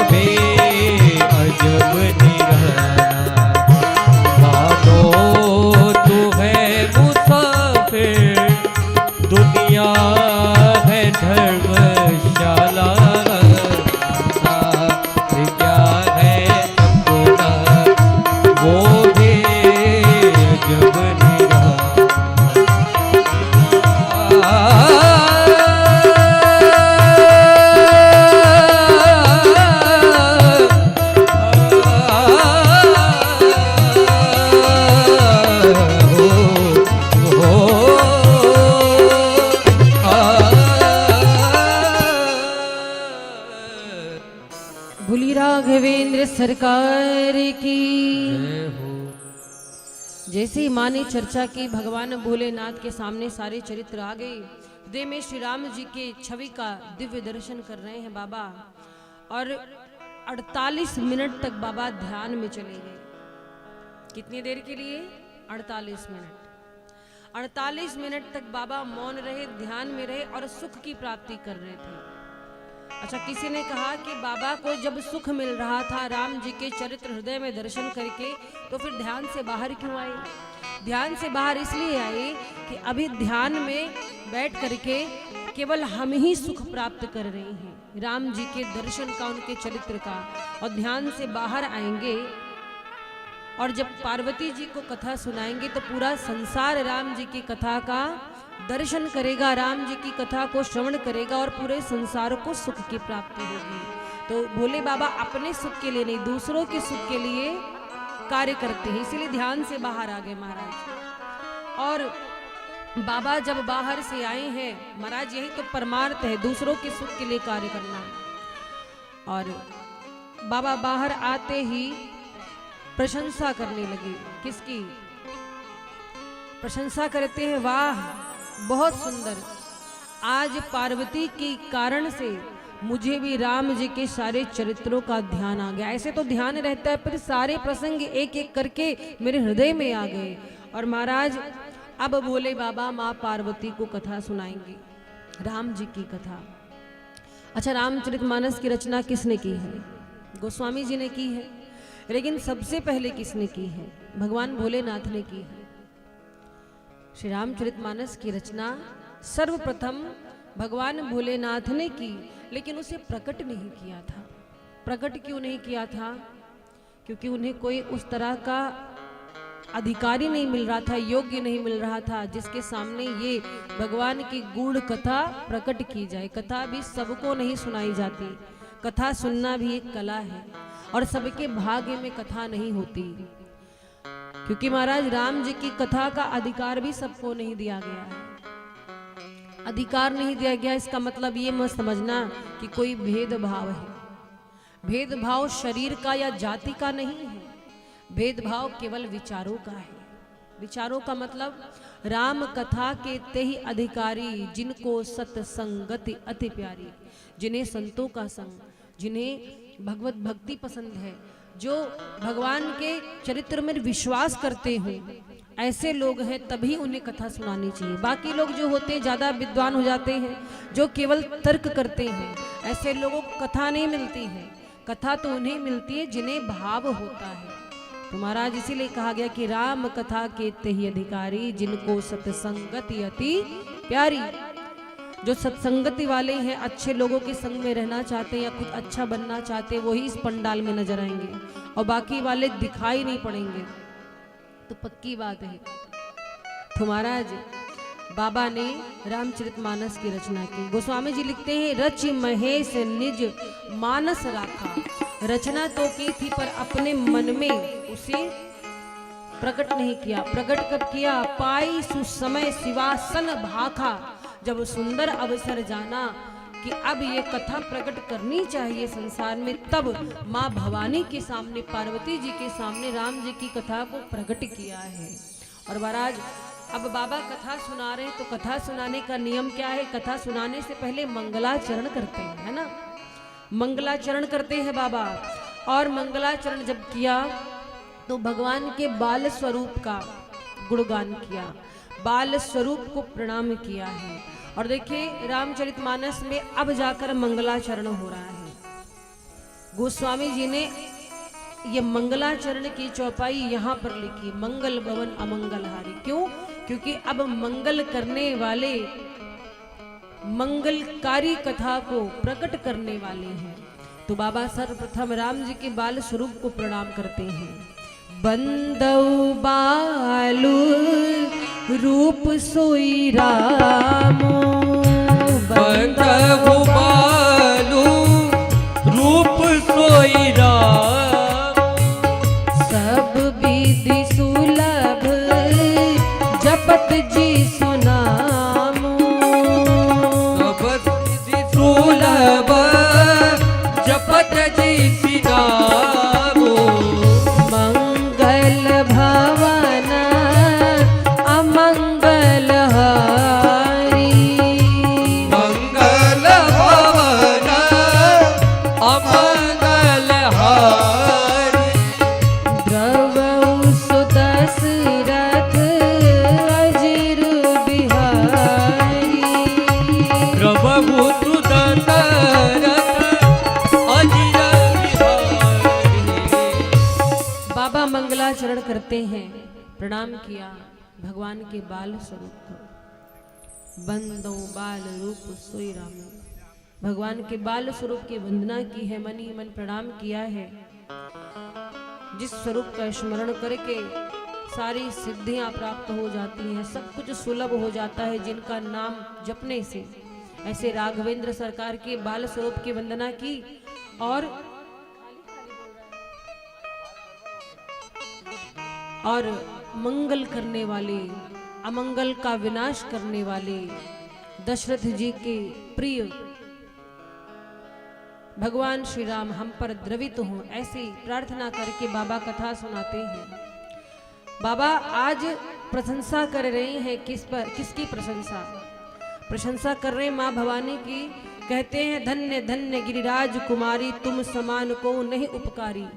भी अजब निराला मानो तू है मुसाफिर दुनिया है धर्मशाला फिर क्या है अपना वो भी अजब भोली राघवेंद्र सरकार की। जैसे ही माँ ने चर्चा की, भगवान भोलेनाथ के सामने सारे चरित्र आ गए। हृदय में श्री राम जी के छवि का दिव्य दर्शन कर रहे हैं बाबा। और 48 मिनट तक बाबा ध्यान में चले गए। कितनी देर के लिए? 48 मिनट। 48 मिनट तक बाबा मौन रहे, ध्यान में रहे और सुख की प्राप्ति कर रहे थे। अच्छा, किसी ने कहा कि बाबा को जब सुख मिल रहा था राम जी के चरित्र हृदय में दर्शन करके, तो फिर ध्यान से बाहर क्यों आए? ध्यान से बाहर इसलिए आए कि अभी ध्यान में बैठ करके केवल हम ही सुख प्राप्त कर रहे हैं, राम जी के दर्शन का, उनके चरित्र का। और ध्यान से बाहर आएंगे और जब पार्वती जी को कथा सुनाएंगे तो पूरा संसार राम जी की कथा का दर्शन करेगा, राम जी की कथा को श्रवण करेगा और पूरे संसार को सुख की प्राप्ति होगी। तो भोले बाबा अपने सुख के लिए नहीं, दूसरों के सुख के लिए कार्य करते हैं, इसीलिए ध्यान से बाहर आ गए महाराज। और बाबा जब बाहर से आए हैं महाराज, यही तो परमार्थ है, दूसरों के सुख के लिए कार्य करना। और बाबा बाहर आते ही प्रशंसा करने लगे। किसकी प्रशंसा करते हैं? वाह, बहुत सुंदर, आज पार्वती के कारण से मुझे भी राम जी के सारे चरित्रों का ध्यान आ गया। ऐसे तो ध्यान रहता है, फिर सारे प्रसंग एक एक करके मेरे हृदय में आ गए। और महाराज अब भोले बाबा माँ पार्वती को कथा सुनाएंगे, राम जी की कथा। अच्छा, रामचरितमानस की रचना किसने की है? गोस्वामी जी ने की है, लेकिन सबसे पहले किसने की है? भगवान भोलेनाथ ने की है। श्री रामचरितमानस की रचना सर्वप्रथम भगवान भोलेनाथ ने की, लेकिन उसे प्रकट नहीं किया था। प्रकट क्यों नहीं किया था? क्योंकि उन्हें कोई उस तरह का अधिकारी नहीं मिल रहा था, योग्य नहीं मिल रहा था जिसके सामने ये भगवान की गूढ़ कथा प्रकट की जाए। कथा भी सबको नहीं सुनाई जाती, कथा सुनना भी एक कला है और सबके भाग्य में कथा नहीं होती। क्योंकि महाराज राम जी की कथा का अधिकार भी सबको नहीं दिया गया है। अधिकार नहीं दिया गया, इसका मतलब ये मत समझना कि कोई भेदभाव है। भेदभाव शरीर का या जाति का नहीं है, भेदभाव केवल विचारों का है। विचारों का मतलब राम कथा के ते ही अधिकारी जिनको सत्संगति अति प्यारी, जिन्हें संतों का संग, जिन्हें भगवत भक्ति पसंद है, जो भगवान के चरित्र में विश्वास करते हो, ऐसे लोग हैं, तभी उन्हें कथा सुनानी चाहिए। बाकी लोग जो होते हैं ज्यादा विद्वान हो जाते हैं, जो केवल तर्क करते हैं, ऐसे लोगों को कथा नहीं मिलती है। कथा तो उन्हें मिलती है जिन्हें भाव होता है। तो महाराज इसीलिए कहा गया कि राम कथा के ते ही अधिकारी जिनको सत्संगति अति प्यारी। जो सत्संगति वाले हैं, अच्छे लोगों के संग में रहना चाहते हैं या कुछ अच्छा बनना चाहते हैं, वही इस पंडाल में नजर आएंगे और बाकी वाले दिखाई नहीं पड़ेंगे। तो पक्की बात है। तो महाराज बाबा ने रामचरितमानस की रचना की। गोस्वामी जी लिखते हैं, रच महेश निज मानस राखा। रचना तो की थी पर अपने मन में उसे प्रकट नहीं किया। प्रकट कब किया? पाई सुसमय शिवासन भाखा। जब सुंदर अवसर जाना कि अब ये कथा प्रकट करनी चाहिए संसार में, तब माँ भवानी के सामने, पार्वती जी के सामने राम जी की कथा को प्रकट किया है। और महाराज अब बाबा कथा सुना रहे हैं, तो कथा सुनाने का नियम क्या है? कथा सुनाने से पहले मंगलाचरण करते हैं, है ना? मंगलाचरण करते हैं बाबा। और मंगलाचरण जब किया तो भगवान के बाल स्वरूप का गुणगान किया, बाल स्वरूप को प्रणाम किया है। और देखिए रामचरितमानस में अब जाकर मंगलाचरण हो रहा है। गोस्वामी जी ने ये मंगलाचरण की चौपाई यहाँ पर लिखी, मंगल भवन अमंगलहारी। क्यों? क्योंकि अब मंगल करने वाले, मंगलकारी कथा को प्रकट करने वाले हैं। तो बाबा सर्वप्रथम राम जी के बाल स्वरूप को प्रणाम करते हैं। बंदौ बालु रूप सोई रामो, बंदौ बालु रूप सोई राम, सब विधि सुलभ जपत जी सुनामो, सब विधि सुलभ जपत जी सिनामो, मंगल भवन अमंगल हारी, मंगल भवन अमंगल हारी, द्रवौ सुदशरथ अजिर बिहारी, प्रभु दशरथ अजिर बिहारी। बाबा मंगलाचरण करते हैं, प्रणाम किया भगवान के बाल स्वरूप को। बंदो बाल रूप सोई राम, भगवान के बाल स्वरूप की वंदना की है, मन ही मन प्रणाम किया है। जिस स्वरूप का स्मरण करके सारी सिद्धियां प्राप्त हो जाती हैं, सब कुछ सुलभ हो जाता है जिनका नाम जपने से। ऐसे राघवेंद्र सरकार के बाल स्वरूप की वंदना की और मंगल करने वाले, अमंगल का विनाश करने वाले दशरथ जी के प्रिय भगवान श्री राम हम पर द्रवित हों, ऐसी प्रार्थना करके बाबा कथा सुनाते हैं। बाबा आज प्रशंसा कर रहे हैं किसकी प्रशंसा? प्रशंसा कर रहे हैं माँ भवानी की। कहते हैं धन्य धन्य गिरिराज कुमारी, तुम समान को नहीं उपकारी।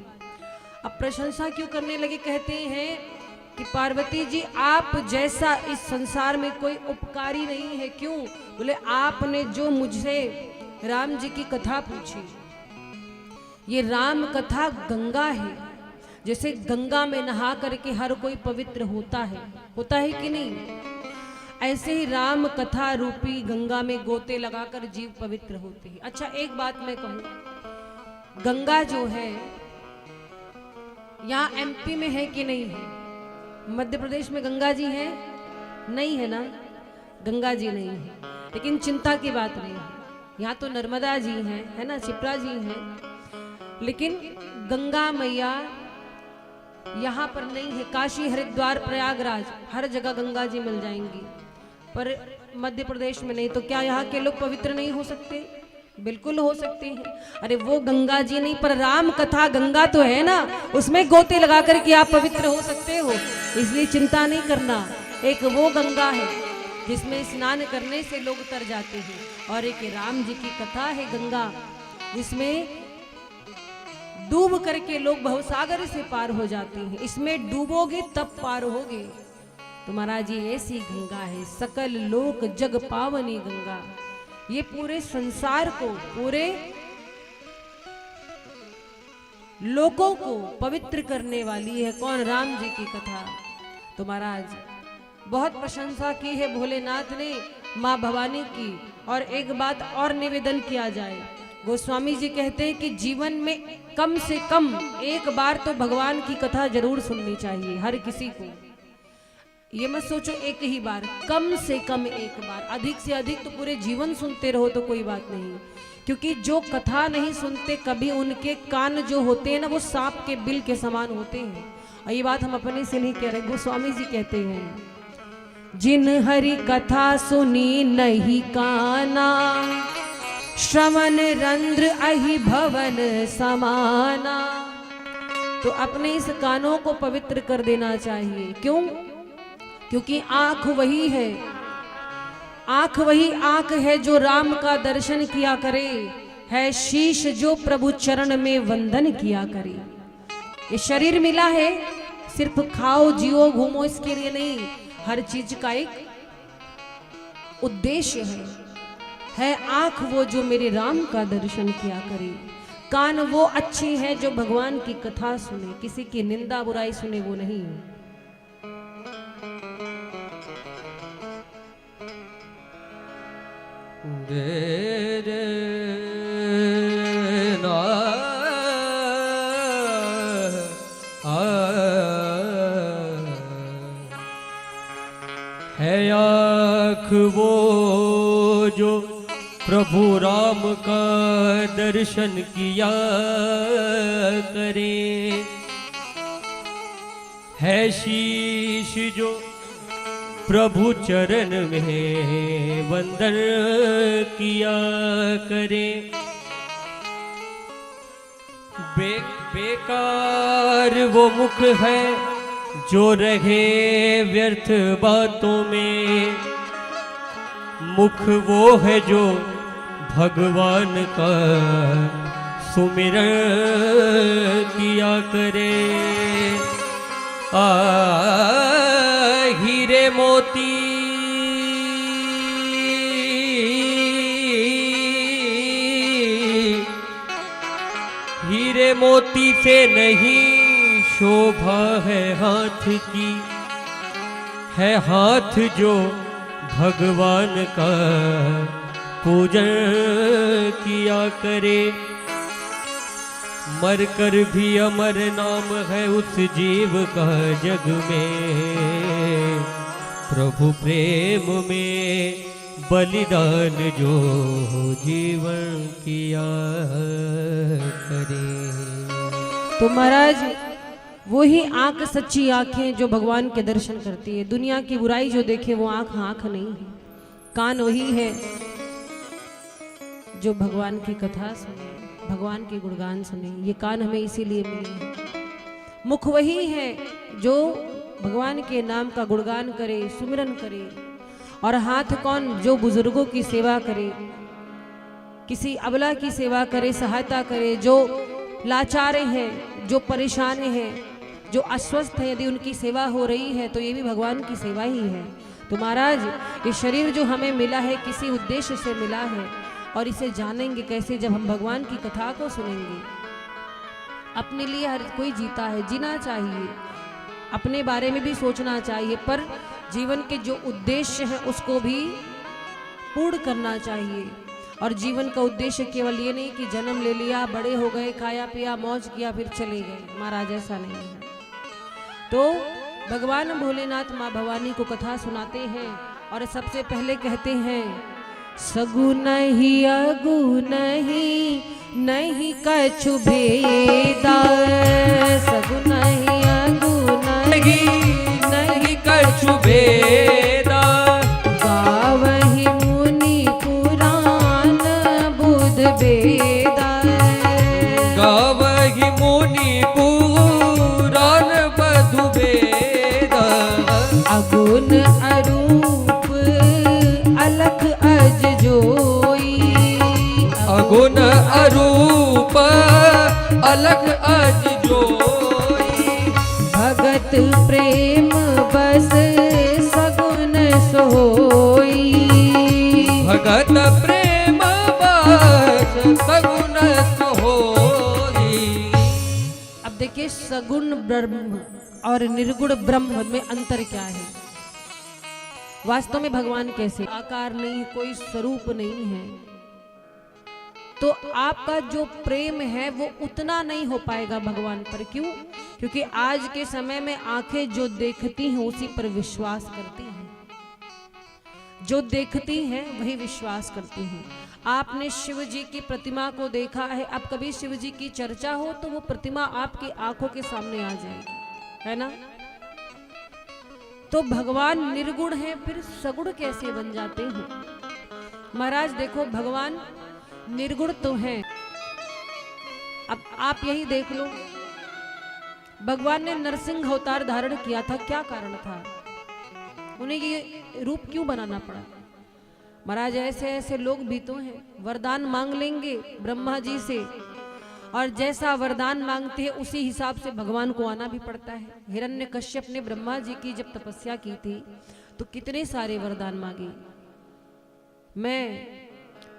अब प्रशंसा क्यों करने लगे? कहते हैं कि पार्वती जी आप जैसा इस संसार में कोई उपकारी नहीं है। क्यों? बोले आपने जो मुझसे राम जी की कथा पूछी, ये राम कथा गंगा है। जैसे गंगा में नहा करके हर कोई पवित्र होता है कि नहीं? ऐसे ही राम कथा रूपी गंगा में गोते लगाकर जीव पवित्र होते हैं। अच्छा एक बात मैं कहूं, गंगा जो है यहाँ एमपी में है कि नहीं है? मध्य प्रदेश में गंगा जी है? नहीं है ना, गंगा जी नहीं है। लेकिन चिंता की बात नहीं है, यहाँ तो नर्मदा जी हैं, है ना, शिप्रा जी हैं, लेकिन गंगा मैया यहाँ पर नहीं है। काशी, हरिद्वार, प्रयागराज हर जगह गंगा जी मिल जाएंगी, पर मध्य प्रदेश में नहीं। तो क्या यहाँ के लोग पवित्र नहीं हो सकते? बिल्कुल हो सकते हैं। अरे वो गंगा जी नहीं, पर राम कथा गंगा तो है ना, उसमें गोते लगा करके आप पवित्र हो सकते हो, इसलिए चिंता नहीं करना। एक वो गंगा है जिसमें स्नान करने से लोग तर जाते हैं, और एक राम जी की कथा है गंगा जिसमें डूब करके लोग भवसागर से पार हो जाते हैं। इसमें डूबोगे तब पार होगे। तो महाराज जी ऐसी गंगा है, सकल लोक जग पावनी गंगा। ये पूरे संसार को, पूरे लोकों को पवित्र करने वाली है। कौन? राम जी की कथा। तो महाराज बहुत प्रशंसा की है भोलेनाथ ने माँ भवानी की। और एक बात और निवेदन किया जाए, गोस्वामी जी कहते हैं कि जीवन में कम से कम एक बार तो भगवान की कथा जरूर सुननी चाहिए हर किसी को। ये मत सोचो एक ही बार, कम से कम एक बार। अधिक से अधिक तो पूरे जीवन सुनते रहो तो कोई बात नहीं, क्योंकि जो कथा नहीं सुनते कभी उनके कान जो होते हैं ना, वो सांप के बिल के समान होते हैं। और ये बात हम अपने से नहीं कह रहे, गोस्वामी जी कहते हैं, जिन हरि कथा सुनी नहीं काना, श्रवण रंध्र अहि भवन समाना। तो अपने इस कानों को पवित्र कर देना चाहिए। क्यों? क्योंकि आंख वही है, आंख वही आंख है जो राम का दर्शन किया करे, है शीश जो प्रभु चरण में वंदन किया करे। ये शरीर मिला है सिर्फ खाओ जियो घूमो इसके लिए नहीं, हर चीज का एक उद्देश्य है आंख वो जो मेरे राम का दर्शन किया करे। कान वो अच्छी है जो भगवान की कथा सुने, किसी की निंदा बुराई सुने वो नहीं। दे रे ना है आँख वो जो प्रभु राम का दर्शन किया करे, है शीश जो प्रभु चरण में वंदन किया करे। बेकार वो मुख है जो रहे व्यर्थ बातों में, मुख वो है जो भगवान का सुमिरन किया करे। हीरे मोती हीरे मोती से नहीं शोभा है हाथ की, है हाथ जो भगवान का पूजन किया करे। मर कर भी अमर नाम है उस जीव का जग में, प्रभु प्रेम में बलिदान जो जीवन किया करे। तो महाराज वो ही आंख सच्ची आंखें जो भगवान के दर्शन करती है। दुनिया की बुराई जो देखे वो आंख आंख नहीं है। कान वही है जो भगवान की कथा सुने, भगवान के गुणगान सुने। ये कान हमें इसीलिए मिले हैं। मुख वही है जो भगवान के नाम का गुणगान करे, सुमिरन करे। और हाथ कौन? जो बुजुर्गों की सेवा करे, किसी अबला की सेवा करे, सहायता करे, जो लाचार हैं, जो परेशान हैं, जो अस्वस्थ हैं, यदि उनकी सेवा हो रही है तो ये भी भगवान की सेवा ही है। तो महाराज ये शरीर जो हमें मिला है किसी उद्देश्य से मिला है, और इसे जानेंगे कैसे? जब हम भगवान की कथा को सुनेंगे। अपने लिए हर कोई जीता है, जीना चाहिए, अपने बारे में भी सोचना चाहिए, पर जीवन के जो उद्देश्य है उसको भी पूर्ण करना चाहिए। और जीवन का उद्देश्य केवल ये नहीं कि जन्म ले लिया, बड़े हो गए, खाया पिया, मौज किया, फिर चले गए। महाराज ऐसा नहीं है। तो भगवान भोलेनाथ माँ भवानी को कथा सुनाते हैं और सबसे पहले कहते हैं सगुन ही अगुन ही नहीं कछु भेदा, सगुन ही अगुन ही नहीं कछु भेदा, गावहि मुनि पुराण बुध वेदा, गावहि मुनि पुराण बधु वेदा, अगुन अरूप अलख अज जोई, अगुण अरूप अलख अज जोई, भगत प्रेम बस सगुन सोई, भगत प्रेम बस सगुन सोई। अब देखिए सगुण ब्रह्म और निर्गुण ब्रह्म में अंतर क्या है? वास्तव में भगवान कैसे? आकार नहीं, कोई स्वरूप नहीं है, तो आपका जो प्रेम है वो उतना नहीं हो पाएगा भगवान पर। क्यों? क्योंकि आज के समय में आंखें जो देखती हैं उसी पर विश्वास करती हैं, जो देखती हैं वही विश्वास करती हैं। आपने शिव जी की प्रतिमा को देखा है, अब कभी शिव जी की चर्चा हो तो वो प्रतिमा आपकी आंखों के सामने आ जाएगी, है ना? तो भगवान निर्गुण है, फिर सगुण कैसे बन जाते हैं? महाराज देखो, भगवान निर्गुण तो है। अब आप यही देख लो, भगवान ने नरसिंह अवतार धारण किया था, क्या कारण था? उन्हें ये रूप क्यों बनाना पड़ा? महाराज ऐसे ऐसे लोग भी तो हैं, वरदान मांग लेंगे ब्रह्मा जी से, और जैसा वरदान मांगते हैं उसी हिसाब से भगवान को आना भी पड़ता है। हिरण्यकश्यप ने ब्रह्मा जी की जब तपस्या की थी तो कितने सारे वरदान मांगे। मैं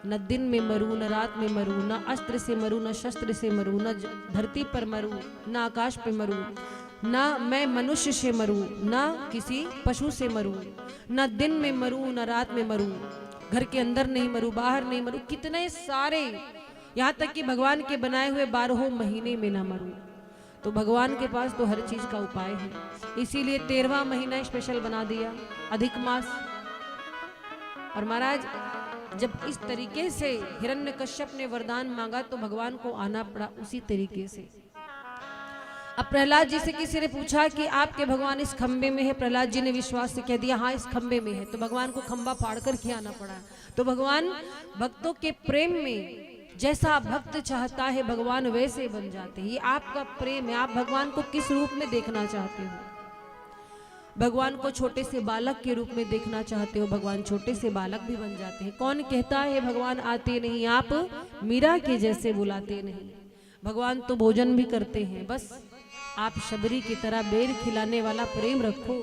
न दिन में मरूं न रात में मरूं, न अस्त्र से मरूं न शस्त्र से मरूं, न धरती पर मरूं न आकाश पे मरूं, न मैं मनुष्य से मरूं न किसी पशु से मरूं, न दिन में मरूं न रात में मरूं, घर के अंदर नहीं मरूं बाहर नहीं मरूं, कितने सारे, यहाँ तक कि भगवान के बनाए हुए 12 महीने में ना मरूं। तो भगवान के पास तो हर चीज का उपाय है, इसीलिए 13वां महीना स्पेशल बना दिया, अधिक मास। और महाराज जब इस तरीके से हिरण्यकश्यप ने वरदान मांगा तो भगवान को आना पड़ा उसी तरीके से। अब प्रहलाद जी से किसी ने पूछा कि आपके भगवान इस खंबे में है, प्रहलाद जी ने विश्वास से कह दिया हाँ इस खंबे में है, तो भगवान को खंबा फाड़ कर के आना पड़ा। तो भगवान भक्तों के प्रेम में जैसा भक्त चाहता है भगवान वैसे बन जाते हैं। ये आपका प्रेम है, आप भगवान को किस रूप में देखना चाहते हो। भगवान को छोटे से बालक के रूप में देखना चाहते हो, भगवान छोटे से बालक भी बन जाते हैं। कौन कहता है भगवान आते नहीं, आप मीरा के जैसे बुलाते नहीं। भगवान तो भोजन भी करते हैं, बस आप शबरी की तरह बेर खिलाने वाला प्रेम रखो।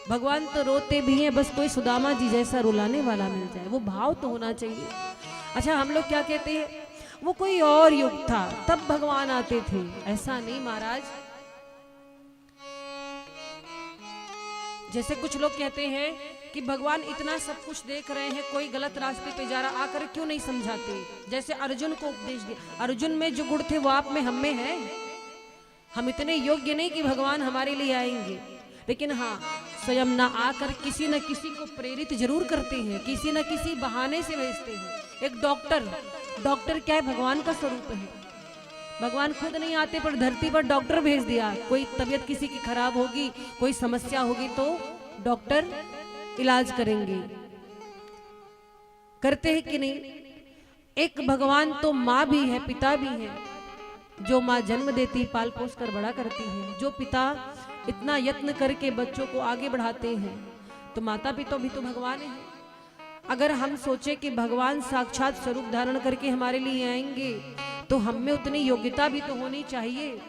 भगवान तो रोते भी हैं, बस कोई सुदामा जी जैसा रुलाने वाला मिल जाए, वो भाव तो होना चाहिए। अच्छा हम लोग क्या कहते हैं, वो कोई और युग था तब भगवान आते थे, ऐसा नहीं महाराज। जैसे कुछ लोग कहते हैं कि भगवान इतना सब कुछ देख रहे हैं, कोई गलत रास्ते पे जा रहा, आकर क्यों नहीं समझाते। जैसे अर्जुन को उपदेश दिया, अर्जुन में जो गुण थे वो आप में हम में है। हम इतने योग्य नहीं कि भगवान हमारे लिए आएंगे, लेकिन हाँ स्वयं ना आकर किसी न किसी को प्रेरित जरूर करते हैं, किसी न किसी बहाने से भेजते हैं। एक डॉक्टर क्या है, भगवान का स्वरूप है। भगवान खुद नहीं आते पर धरती पर डॉक्टर भेज दिया। कोई तबीयत किसी की खराब होगी, कोई समस्या होगी तो डॉक्टर इलाज करेंगे, करते हैं कि नहीं। एक भगवान तो माँ भी है, पिता भी है, जो माँ जन्म देती पाल पोस कर बड़ा करती है, जो पिता इतना यत्न करके बच्चों को आगे बढ़ाते हैं, तो माता पिता भी तो भगवान है। अगर हम सोचे कि भगवान साक्षात स्वरूप धारण करके हमारे लिए आएंगे तो हम में उतनी योग्यता भी तो होनी चाहिए।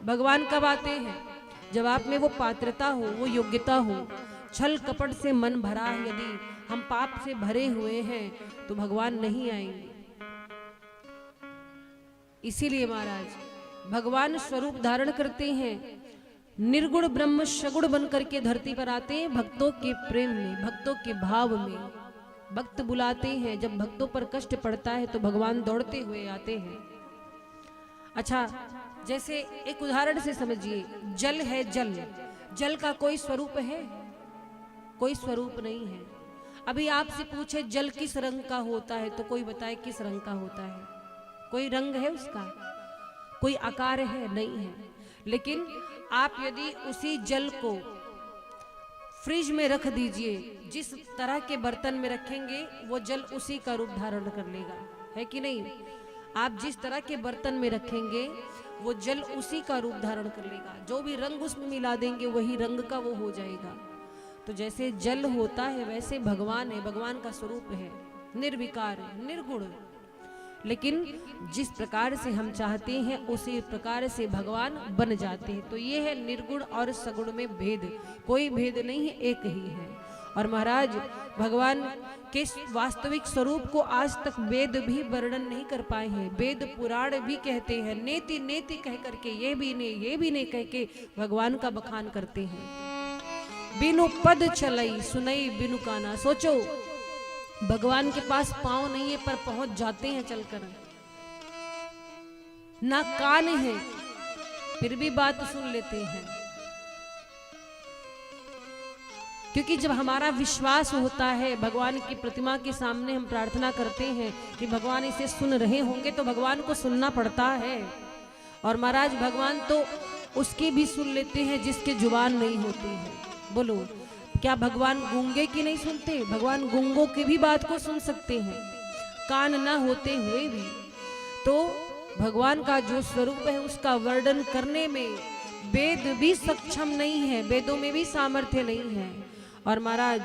भगवान कब आते हैं, जब आप में वो पात्रता हो, वो योग्यता हो। छल कपट से मन भरा है, यदि हम पाप से भरे हुए हैं तो भगवान नहीं आएंगे। इसीलिए महाराज भगवान स्वरूप धारण करते हैं, निर्गुण ब्रह्म सगुण बन करके धरती पर आते हैं, भक्तों के प्रेम में, भक्तों के भाव में। भक्त बुलाते हैं, जब भक्तों पर कष्ट पड़ता है तो भगवान दौड़ते हुए आते हैं। अच्छा जैसे एक उदाहरण से समझिए, जल है, जल का कोई स्वरूप है, कोई स्वरूप नहीं है। अभी आपसे पूछे जल किस रंग का होता है तो कोई बताए किस रंग का होता है, कोई रंग है उसका, कोई आकार है, नहीं है। लेकिन आप यदि उसी जल को फ्रिज में रख दीजिए, जिस तरह के बर्तन में रखेंगे वो जल उसी का रूप धारण कर लेगा, है कि नहीं। आप जिस तरह के बर्तन में रखेंगे वो जल उसी का रूप धारण कर लेगा, जो भी रंग उसमें मिला देंगे वही रंग का वो हो जाएगा। तो जैसे जल होता है वैसे भगवान है, भगवान का स्वरूप है, निर्विकार है, निर्गुण। लेकिन जिस प्रकार से हम चाहते हैं उसी प्रकार से भगवान बन जाते हैं। तो ये है निर्गुण और सगुण में भेद, कोई भेद नहीं है, एक ही है। और महाराज भगवान के वास्तविक स्वरूप को आज तक वेद भी वर्णन नहीं कर पाए हैं। वेद पुराण भी कहते हैं, नेति नेति कह करके, ये भी नहीं कह के भगवान का बखान करते हैं। बिनु पद चलई सुनई बिनु काना। सोचो भगवान के पास पांव नहीं है पर पहुंच जाते हैं चलकर, ना कान है फिर भी बात सुन लेते हैं। क्योंकि जब हमारा विश्वास होता है, भगवान की प्रतिमा के सामने हम प्रार्थना करते हैं कि भगवान इसे सुन रहे होंगे, तो भगवान को सुनना पड़ता है। और महाराज भगवान तो उसकी भी सुन लेते हैं जिसके जुबान नहीं होती है। बोलो क्या भगवान गूंगे की नहीं सुनते? भगवान गूंगों की भी बात को सुन सकते हैं, कान ना होते हुए भी। तो भगवान का जो स्वरूप है उसका वर्णन करने में वेद भी सक्षम नहीं है, वेदों में भी सामर्थ्य नहीं है। और महाराज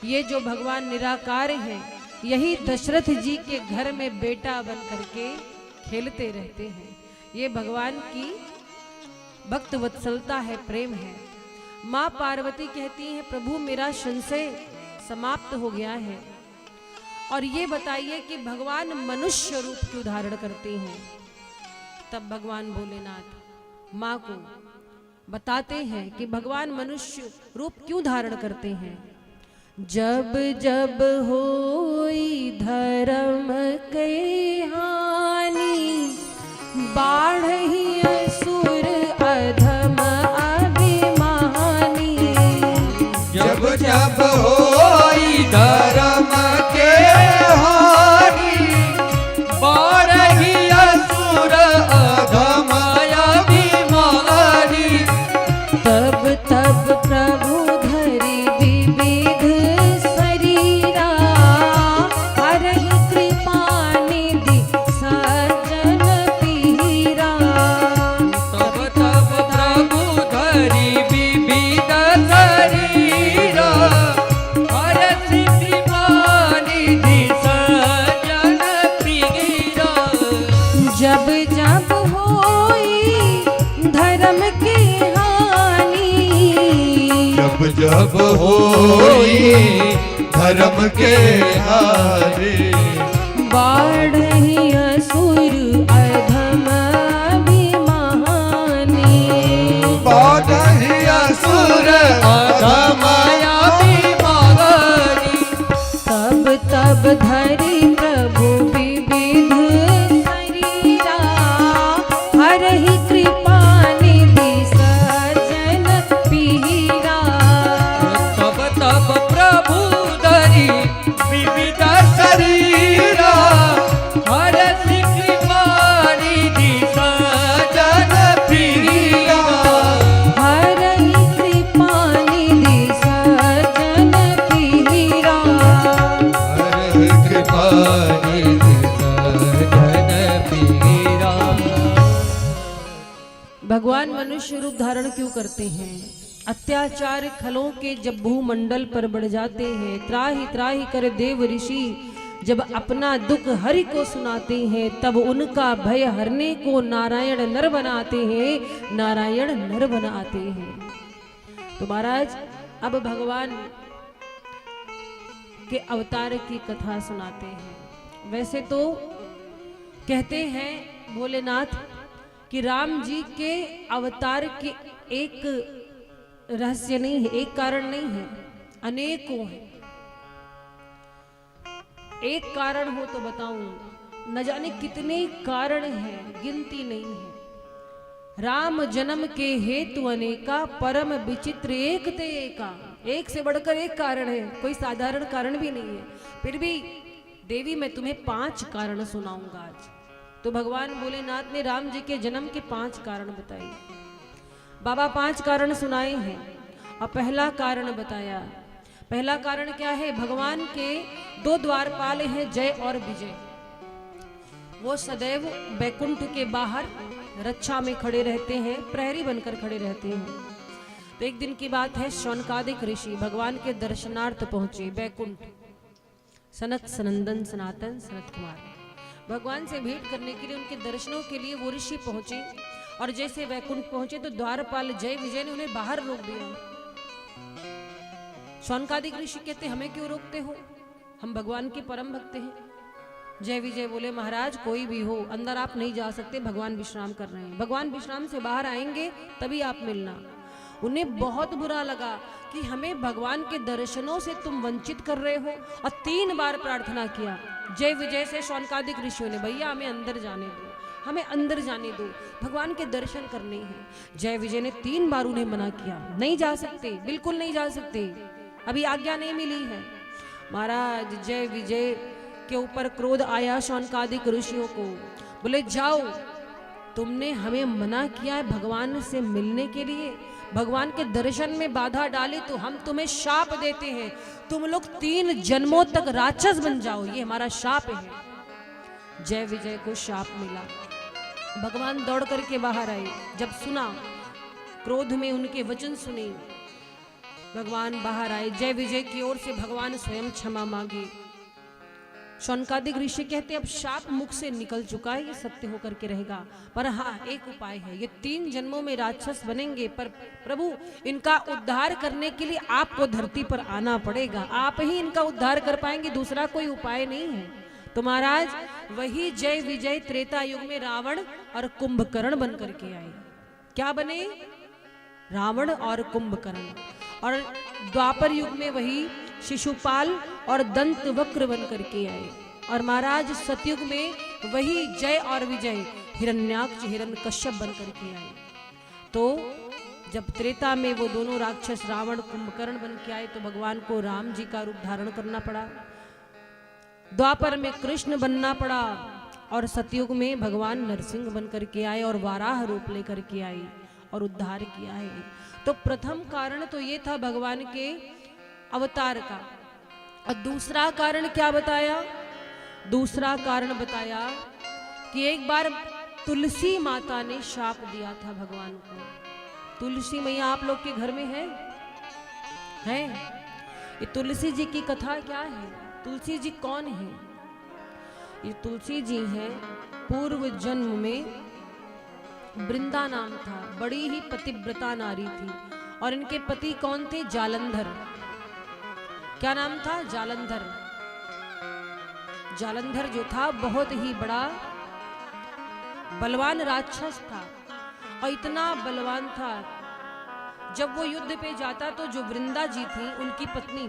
ये जो भगवान निराकार है, यही दशरथ जी के घर में बेटा बन करके खेलते रहते हैं। ये भगवान की भक्त वत्सलता है, प्रेम है। माँ पार्वती कहती है प्रभु मेरा संशय समाप्त हो गया है। और ये बताइए कि भगवान मनुष्य रूप क्यों धारण करते हैं। तब भगवान भोलेनाथ माँ को बताते हैं कि भगवान मनुष्य रूप क्यों धारण करते हैं। जब जब होई धर्म के हानि, बाढ़ही असुर अधम अभिमानी। जब जब होई धर्म के हानि, बाढ़ही असुर अधम अभिमानी। तब तब प्रभु धरि विविध शरीरा, हरहि कृपा निधि सज्जन पीरा। तब तब प्रभु धरि विविध शरीरा, हरहि कृपा निधि सज्जन पीरा। जब जब होई धर्म के हानि, जब जब होई धर्म के हानि, बाढ़ही असुर अधम अभिमानी। बाढ़ही असुर अधम अभिमानी। तब तब धरि प्रभु विविध शरीरा, हरहि कृपा निधि सज्जन पीरा। तब तब प्रभु धरि विविध शरीरा, हरहि कृपा निधि सज्जन पीरा। हरहि कृपा निधि सज्जन पीरा। हरहि कृपा निधि सज्जन पीरा। भगवान मनुष्य रूप धारण क्यों करते हैं। अत्याचार खलों के जब भूमंडल पर बढ़ जाते हैं, त्राहि त्राहि कर देव ऋषि जब अपना दुख हरि को सुनाते हैं, तब उनका भय हरने को नारायण नर बनाते हैं, नारायण नर बनाते हैं। तो महाराज अब भगवान के अवतार की कथा सुनाते हैं। वैसे तो कहते हैं भोलेनाथ कि राम जी के अवतार के एक रहस्य नहीं है, एक कारण नहीं है, अनेकों हैं। एक कारण हो तो बताऊं, न जाने कितने कारण हैं, गिनती नहीं है। राम जन्म के हेतु अनेका, परम विचित्र एक ते एका। एक से बढ़कर एक कारण है, कोई साधारण कारण भी नहीं है। फिर भी देवी मैं तुम्हें 5 कारण सुनाऊंगा आज। तो भगवान भोलेनाथ ने राम जी के जन्म के 5 कारण बताए। बाबा 5 कारण सुनाए हैं और पहला कारण बताया। पहला कारण क्या है, भगवान के 2 द्वारपाल हैं, जय और विजय। वो सदैव बैकुंठ के बाहर रक्षा में खड़े रहते हैं, प्रहरी बनकर खड़े रहते हैं। तो एक दिन की बात है, शौनकादिक ऋषि भगवान के दर्शनार्थ पहुंचे बैकुंठ। सनत सनंदन सनातन सनत कुमार भगवान से भेंट करने के लिए, उनके दर्शनों के लिए वो ऋषि पहुंचे। और जैसे वैकुंठ पहुंचे तो द्वारपाल जय विजय ने उन्हें बाहर रोक दिया। शौनकादिक ऋषि कहते, हमें क्यों रोकते हो, हम भगवान के परम भक्त हैं। जय विजय बोले, महाराज कोई भी हो अंदर आप नहीं जा सकते, भगवान विश्राम कर रहे हैं। भगवान विश्राम से बाहर आएंगे तभी आप मिलना। उन्हें बहुत बुरा लगा कि हमें भगवान के दर्शनों से तुम वंचित कर रहे हो, और 3 बार प्रार्थना किया जय विजय से शौनकादिक ऋषियों ने, भैया हमें अंदर जाने दो, हमें अंदर जाने दो, भगवान के दर्शन करने हैं। जय विजय ने 3 बार उन्हें मना किया, नहीं जा सकते, बिल्कुल नहीं जा सकते, अभी आज्ञा नहीं मिली है। महाराज जय विजय के ऊपर क्रोध आया शौनकादिक ऋषियों को। बोले जाओ, तुमने हमें मना किया है भगवान से मिलने के लिए, भगवान के दर्शन में बाधा डाली, तो हम तुम्हें शाप देते हैं, तुम लोग 3 जन्मों तक राक्षस बन जाओ, ये हमारा शाप है। जय विजय को शाप मिला। भगवान दौड़ करके बाहर आए, जब सुना, क्रोध में उनके वचन सुने, भगवान बाहर आए। जय विजय की ओर से भगवान स्वयं क्षमा मांगे। शौनकादिक ऋषि कहते अब शाप मुख से निकल चुका है, ये सत्य होकर के रहेगा। पर हाँ एक उपाय है, ये 3 जन्मों में राक्षस बनेंगे, पर प्रभु इनका उद्धार करने के लिए आपको धरती पर आना पड़ेगा, आप ही इनका उद्धार कर पाएंगे, दूसरा कोई उपाय नहीं है। तो महाराज वही जय विजय त्रेता युग में रावण और कुंभकर्ण बन करके आए। क्या बने? रावण और कुंभकर्ण। और द्वापर युग में वही शिशुपाल और दंत वक्र बन करके आए। और महाराज सतयुग में वही जय और विजय हिरण्याक्ष हिरण्यकश्यप बन करके आए। तो जब त्रेता में वो दोनों राक्षस रावण कुंभकर्ण बन के आए तो भगवान को राम जी का रूप धारण करना पड़ा, द्वापर में कृष्ण बनना पड़ा, और सतयुग में भगवान नरसिंह बन करके आए और वाराह रूप लेकर के आए और उद्धार किया है। तो प्रथम कारण तो ये था भगवान के अवतार का। और दूसरा कारण क्या बताया? दूसरा कारण बताया कि एक बार तुलसी माता ने शाप दिया था भगवान को। तुलसी मैया आप लोग के घर में है? ये तुलसी जी की कथा क्या है? तुलसी जी कौन है? ये तुलसी जी हैं, पूर्व जन्म में वृंदा नाम था, बड़ी ही पतिव्रता नारी थी। और इनके पति कौन थे? जालंधर। क्या नाम था? जालंधर। जालंधर जो था बहुत ही बड़ा बलवान राक्षस था, और इतना बलवान था जब वो युद्ध पे जाता तो जो वृंदा जी थी उनकी पत्नी,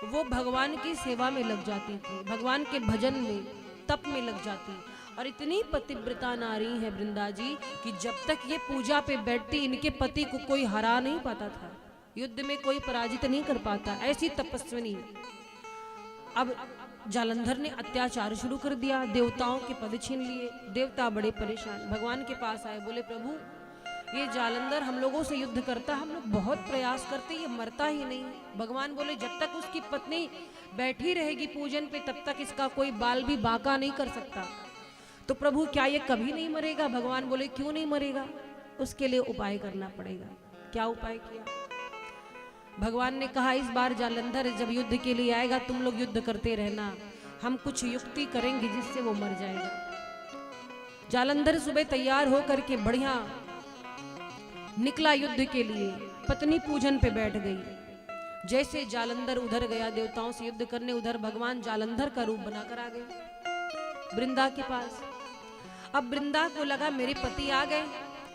वो भगवान की सेवा में लग जाती थी, भगवान के भजन में तप में लग जाती। और इतनी पतिव्रता नारी है वृंदा जी कि जब तक ये पूजा पे बैठती इनके पति को कोई हरा नहीं पाता था, युद्ध में कोई पराजित नहीं कर पाता, ऐसी तपस्विनी। अब जालंधर ने अत्याचार शुरू कर दिया, देवताओं के पद छीन लिए। देवता बड़े परेशान भगवान के पास आए, बोले प्रभु ये जालंधर हम लोगों से युद्ध करता, हम लोग बहुत प्रयास करते, ये मरता ही नहीं। भगवान बोले जब तक उसकी पत्नी बैठी रहेगी पूजन पे तब तक इसका कोई बाल भी बांका नहीं कर सकता। तो प्रभु क्या ये कभी नहीं मरेगा? भगवान बोले क्यों नहीं मरेगा? उसके लिए उपाय करना पड़ेगा। क्या उपाय किया? भगवान ने कहा इस बार जालंधर जब युद्ध के लिए आएगा तुम लोग युद्ध करते रहना, हम कुछ युक्ति करेंगे जिससे वो मर जाएगा। जालंधर सुबह तैयार होकर के बढ़िया निकला युद्ध के लिए, पत्नी पूजन पे बैठ गई। जैसे जालंधर उधर गया देवताओं से युद्ध करने, उधर भगवान जालंधर का रूप बनाकर आ गए वृंदा के पास। अब वृंदा को लगा मेरे पति आ गए,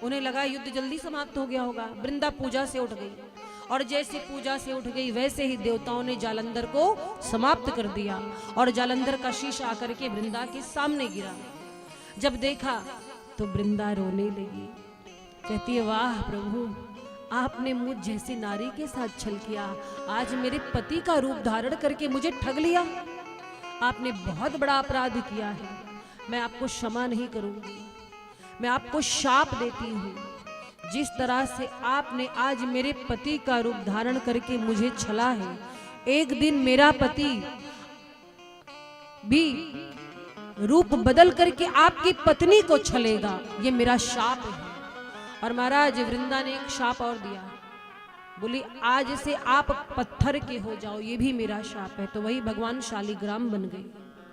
उन्हें लगा युद्ध जल्दी समाप्त हो गया होगा। वृंदा पूजा से उठ गई, और जैसे पूजा से उठ गई वैसे ही देवताओं ने जालंधर को समाप्त कर दिया, और जालंधर का शीश आकर के वृंदा के सामने गिरा। जब देखा तो वृंदा रोने लगी, कहती है वाह प्रभु आपने मुझ जैसी नारी के साथ छल किया, आज मेरे पति का रूप धारण करके मुझे ठग लिया, आपने बहुत बड़ा अपराध किया है, मैं आपको क्षमा नहीं करूंगी, मैं आपको शाप देती हूँ। जिस तरह से आपने आज मेरे पति का रूप धारण करके मुझे छला है, एक दिन मेरा पति भी रूप बदल करके आपकी पत्नी को छलेगा, ये मेरा शाप है। और महाराज वृंदा ने एक शाप और दिया, बोली आज से आप पत्थर के हो जाओ, ये भी मेरा शाप है। तो वही भगवान शालिग्राम बन गई।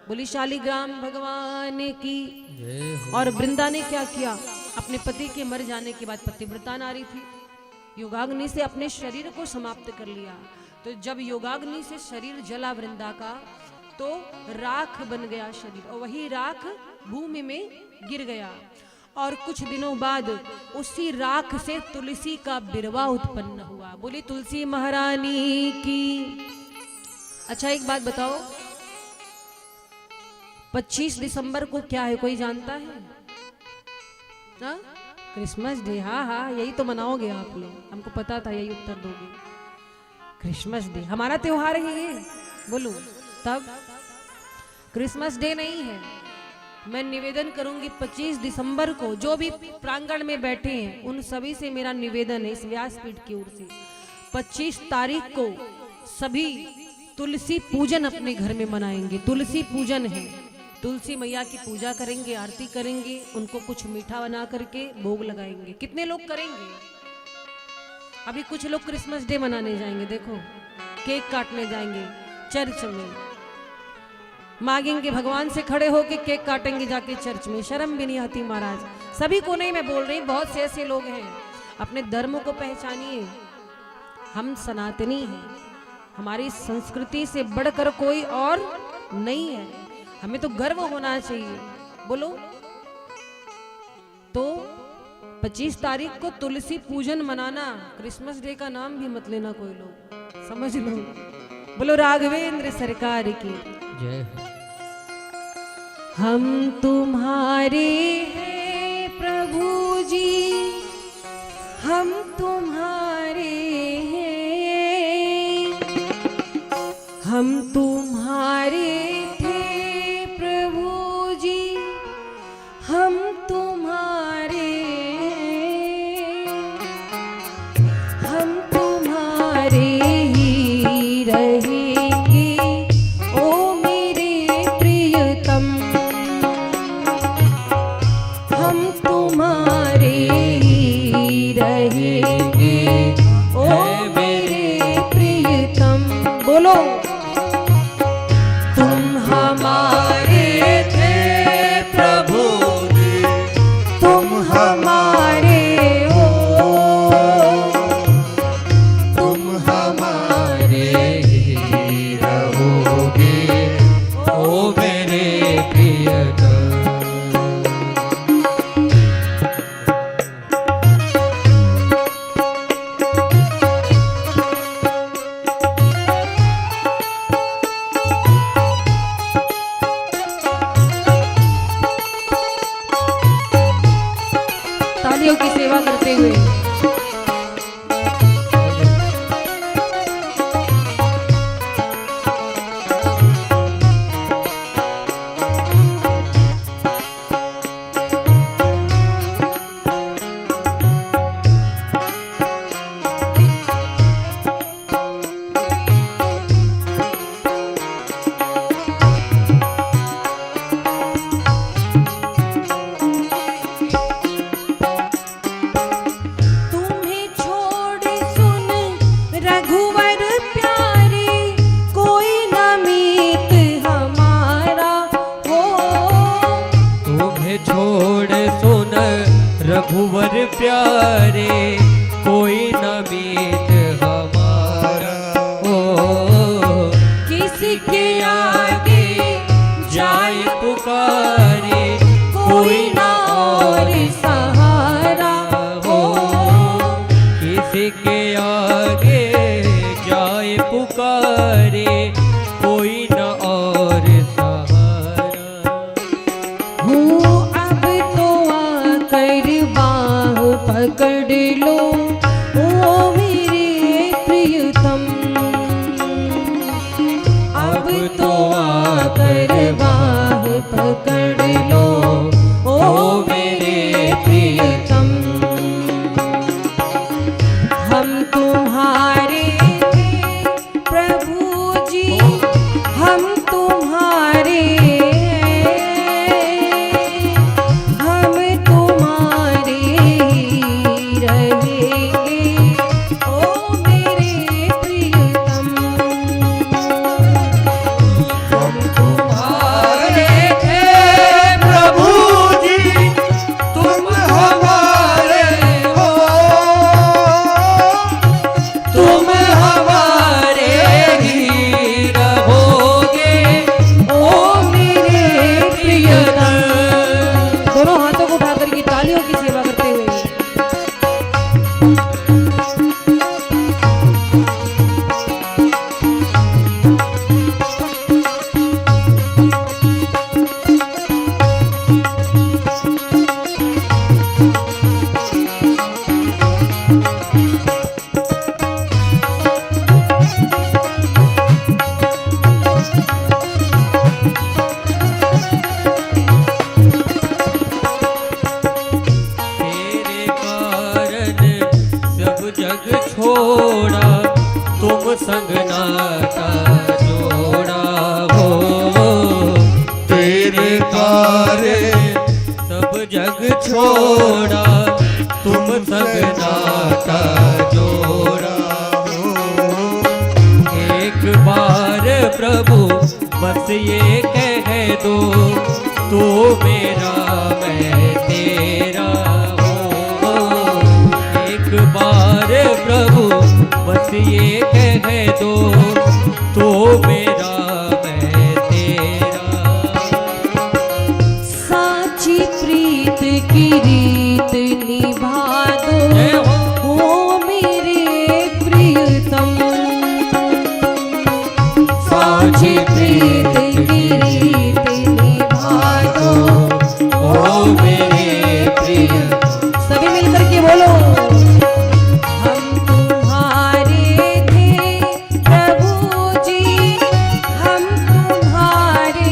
बोली शालिग्राम भगवान की। और वृंदा ने क्या किया? अपने पति के मर जाने के बाद, पतिव्रता नारी थी, योगाग्नि से अपने शरीर को समाप्त कर लिया। तो जब योगाग्नि से शरीर जला वृंदा का तो राख बन गया शरीर, और वही राख भूमि में गिर गया। और कुछ दिनों बाद उसी राख से तुलसी का बिरवा उत्पन्न हुआ। बोली तुलसी महारानी की। अच्छा एक बात बताओ, 25 दिसंबर को क्या है, कोई जानता है? हाँ क्रिसमस डे। हाँ हाँ यही तो मनाओगे आप लोग, हमको पता था यही उत्तर दोगे। क्रिसमस डे हमारा त्योहार है ये, बोलो तब क्रिसमस डे नहीं है। मैं निवेदन करूंगी 25 दिसंबर को जो भी प्रांगण में बैठे हैं उन सभी से मेरा निवेदन है इस व्यासपीठ की ओर से, 25 तारीख को सभी तुलसी पूजन अपने घर में मनाएंगे। तुलसी पूजन है, तुलसी मैया की पूजा करेंगे, आरती करेंगे, उनको कुछ मीठा बना करके भोग लगाएंगे। कितने लोग करेंगे? अभी कुछ लोग क्रिसमस डे मनाने जाएंगे, देखो केक काटने जाएंगे चर्च में। मांगेंगे भगवान से खड़े होके, केक काटेंगे जाके चर्च में, शर्म भी नहीं आती महाराज। सभी को नहीं मैं बोल रही, बहुत से ऐसे लोग हैं। अपने धर्म को पहचानिए, हम सनातनी हैं, हमारी संस्कृति से बढ़कर कोई और नहीं है, हमें तो गर्व होना चाहिए। बोलो। तो 25 तारीख को तुलसी पूजन मनाना, क्रिसमस डे का नाम भी मत लेना कोई लोग, समझ लो। बोलो राघवेंद्र सरकार की जय हो। हम तुम्हारे हैं प्रभु जी, हम तुम्हारे हैं, हम तुम्हारे थे प्रभु जी, हम तुम्हारे हैं, हम तुम्हारे ही रहेंगे ओ मेरे प्रियतम, हम तुम्हारे ही रहेंगे ओ मेरे प्रियतम। बोलो। तुम हमारे थे प्रभु जी, तुम हमारे हो, तुम हमारे ही रहोगे ओ मेरे प्रियतम। तालियों की सेवा करते हुए तुम्हें छोड़ सुन रघुवर प्यारे, कोई न मीत हमारा हो, तुम्हें छोड़ सुन रघुवर प्यारे, कोई न मीत हमारा हो। किसके आगे जाय पुकारे, कोई न और सहारा हो, किसी के आगे जाए पुकारे, कोई न और सहारा। हूँ अब तो आकर बाह पकड़ लो ओ मेरे प्रियतम, अब तो आकर बाह पकड़ लो ओ मेरे प्रियतम। हम तुम्हारे हैं प्रभु जी, हम तुम्हारे हैं, हम तुम्हारे ही रहेंगे ओ मेरे प्रियतम। हम तुम्हारे थे प्रभु जी, तुम हमारे हो, तुम हमारे ही रहोगे ओ मेरे प्रियतम। दोनों हाथों को उठाकर की तालियों की सेवा करते हुए तेरे कारण सब जग छोड़ा, तुम संग नाता जोड़ा हो। तेरे कारण सब जग छोड़ा, तुम संग नाता जोड़ा हो। एक बार प्रभु बस ये कह दो, तू मेरा मैं तेरा हूँ। एक बार प्रभु बस ये कह दो, तू मेरा मैं तेरा। साची प्रीत की रीत निभा जय दो, हो। ओ मेरे प्रियतम। साची प्रीत की रीत निभा दो, ओ मेरे प्रिय। सभी मिलकर के बोलो। हम तुम्हारे थे प्रभु जी, हम तुम्हारे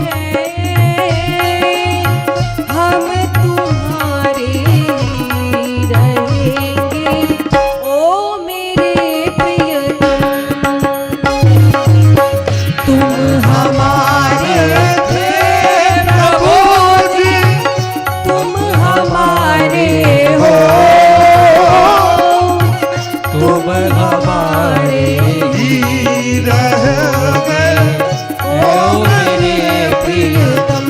हैं, हम तुम्हारे ही रहेंगे, ओ मेरे प्रियतम। तुम हमारे थे प्रभु जी, तुम हमारे हो, तुम हमारे ही रहेंगे, ओ मेरे प्रियतम।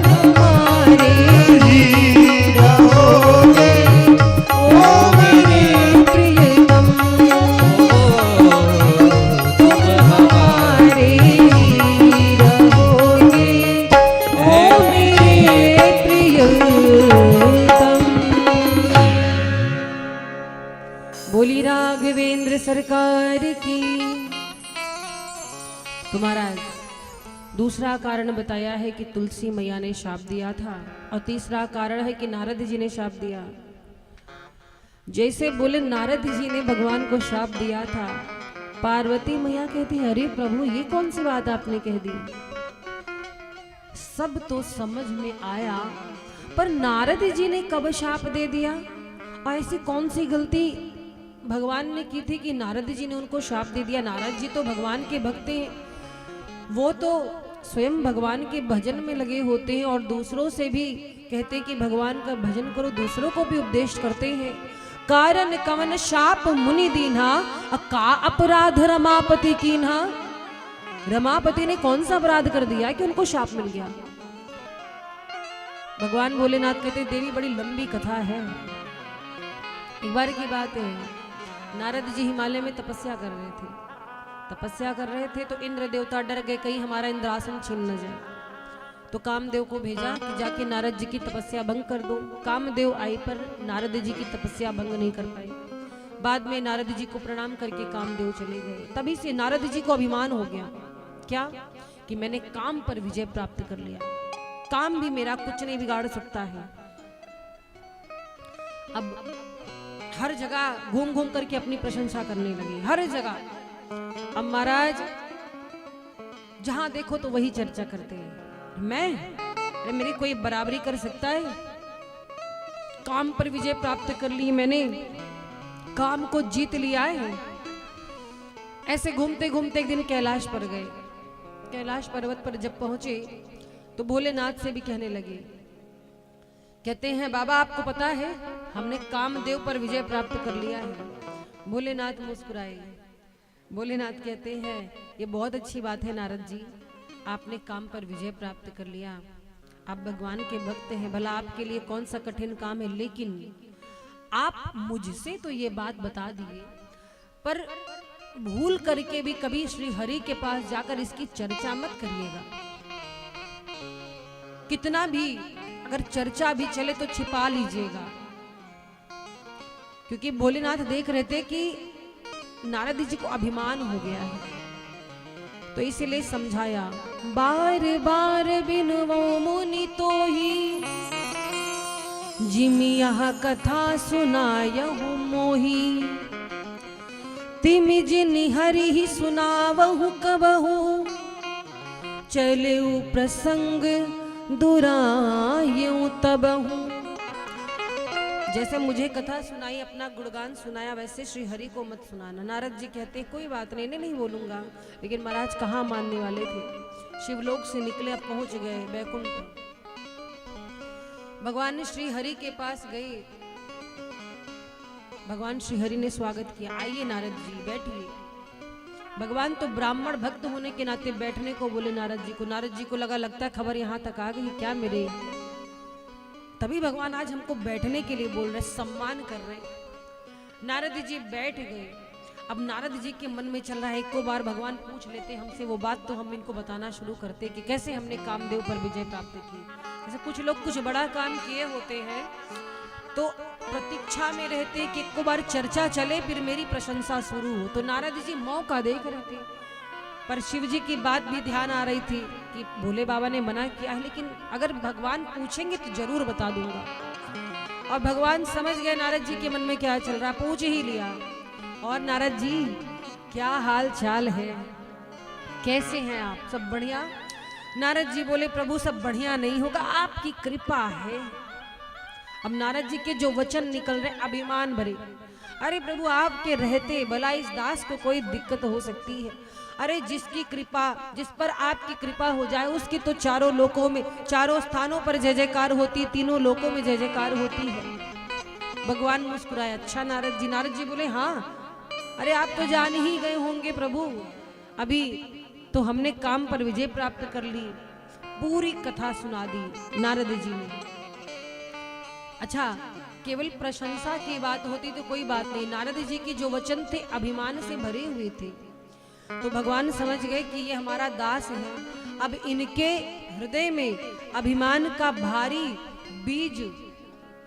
हमारे ही रहोगे, ओ मेरे प्रियतम। तुम हमारे ही रहोगे, ओ मेरे प्रियतम। बोली राघवेंद्र सरकार की। तो महाराज दूसरा कारण बताया है कि तुलसी मैया ने शाप दिया था, और तीसरा कारण है कि नारद जी ने शाप दिया। जैसे बोले नारद जी ने भगवान को शाप दिया था, पार्वती मैया कहती अरे प्रभु ये कौन सी बात आपने कह दी। सब तो समझ में आया, पर नारद जी ने कब शाप दे दिया, और ऐसी कौन सी गलती भगवान ने की थी कि नारद जी ने उनको शाप दे दिया। नारद जी तो भगवान के भक्त हैं, वो तो स्वयं भगवान के भजन में लगे होते हैं, और दूसरों से भी कहते हैं कि भगवान का भजन करो, दूसरों को भी उपदेश करते हैं। कारण कवन शाप मुनि दीन्हा, का अपराध रमापति कीन्हा। रमापति ने कौन सा अपराध कर दिया कि उनको शाप मिल गया। भगवान भोलेनाथ कहते देवी बड़ी लंबी कथा है। एक बार की बात है, नारद जी हिमालय में तपस्या कर रहे थे। तपस्या कर रहे थे तो इंद्र देवता डर गए कहीं हमारा इंद्रासन छीन न जाए, तो कामदेव को भेजा कि जाके नारद जी की तपस्या भंग कर दो। कामदेव आई पर नारद जी की तपस्या भंग नहीं कर पाए। बाद में नारद जी को प्रणाम करके कामदेव चले गए। तभी से नारद जी को अभिमान हो गया, क्या कि मैंने काम पर विजय प्राप्त कर लिया, काम भी मेरा कुछ नहीं बिगाड़ सकता है। अब हर जगह घूम घूम करके अपनी प्रशंसा करने लगे, हर जगह। अब महाराज जहां देखो तो वही चर्चा करते हैं, अरे मेरी कोई बराबरी कर सकता है। काम पर विजय प्राप्त कर ली मैंने, काम को जीत लिया है। ऐसे घूमते घूमते एक दिन कैलाश पर गए। कैलाश पर्वत पर जब पहुंचे तो भोलेनाथ से भी कहने लगे, कहते हैं बाबा आपको पता है हमने कामदेव पर विजय प्राप्त कर लिया है। भोलेनाथ मुस्कुराए। भोलेनाथ कहते हैं ये बहुत अच्छी बात है नारद जी, आपने काम पर विजय प्राप्त कर लिया, आप भगवान के भक्त हैं, भला आपके लिए कौन सा कठिन काम है, लेकिन आप मुझसे तो ये बात बता दिए, पर भूल करके भी कभी श्री हरि के पास जाकर इसकी चर्चा मत करिएगा। कितना भी अगर चर्चा भी चले तो छिपा लीजिएगा, क्योंकि भोलेनाथ देख रहे थे कि नारद जी को अभिमान हो गया है, तो इसीलिए समझाया। बार बार बिनवो मुनि तो ही, जिम यह कथा सुनायहु मोही, तिम जिन हरि ही सुनावहु कबहु, चले प्रसंग दुरायु तबहु। जैसे मुझे कथा सुनाई, अपना गुणगान सुनाया, वैसे श्री हरि को मत सुनाना। नारद जी कहते कोई बात नहीं, नहीं बोलूंगा। लेकिन महाराज कहाँ मानने वाले थे, शिवलोक से निकले, अब पहुंच गए बैकुंठ। भगवान श्री हरि के पास गए, भगवान श्री हरि ने स्वागत किया, आइए नारद जी बैठिए। भगवान तो ब्राह्मण भक्त होने के नाते बैठने को बोले नारद जी को। नारद जी को लगता है खबर यहाँ तक आ गई क्या मेरे, तभी भगवान आज हमको बैठने के लिए बोल रहे, सम्मान कर रहे। नारद जी बैठ गए। अब नारद जी के मन में चल रहा है, एक को बार भगवान पूछ लेते हमसे वो बात तो हम इनको बताना शुरू करते कि कैसे हमने कामदेव पर विजय प्राप्त की। जैसे कुछ लोग कुछ बड़ा काम किए होते हैं तो प्रतीक्षा में रहते कि एक को बार चर्चा चले फिर मेरी प्रशंसा शुरू हो। तो नारद जी मौका देख रहे थे, पर शिव जी की बात भी ध्यान आ रही थी कि भोले बाबा ने मना किया है, लेकिन अगर भगवान पूछेंगे तो जरूर बता दूंगा। और भगवान समझ गए नारद जी के मन में क्या चल रहा, पूछ ही लिया। और नारद जी क्या हाल चाल है, कैसे हैं आप, सब बढ़िया? नारद जी बोले प्रभु सब बढ़िया नहीं होगा, आपकी कृपा है। अब नारद जी के जो वचन निकल रहे अभिमान भरे, अरे प्रभु आपके रहते भला इस दास को कोई दिक्कत हो सकती है? अरे जिसकी कृपा, जिस पर आपकी कृपा हो जाए उसकी तो चारों लोकों में, चारों स्थानों पर जय जयकार होती, तीनों लोकों में जय जयकार होती है। भगवान मुस्कुराए, अच्छा नारद जी? नारद जी बोले हाँ, अरे आप तो जान ही गए होंगे प्रभु, अभी तो हमने काम पर विजय प्राप्त कर ली। पूरी कथा सुना दी नारद जी ने। अच्छा, केवल प्रशंसा की बात होती तो कोई बात नहीं, नारद जी के जो वचन थे अभिमान से भरे हुए थे। तो भगवान समझ गए कि ये हमारा दास है, अब इनके हृदय में अभिमान का भारी बीज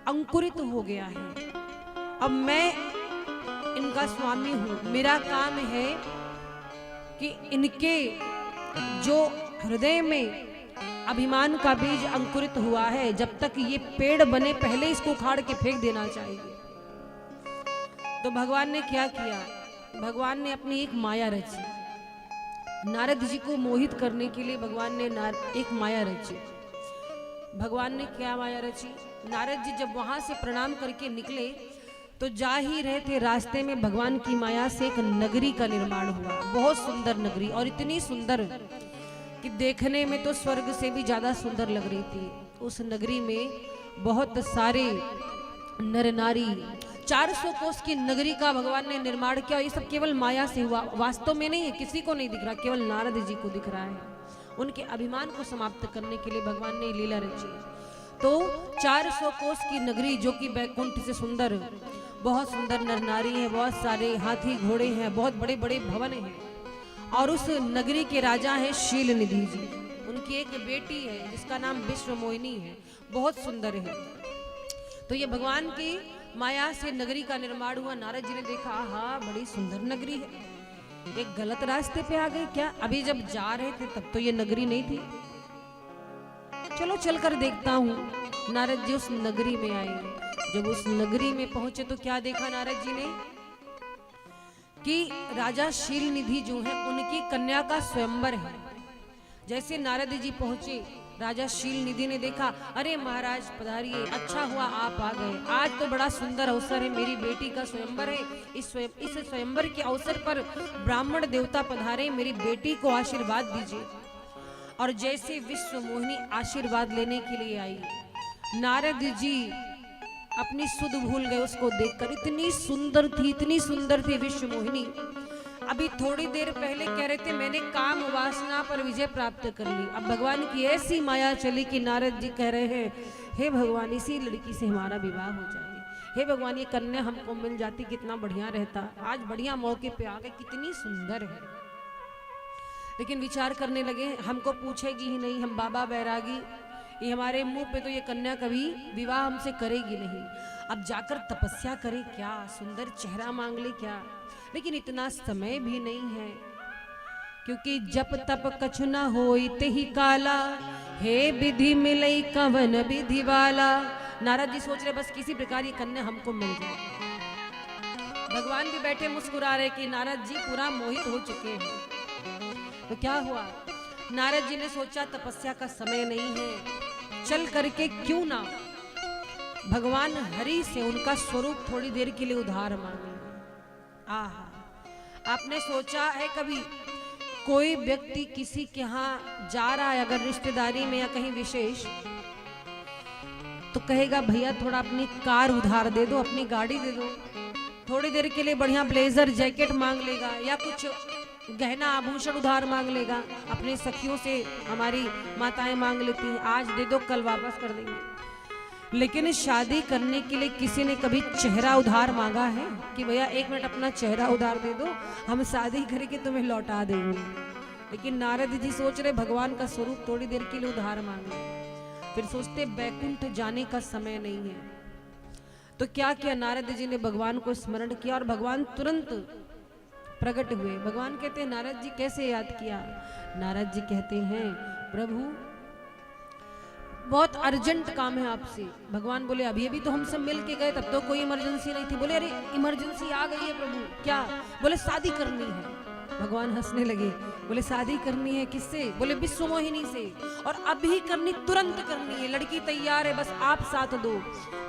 अंकुरित हो गया है। अब मैं इनका स्वामी हूं, मेरा काम है कि इनके जो हृदय में अभिमान का बीज अंकुरित हुआ है, जब तक ये पेड़ बने पहले इसको उखाड़ के फेंक देना चाहिए। तो भगवान ने क्या किया, भगवान ने अपनी एक माया रची। नारद जी को मोहित करने के लिए भगवान ने एक माया रची। भगवान ने क्या माया रची, नारद जी जब वहां से प्रणाम करके निकले तो जा ही रहे थे, रास्ते में भगवान की माया से एक नगरी का निर्माण हुआ। बहुत सुंदर नगरी, और इतनी सुंदर कि देखने में तो स्वर्ग से भी ज्यादा सुंदर लग रही थी। उस नगरी में बहुत सारे नर नारी, 400 कोस की नगरी का भगवान ने निर्माण किया। ये सब केवल माया से हुआ, वास्तव में नहीं है, किसी को नहीं दिख रहा, केवल नारद जी को दिख रहा है। उनके अभिमान को समाप्त करने के लिए भगवान ने लीला रची। तो 400 कोस की नगरी जो कि बैकुंठ से सुंदर, बहुत सुंदर नर नारी है, बहुत सारे हाथी घोड़े हैं, बहुत बड़े बड़े भवन हैं। और उस नगरी के राजा है शील निधि जी। उनकी एक बेटी है जिसका नाम विश्व मोहिनी है, बहुत सुंदर है। तो ये भगवान की माया से नगरी का निर्माण हुआ। नारद जी ने देखा, हाँ बड़ी सुंदर नगरी है, एक गलत रास्ते पे आ गए क्या? अभी जब जा रहे थे तब तो ये नगरी नहीं थी, चलो चलकर देखता हूँ। नारद जी उस नगरी में आए। जब उस नगरी में पहुंचे तो क्या देखा नारद जी ने कि राजा शील निधि जो है उनकी कन्या का स्वयंवर है। जैसे नारद जी पहुंचे, राजा शील निधि ने देखा, अरे महाराज पधारिए, अच्छा हुआ आप आ गए, आज तो बड़ा सुंदर अवसर है, मेरी बेटी का स्वयंवर है। इस स्वयंवर के अवसर पर ब्राह्मण देवता पधारे, मेरी बेटी को आशीर्वाद दीजिए। और जैसे विश्व मोहिनी आशीर्वाद लेने के लिए आई, नारद जी अपनी सुध भूल गए उसको देखकर। इतनी सुंदर थी, इतनी सुंदर थी विश्व मोहिनी। अभी थोड़ी देर पहले कह रहे थे मैंने काम वासना पर विजय प्राप्त कर ली, अब भगवान की ऐसी माया चली कि नारद जी कह रहे हैं, हे भगवान इसी लड़की से हमारा विवाह हो जाए, हे भगवान ये कन्या हमको मिल जाती कितना बढ़िया रहता, आज बढ़िया मौके पे आ गए, कितनी सुंदर है। लेकिन विचार करने लगे, हमको पूछेगी ही नहीं, हम बाबा बैरागी, ये हमारे मुंह पे तो ये कन्या कभी विवाह हमसे करेगी नहीं, अब जाकर तपस्या करे क्या, सुंदर चेहरा मांग ले क्या। लेकिन इतना समय भी नहीं है, क्योंकि जप तप कछु न होई तेहि काला, हे विधि मिलई कवन विधि वाला। नारद जी सोच रहे बस किसी प्रकार ये कन्या हमको मिल जाए। भगवान भी बैठे मुस्कुरा रहे कि नारद जी पूरा मोहित हो चुके हैं। तो क्या हुआ, नारद जी ने सोचा तपस्या का समय नहीं है, चल करके क्यों ना भगवान हरि से उनका स्वरूप थोड़ी देर के लिए उधार मांगे। आहा, आपने सोचा है कभी कोई व्यक्ति किसी के यहाँ जा रहा है अगर रिश्तेदारी में या कहीं विशेष, तो कहेगा भैया थोड़ा अपनी कार उधार दे दो, अपनी गाड़ी दे दो, थोड़ी देर के लिए बढ़िया ब्लेजर जैकेट मांग लेगा या कुछ गहना आभूषण उधार मांग लेगा, अपने सखियों से हमारी माताएं मांग लेती हैं, आज दे दो कल वापस कर देंगे। लेकिन शादी करने के लिए किसी ने कभी चेहरा उधार मांगा है कि भैया 1 मिनट अपना चेहरा उधार दे दो, हम शादी करके तुम्हें लौटा देंगे। लेकिन नारद जी सोच रहे भगवान का स्वरूप थोड़ी देर के लिए उधार मांगे, फिर सोचते बैकुंठ जाने का समय नहीं है। तो क्या किया, नारद जी ने भगवान को स्मरण किया और भगवान तुरंत प्रकट हुए। भगवान कहते हैं नारद जी कैसे याद किया? नारद जी कहते हैं प्रभु बहुत अर्जेंट काम है आपसे। भगवान बोले अभी अभी तो हम सब मिल के गए, तब तो कोई इमरजेंसी नहीं थी। बोले अरे इमरजेंसी आ गई है प्रभु, क्या? बोले शादी करनी है। भगवान हंसने लगे, बोले शादी करनी है किससे? बोले विश्व मोहिनी से, और अभी करनी, तुरंत करनी है, लड़की तैयार है, बस आप साथ दो।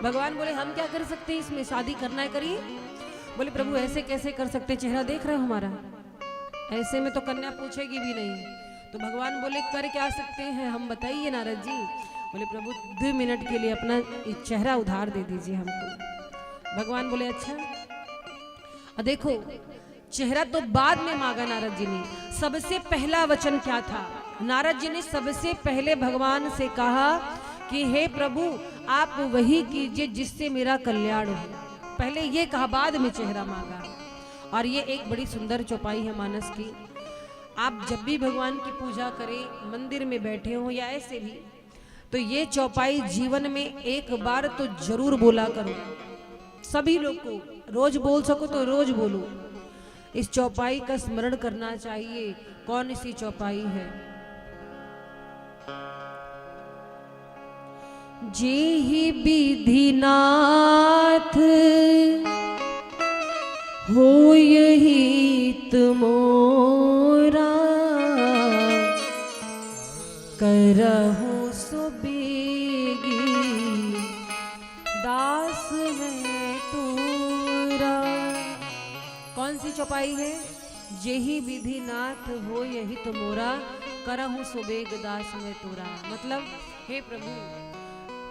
भगवान बोले हम क्या कर सकते हैं इसमें, शादी करना है करिए। बोले प्रभु ऐसे कैसे कर सकते, चेहरा देख रहे हो हमारा, ऐसे में तो कन्या पूछेगी भी नहीं। तो भगवान बोले कर क्या सकते हैं हम, बताइए नारद जी। बोले प्रभु 2 मिनट के लिए अपना चेहरा उधार दे दीजिए हमको। भगवान बोले अच्छा। देखो चेहरा तो बाद में मांगा नारद जी ने, सबसे पहला वचन क्या था? नारद जी ने सबसे पहले भगवान से कहा कि हे प्रभु आप वही कीजिए जिससे मेरा कल्याण हो। पहले ये कहा, बाद में चेहरा मांगा। और ये एक बड़ी सुंदर चौपाई है मानस की। आप जब भी भगवान की पूजा करें, मंदिर में बैठे हो या ऐसे भी, तो ये चौपाई जीवन में एक बार तो जरूर बोला करो। सभी लोग को रोज बोल सको तो रोज बोलो। इस चौपाई का स्मरण करना चाहिए। कौन सी चौपाई है? जेहि विधि नाथ होयहि तुमोरा, करहु सो बेगी दास मैं तोरा। कौन सी चौपाई है? जेहि विधि नाथ हो यही तो मोरा, करहु सुबेग दास में तोरा। मतलब हे प्रभु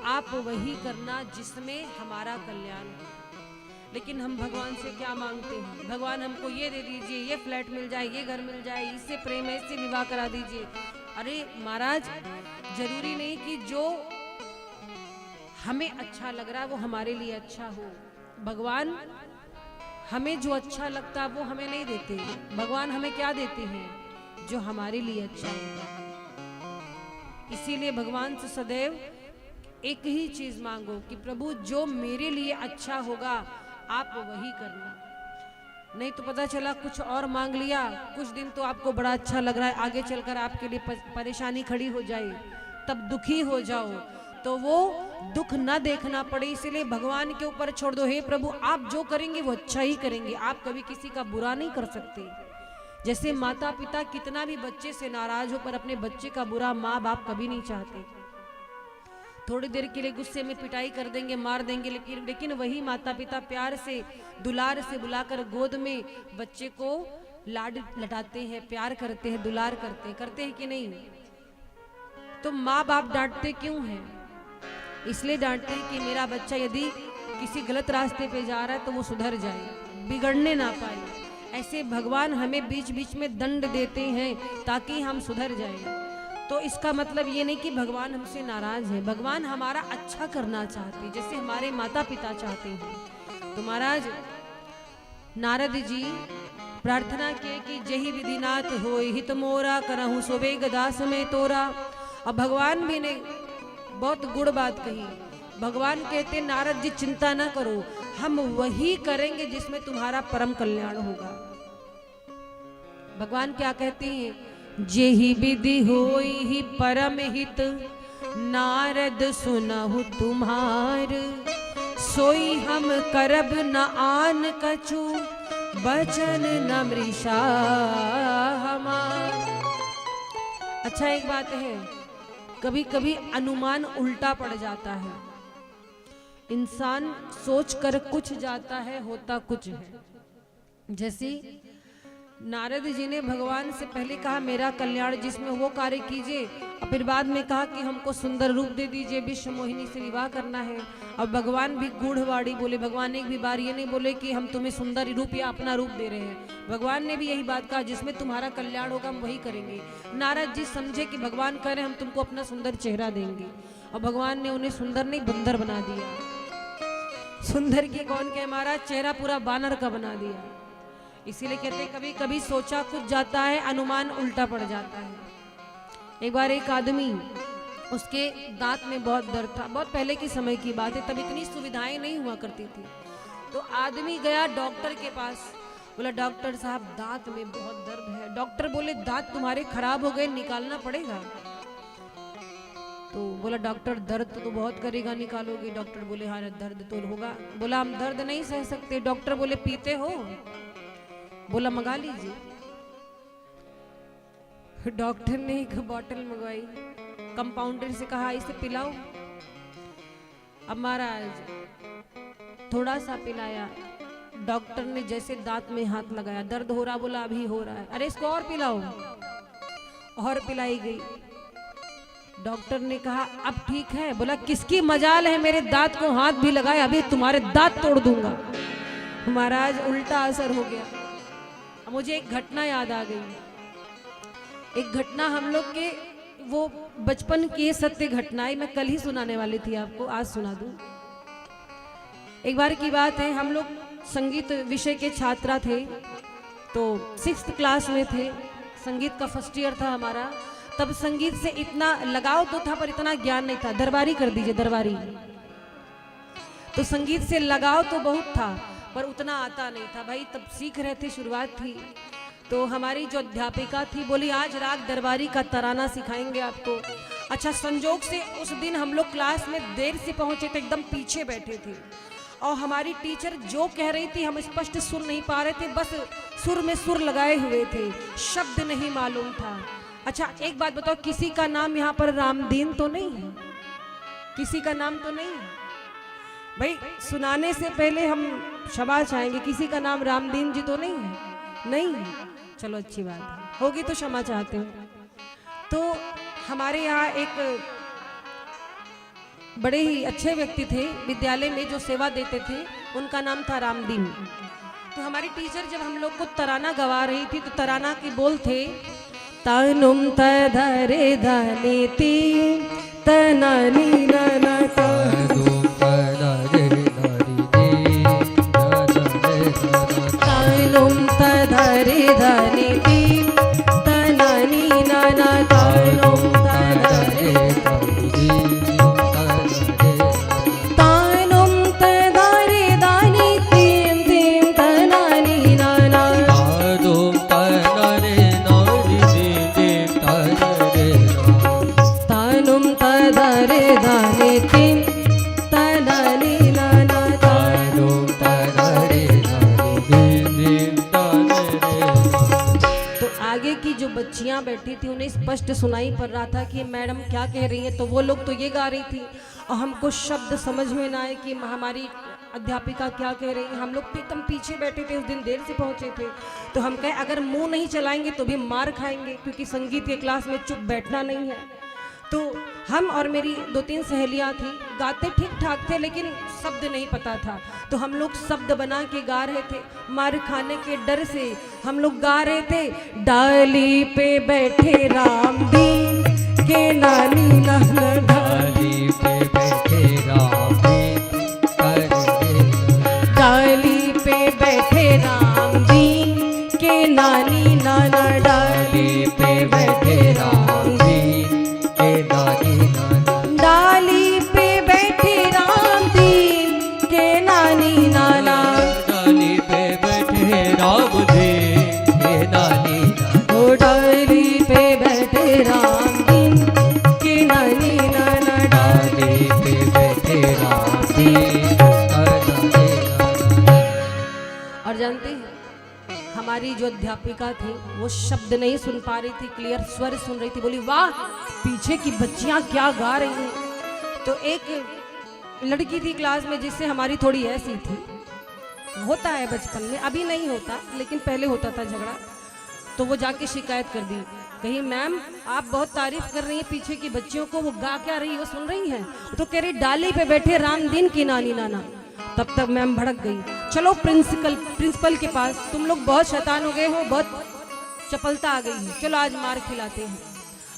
आप वही करना जिसमें हमारा कल्याण हो। लेकिन हम भगवान से क्या मांगते हैं? भगवान हमको ये दे दीजिए, ये फ्लैट मिल जाए, ये घर मिल जाए, इससे प्रेम है, इससे विवाह करा दीजिए। अरे महाराज जरूरी नहीं कि जो हमें अच्छा लग रहा है वो हमारे लिए अच्छा हो। भगवान हमें जो अच्छा लगता है वो हमें नहीं देते। भगवान हमें क्या देते हैं? जो हमारे लिए अच्छा होगा। इसीलिए भगवान से सदैव एक ही चीज मांगो कि प्रभु जो मेरे लिए अच्छा होगा आप वही करना। नहीं तो पता चला कुछ और मांग लिया, कुछ दिन तो आपको बड़ा अच्छा लग रहा है, आगे चलकर आपके लिए परेशानी खड़ी हो जाए, तब दुखी हो जाओ, तो वो दुख ना देखना पड़े। इसलिए भगवान के ऊपर छोड़ दो। हे प्रभु आप जो करेंगे वो अच्छा ही करेंगे, आप कभी किसी का बुरा नहीं कर सकते। जैसे माता पिता कितना भी बच्चे से नाराज हो, पर अपने बच्चे का बुरा माँ बाप कभी नहीं चाहते। थोड़ी देर के लिए गुस्से में पिटाई कर देंगे, मार देंगे, लेकिन वही माता पिता प्यार से दुलार से बुलाकर गोद में बच्चे को लाड लटाते हैं, प्यार करते हैं, दुलार करते हैं कि नहीं? तो माँ बाप डांटते क्यों हैं? इसलिए डांटते हैं कि मेरा बच्चा यदि किसी गलत रास्ते पे जा रहा है तो वो सुधर जाए, बिगड़ने ना पाए। ऐसे भगवान हमें बीच बीच में दंड देते हैं ताकि हम सुधर जाएं। तो इसका मतलब ये नहीं कि भगवान हमसे नाराज है, भगवान हमारा अच्छा करना चाहते हैं, जैसे हमारे माता पिता चाहते हैं। तो महाराज नारद जी प्रार्थना किए कि जही विधिनाथ होय हित मोरा, करहु सोबेग दास में तोरा। अब भगवान भी ने बहुत गुड़ बात कही। भगवान कहते नारद जी चिंता ना करो, हम वही करेंगे जिसमें तुम्हारा परम कल्याण होगा। भगवान क्या कहते हैं? जेहि विधि होई ही परम हित, नारद सुनहु तुम्हार, सोई हम करब न आन कछु, बचन न मृषा हमार। अच्छा एक बात है, कभी कभी अनुमान उल्टा पड़ जाता है। इंसान सोच कर कुछ जाता है, होता कुछ है। जैसे नारद जी ने भगवान से पहले कहा मेरा कल्याण जिसमें वो कार्य कीजिए, और फिर बाद में कहा कि हमको सुंदर रूप दे दीजिए, विश्व मोहिनी से विवाह करना है। और भगवान भी गूढ़वाड़ी बोले, भगवान एक भी बार ये नहीं बोले कि हम तुम्हें सुंदर रूप या अपना रूप दे रहे हैं। भगवान ने भी यही बात कहा, जिसमें तुम्हारा कल्याण होगा हम वही करेंगे। नारद जी समझे कि भगवान कह रहे हम तुमको अपना सुंदर चेहरा देंगे, और भगवान ने उन्हें सुंदर नहीं बंदर बना दिया। सुंदर की कौन कहे महाराज, चेहरा पूरा बानर का बना दिया। इसीलिए कहते कभी कभी सोचा कुछ जाता है, अनुमान उल्टा पड़ जाता है। एक बार एक आदमी, उसके दांत में बहुत दर्द था, बहुत पहले के समय की बात है, तब इतनी सुविधाएं नहीं हुआ करती थी। तो आदमी गया डॉक्टर के पास, बोला डॉक्टर साहब दांत में बहुत दर्द है। डॉक्टर बोले दांत तुम्हारे खराब हो गए, निकालना पड़ेगा। तो बोला डॉक्टर दर्द तो बहुत करेगा, निकालोगे? डॉक्टर बोले हाँ दर्द तो होगा। बोला हम दर्द नहीं सह सकते। डॉक्टर बोले पीते हो? बोला मंगा लीजिए। डॉक्टर ने एक बोतल मंगवाई, कंपाउंडर से कहा इसे पिलाओ। अब महाराज थोड़ा सा पिलाया, डॉक्टर ने जैसे दांत में हाथ लगाया, दर्द हो रहा? बोला अभी हो रहा है। अरे इसको और पिलाओ। और पिलाई गई। डॉक्टर ने कहा अब ठीक है? बोला किसकी मजाल है, मेरे दांत को हाथ भी लगाए, अभी तुम्हारे दांत तोड़ दूंगा। महाराज उल्टा असर हो गया। मुझे एक घटना याद आ गई। एक घटना हम लोग के वो बचपन की सत्य घटनाएं मैं कल ही सुनाने वाली थी आपको, आज सुना दूं। एक बार की बात है, हम लोग संगीत विषय के छात्रा थे, तो 6th क्लास में थे, संगीत का फर्स्ट ईयर था हमारा। तब संगीत से इतना लगाव तो था पर इतना ज्ञान नहीं था। दरबारी कर दीजिए, दरबारी। तो संगीत से लगाव तो बहुत था पर उतना आता नहीं था भाई, तब सीख रहे थे, शुरुआत थी। तो हमारी जो अध्यापिका थी बोली आज राग दरबारी का तराना सिखाएंगे आपको। अच्छा, संजोग से उस दिन हम लोग क्लास में देर से पहुंचे थे, एकदम पीछे बैठे थे, और हमारी टीचर जो कह रही थी हम स्पष्ट सुन नहीं पा रहे थे, बस सुर में सुर लगाए हुए थे, शब्द नहीं मालूम था। अच्छा एक बात बताओ, किसी का नाम यहाँ पर रामदीन तो नहीं है? किसी का नाम तो नहीं है भाई? सुनाने से पहले हम क्षमा चाहेंगे, किसी का नाम रामदीन जी तो नहीं है? नहीं है, चलो अच्छी बात है, होगी तो क्षमा चाहते हैं। तो हमारे यहाँ एक बड़े ही अच्छे व्यक्ति थे विद्यालय में जो सेवा देते थे, उनका नाम था रामदीन। तो हमारी टीचर जब हम लोग को तराना गवा रही थी, तो तराना के बोल थे तानुम तधरे धनेति तनानी नना तानुम तधरे धनेति तनानी नना तानुम तधरे तानुम तधरे धनेति तीन तनानी नना तानुम तधरे तानुम तधरे धनेति तनानी नना तानुम तधरे तो आगे की जो बच्चियां बैठी थी उन्हें स्पष्ट सुनाई पड़ रहा था कि मैडम क्या कह रही हैं। तो वो लोग तो ये गा रही थी और हमको शब्द समझ में ना आए कि हमारी अध्यापिका क्या कह रही है। हम लोग भी एकदम पीछे बैठे थे, उस दिन देर से पहुंचे थे। तो हम कहे अगर मुंह नहीं चलाएंगे तो भी मार खाएंगे, क्योंकि संगीत के क्लास में चुप बैठना नहीं है। तो हम और मेरी 2-3 सहेलियां थी, गाते ठीक ठाक थे लेकिन शब्द नहीं पता था। तो हम लोग शब्द बना के गा रहे थे, मार खाने के डर से हम लोग गा रहे थे। डाली पे बैठे रामदीन के नानी नहना डाली पे बैठे रामदीन डाली पे बैठे रामदीन के नानी नाना डाली पे बैठे रामदीन के नानी नाना डाली पे बैठे रामदीन के नानी नाना डाली पे बैठे रामदीन के नानी नाना ओ डाली पे बैठे रामदीन के नानी नाना डाली पे बैठे रामदीन और जानते हैं हमारी जो अध्यापिका थी वो शब्द नहीं सुन पा रही थी, क्लियर स्वर सुन रही थी। बोली वाह पीछे की बच्चियां क्या गा रही हैं। तो एक लड़की थी क्लास में जिससे हमारी थोड़ी ऐसी थी, होता है बचपन में, अभी नहीं होता लेकिन पहले होता था झगड़ा। तो वो जाके शिकायत कर दी, कही मैम आप बहुत तारीफ कर रही हैं पीछे की बच्चियों को, वो गा क्या रही है, वो सुन रही हैं? तो कह रही डाली पे बैठे रामदीन की नानी नाना। तब तक मैम भड़क गई, चलो प्रिंसिपल के पास, तुम लोग बहुत शैतान हो गए हो, बहुत चपलता आ गई है, चलो आज मार खिलाते हैं।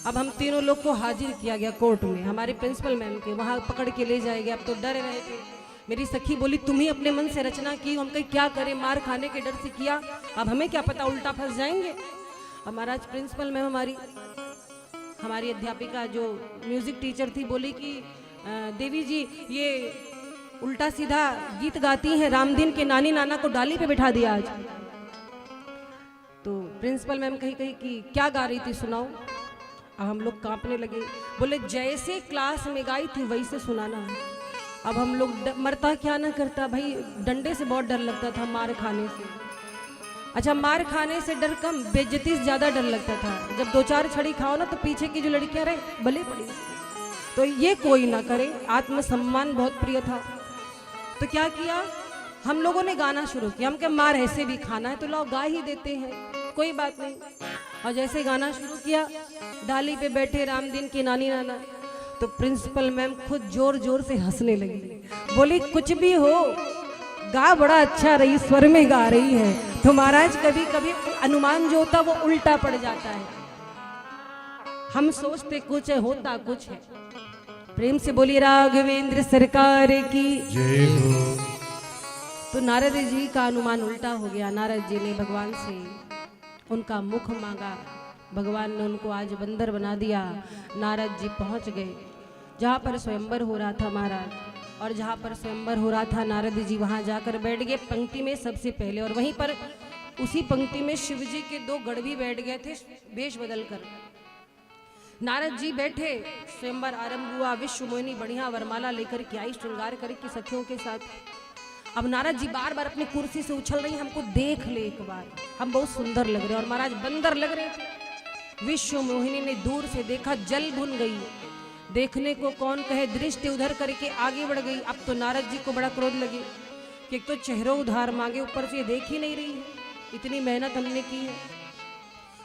अब हम तीनों लोग को हाजिर किया गया कोर्ट में, हमारे प्रिंसिपल मैम के, वहाँ पकड़ के ले जाएंगे। अब तो डर रहे थे। मेरी सखी बोली तुम ही अपने मन से रचना की, हम कहीं क्या करें, मार खाने के डर से किया, अब हमें क्या पता उल्टा फंस जाएंगे। अब महाराज प्रिंसिपल मैम हमारी अध्यापिका जो म्यूजिक टीचर थी बोली कि देवी जी ये उल्टा सीधा गीत गाती हैं, रामदीन के नानी नाना को डाली पे बिठा दिया आज। तो प्रिंसिपल मैम कही कि क्या गा रही थी सुनाओ। अब हम लोग कांपने लगे, बोले जैसे क्लास में गाई थी वैसे सुनाना है। अब हम लोग मरता क्या ना करता भाई, डंडे से बहुत डर लगता था, मार खाने से। अच्छा मार खाने से डर कम, बेइज्जती से ज्यादा डर लगता था। जब 2-4 छड़ी खाओ ना तो पीछे की जो लड़कियां रहे भले पड़ी, तो ये कोई ना करे, आत्मसम्मान बहुत प्रिय था। तो क्या किया हम लोगों ने, गाना शुरू किया। हम क्या मार ऐसे भी खाना है तो लाओ गा ही देते हैं, कोई बात नहीं। और जैसे गाना शुरू किया, डाली पे बैठे रामदीन की नानी नाना, तो प्रिंसिपल मैम खुद जोर जोर से हंसने लगी, बोली कुछ भी हो गा बड़ा अच्छा रही, स्वर में गा रही है। तो महाराज कभी कभी अनुमान जो होता वो उल्टा पड़ जाता है, हम सोचते कुछ है होता कुछ है। प्रेम से बोलिए राघवेंद्र सरकार की जय हो। तो नारद जी का अनुमान उल्टा हो गया। नारद जी ने भगवान से उनका मुख मांगा, भगवान ने उनको आज बंदर बना दिया। नारद जी पहुंच गए जहाँ पर स्वयंवर हो रहा था महाराज, और जहाँ पर स्वयंवर हो रहा था नारद जी वहाँ जाकर बैठ गए पंक्ति में सबसे पहले। और वहीं पर उसी पंक्ति में शिव जी के 2 गढ़ भी बैठ गए थे वेश बदल कर। नारद जी बैठे, स्वयंवर आरंभ हुआ, विश्व मोहिनी बढ़िया वरमाला लेकर के आई श्रृंगार करके सखियों के साथ। अब नारद जी बार बार अपनी कुर्सी से उछल रही, हमको देख ले एक बार, हम बहुत सुंदर लग रहे हैं। और महाराज बंदर लग रहे थे। विश्व मोहिनी ने दूर से देखा, जल भुन गई, देखने को कौन कहे, दृष्टि उधर करके आगे बढ़ गई। अब तो नारद जी को बड़ा क्रोध लगे कि एक तो चेहरों उधार मांगे, ऊपर से देख ही नहीं रही है, इतनी मेहनत हमने की है,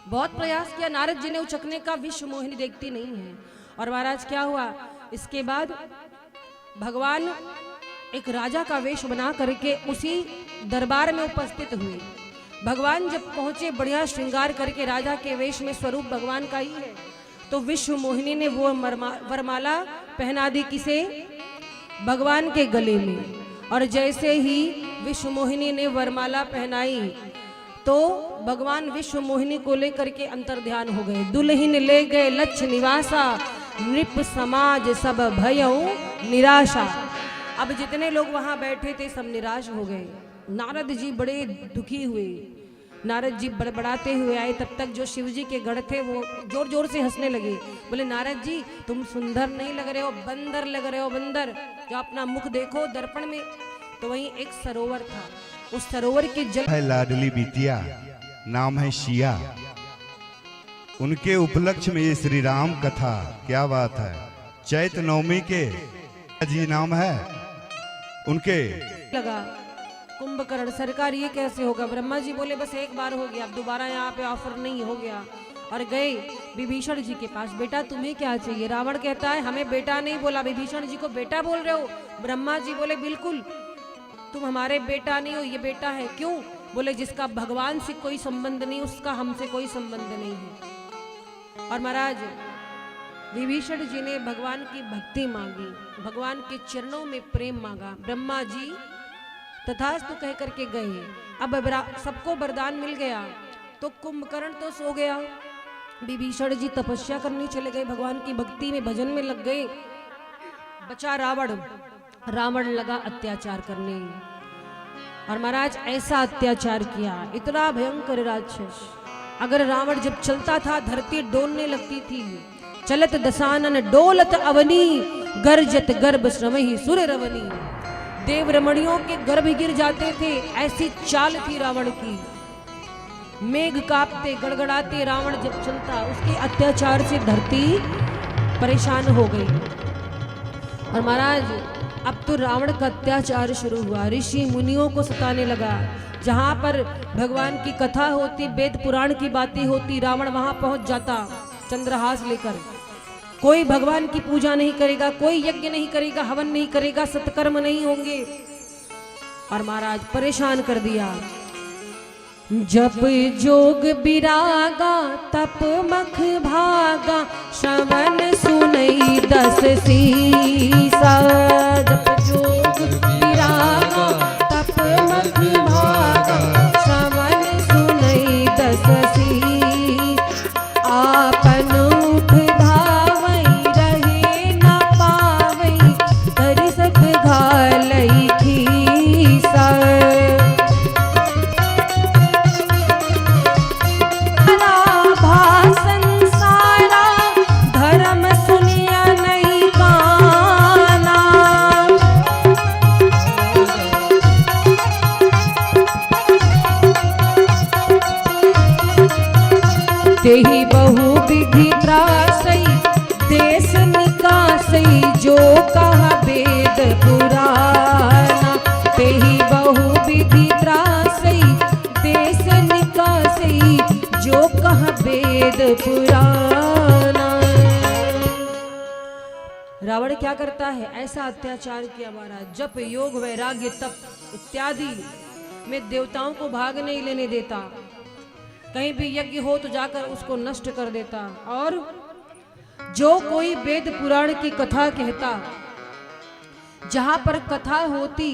बहुत प्रयास किया नारद जी ने उचकने का, विश्व मोहिनी देखती नहीं है। और महाराज क्या हुआ, इसके बाद भगवान एक राजा का वेश बना करके उसी दरबार में उपस्थित हुए। भगवान जब पहुंचे बढ़िया श्रृंगार करके, राजा के वेश में स्वरूप भगवान का ही है, तो विश्व मोहिनी ने वो वरमाला पहना दी, किसे, भगवान के गले में। और जैसे ही विश्व मोहिनी ने वरमाला पहनाई तो भगवान विश्व मोहिनी को लेकर के अंतर ध्यान हो गए। दुल्हन ले गए लक्ष्य निवासा, नृप समाज सब भयऊ निराशा। अब जितने लोग वहां बैठे थे सब निराश हो गए। नारद जी बड़े दुखी हुए, नारद जी बड़बड़ाते हुए आए। तब तक जो शिव जी के गढ़ थे वो जोर जोर से हंसने लगे, बोले नारद जी तुम सुंदर नहीं लग रहे हो, बंदर लग रहे हो, बंदर। जो अपना मुख देखो दर्पण में। तो वहीं एक सरोवर था, उस सरोवर के जल है लाडली बिटिया, नाम है शिया, उनके उपलक्ष्य में ये श्री राम कथा, क्या बात है। चैत नवमी के जी नाम है उनके। लगा कुंभकर्ण सरकार ये कैसे होगा, ब्रह्मा जी बोले बस एक बार हो गया, अब दोबारा यहाँ पे ऑफर नहीं, हो गया। और गए विभीषण जी के पास, बेटा तुम्हें क्या चाहिए। रावण कहता है हमें बेटा नहीं बोला, विभीषण जी को बेटा बोल रहे हो। ब्रह्मा जी बोले बिल्कुल तुम हमारे बेटा नहीं हो, ये बेटा है। क्यों, बोले जिसका भगवान से कोई संबंध नहीं उसका हमसे कोई संबंध नहीं है। और महाराज विभीषण जी ने भगवान की भक्ति मांगी, भगवान के चरणों में प्रेम मांगा। ब्रह्मा जी तथास्तु कह करके गए। अब सबको वरदान मिल गया तो कुंभकर्ण तो सो गया, विभीषण जी तपस्या करने चले गए, भगवान की भक्ति में भजन में लग गए। बचा रावण, रावण लगा अत्याचार करने। और महाराज ऐसा अत्याचार किया, इतना भयंकर राक्षस। अगर रावण जब चलता था धरती डोलने लगती थी। चलत दसानन डोलत अवनी, गर्जत गर्भ श्रमहि सुर रवनी। देव रमणियों के गर्भ गिर जाते थे, ऐसी चाल थी रावण की। मेघ कांपते गड़गड़ाते रावण जब चलता, उसके अत्याचार से धरती परेशान हो गई। और महाराज अब तो रावण का अत्याचार शुरू हुआ, ऋषि मुनियों को सताने लगा। जहाँ पर भगवान की कथा होती, वेद पुराण की बातें होती, रावण वहां पहुंच जाता चंद्रहास लेकर। कोई भगवान की पूजा नहीं करेगा, कोई यज्ञ नहीं करेगा, हवन नहीं करेगा, सत्कर्म नहीं होंगे। और महाराज परेशान कर दिया। जप जोग बिरागा तप मख भागा, श्रवण सुनई दस सीसा। जप जोग बिरागा तप मख भागा, श्रवण सुनई दस सीस। आपन उठ धावई रहे न पावई, धरि सख घालई खीसा। तेहि बहु विधि त्रासई, देश निकासई, जो कहा वेद पुराना। तेहि बहु विधि त्रासई, देश निकासई, जो कहा वेद पुराना। रावण क्या करता है? ऐसा अत्याचार किया महाराज। जप योग वैराग्य तप इत्यादि में देवताओं को भाग नहीं लेने देता। कहीं भी यज्ञ हो तो जाकर उसको नष्ट कर देता। और जो कोई वेद पुराण की कथा कहता, जहां पर कथा होती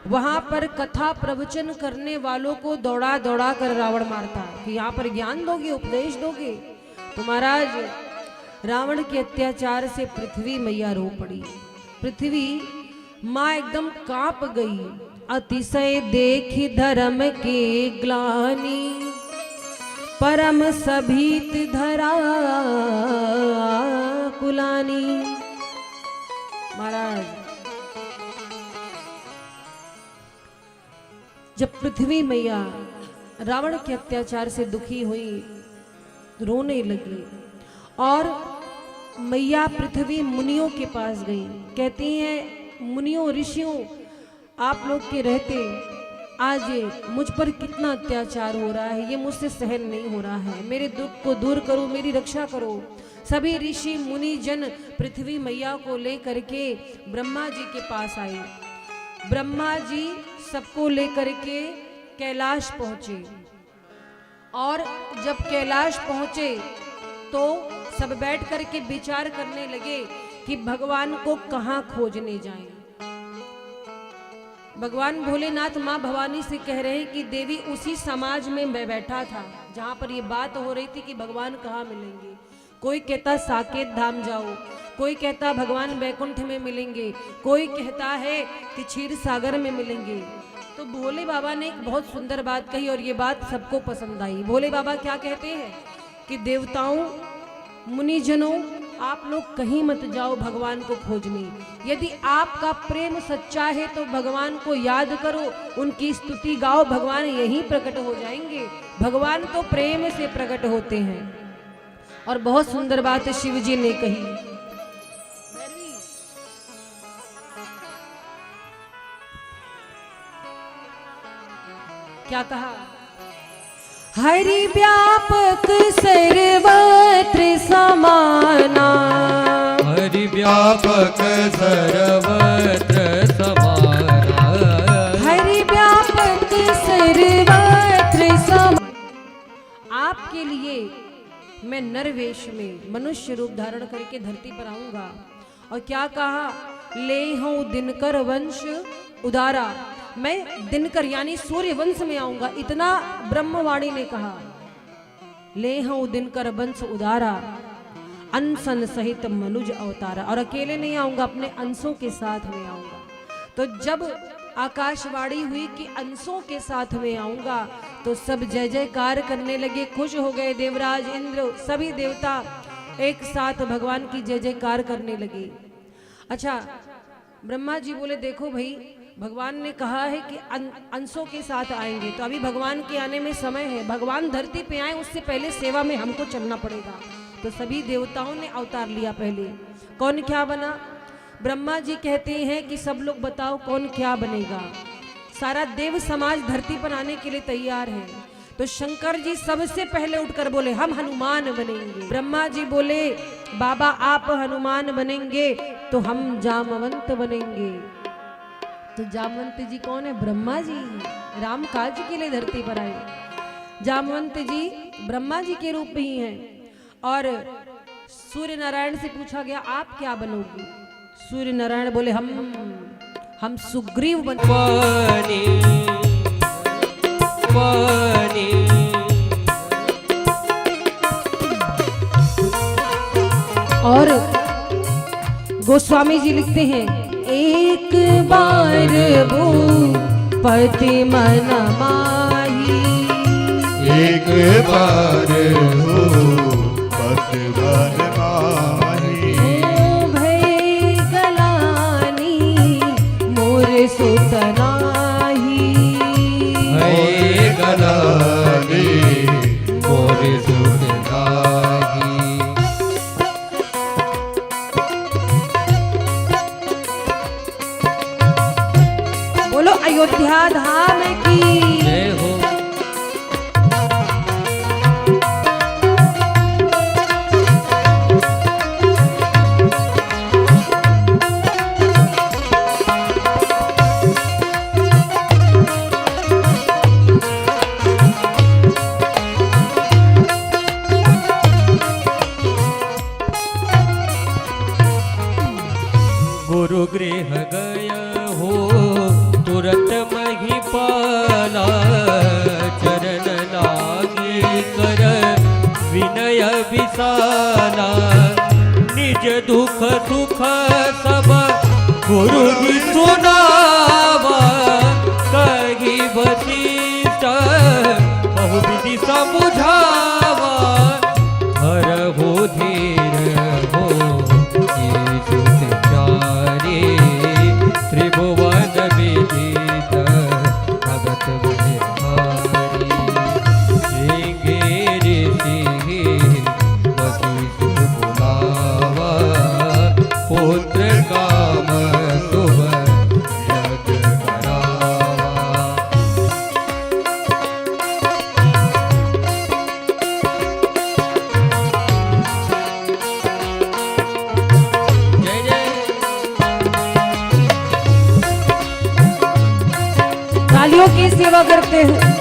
वहां पर कथा प्रवचन करने वालों को दौड़ा दौड़ा कर रावण मारता कि यहाँ पर ज्ञान दोगे, उपदेश दोगे। तो महाराज रावण के अत्याचार से पृथ्वी मैया रो पड़ी। पृथ्वी माँ एकदम कांप गई। अतिशय देख धर्म के ग्लानि, परम सभीत धरा कुलानी। महाराज जब पृथ्वी मैया रावण के अत्याचार से दुखी हुई, रोने लगी और मैया पृथ्वी मुनियों के पास गई। कहती हैं, मुनियों ऋषियों, आप लोग के रहते आज मुझ पर कितना अत्याचार हो रहा है, ये मुझसे सहन नहीं हो रहा है। मेरे दुख को दूर करो, मेरी रक्षा करो। सभी ऋषि मुनि जन पृथ्वी मैया को लेकर के ब्रह्मा जी के पास आए। ब्रह्मा जी सबको लेकर के कैलाश पहुंचे। और जब कैलाश पहुंचे तो सब बैठ करके विचार करने लगे कि भगवान को कहाँ खोजने जाएं। भगवान भोलेनाथ माँ भवानी से कह रहे हैं कि देवी उसी समाज में मैं बैठा था जहाँ पर ये बात हो रही थी कि भगवान कहाँ मिलेंगे। कोई कहता साकेत धाम जाओ, कोई कहता भगवान वैकुंठ में मिलेंगे, कोई कहता है कि क्षीर सागर में मिलेंगे। तो भोले बाबा ने एक बहुत सुंदर बात कही और ये बात सबको पसंद आई। भोले बाबा क्या कहते हैं कि देवताओं, मुनिजनों, आप लोग कहीं मत जाओ भगवान को खोजने। यदि आपका प्रेम सच्चा है तो भगवान को याद करो, उनकी स्तुति गाओ, भगवान यहीं प्रकट हो जाएंगे। भगवान तो प्रेम से प्रकट होते हैं। और बहुत सुंदर बात शिव जी ने कही। क्या कहा? हरि व्यापक सर्वत्र समाना, हरि व्यापक सर्वत्र समाना, हरि व्यापक सर्वत्र समाना। आपके लिए मैं नरवेश में मनुष्य रूप धारण करके धरती पर आऊंगा। और क्या कहा? ले हूं दिनकर वंश उदारा, मैं दिनकर यानी सूर्य वंश में आऊंगा, इतना ब्रह्मवाणी ने कहा। ले हूं दिनकर वंश उदारा, अंशन सहित मनुज अवतारा। और अकेले नहीं आऊंगा, अपने अंशों के साथ में आऊंगा। तो जब आकाशवाणी हुई कि अंशों के साथ में आऊंगा तो सब जय जयकार करने लगे, खुश हो गए। देवराज इंद्र सभी देवता एक साथ भगवान की जय जयकार करने लगे। अच्छा, ब्रह्मा जी बोले देखो भाई, भगवान ने कहा है कि अंशों के साथ आएंगे, तो अभी भगवान के आने में समय है। भगवान धरती पे आए उससे पहले सेवा में हमको चलना पड़ेगा। तो सभी देवताओं ने अवतार लिया। पहले कौन क्या बना? ब्रह्मा जी कहते हैं कि सब लोग बताओ कौन क्या बनेगा। सारा देव समाज धरती पर आने के लिए तैयार है। तो शंकर जी सबसे पहले उठकर बोले हम हनुमान बनेंगे। ब्रह्मा जी बोले बाबा आप हनुमान बनेंगे तो हम जामवंत बनेंगे। तो जामवंत जी कौन है? ब्रह्मा जी, राम काज के लिए धरती पर आए। जामवंत जी ब्रह्मा जी के रूप में ही हैं। और सूर्य नारायण से पूछा गया आप क्या बनोगे? सूर्य नारायण बोले हम सुग्रीव बन। पानी पानी और गोस्वामी जी लिखते हैं एक बार वो पति मन माही, एक बार हो पतवार माही, भय गलानी मोर सुतनाही। है गलानी मोरे सुनाही। बोलो अयोध्या धाम की जय हो। गुरु गृह गय हो तुरत महिपाला, चरण लागी कर विनय विशाला। निज दुख सुख सब गुरु जी सुनावा, कही वशिष्ठ बहुविधि समझावा। हर हो धीर हो त्रिभुवन विदित भगत बलिहारी। श्रृंगेरी वशिष्ठ बुलावा, पुत्र काम शुभ यज्ञ करावा। जय जय। तालियों की सेवा करते हैं।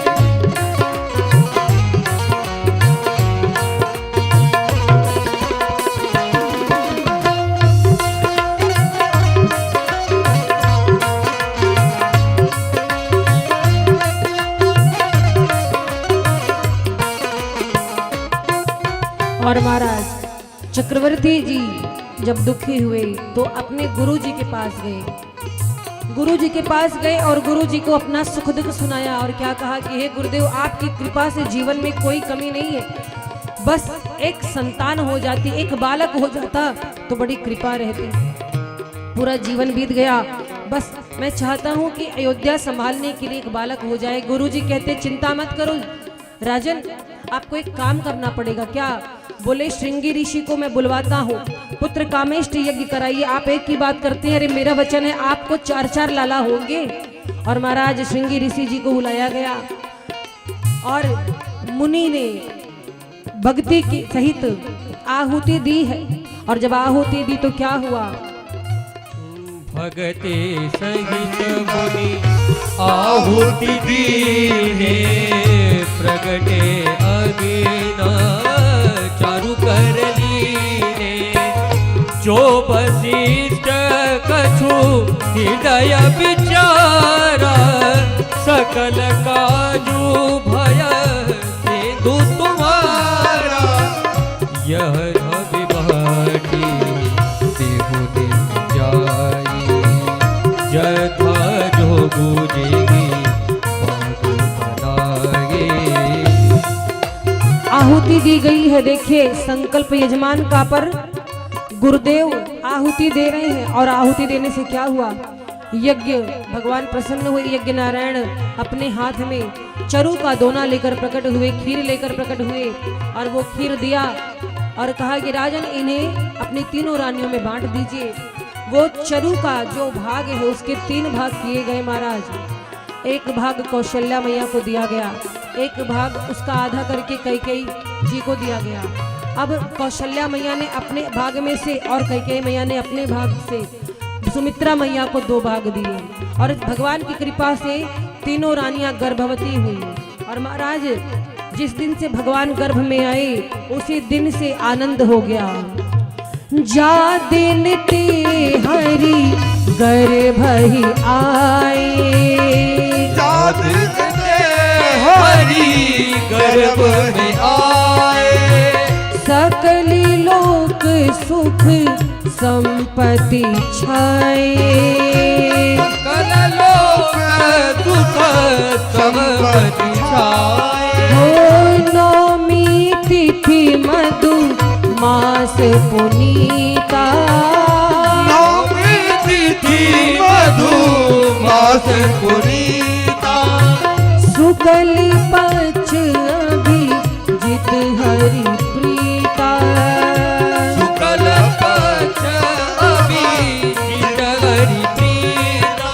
और महाराज चक्रवर्ती जी जब दुखी हुए तो अपने गुरु जी के पास गए। गुरु जी के पास गए और गुरु जी को अपना सुख दुख सुनाया और क्या कहा कि हे गुरुदेव आपकी कृपा से जीवन में कोई कमी नहीं है, बस एक संतान हो जाती, एक बालक हो जाता तो बड़ी कृपा रहती। पूरा जीवन बीत गया, बस मैं चाहता हूँ कि अयोध्या संभालने के लिए एक बालक हो जाए। गुरु जी कहते चिंता मत करो राजन, आपको एक काम करना पड़ेगा। क्या? बोले श्रृंगी ऋषि को मैं बुलवाता हूँ, पुत्र कामेष्ट यज्ञ कराइए। आप एक की बात करते हैं, अरे मेरा वचन है आपको 4-4 लाला होंगे। और महाराज श्रृंगी ऋषि जी को बुलाया गया और मुनि ने भक्ति की सहित आहुति दी है। और जब आहुति दी तो क्या हुआ? भगते सहित मुनि आहुति दीने, प्रगटे अगिना चारु कर लीने। जो वशिष्ठ कछु हृदय विचारा, सकल काजू भय सिंधु तुम्हारा। यह विभाटी देहु दिन जाई, यथा जो गुजेगी बागु बनाए। आहुति दी गई है। देखिए संकल्प यजमान का पर गुरुदेव आहुति दे रहे हैं और आहुति देने से क्या हुआ? यज्ञ भगवान प्रसन्न हुए। यज्ञ नारायण अपने हाथ में चरु का दोना लेकर प्रकट हुए, खीर लेकर प्रकट हुए और वो खीर दिया और कहा कि राजन इन्हें अपनी तीनों रानियों में बांट दीजिए। वो चरु का जो भाग है उसके 3 भाग किए गए महाराज। एक भाग कौशल्या मैया को दिया गया, एक भाग उसका आधा करके कैकेयी जी को दिया गया। अब कौशल्या मैया ने अपने भाग में से और कैकेयी मैया ने अपने भाग से सुमित्रा मैया को 2 भाग दिए और भगवान की कृपा से तीनों रानियां गर्भवती हुई। और महाराज जिस दिन से भगवान गर्भ में आए उसी दिन से आनंद हो गया। जा दिन ते हरि गर्भ ही आए, जा दिन ते हरि गर्भ में आए, सकली लोक सुख संपत्ति छाए, सकल लोक सुख संपत्ति छाए। हो नौमी तिथि मधु मास पुनीता, नौमी तिथि मधु मास पुनीता, शुक्ल पक्ष अभिजित हरि प्रीता, शुक्ल पक्ष अभिजित हरि प्रीता।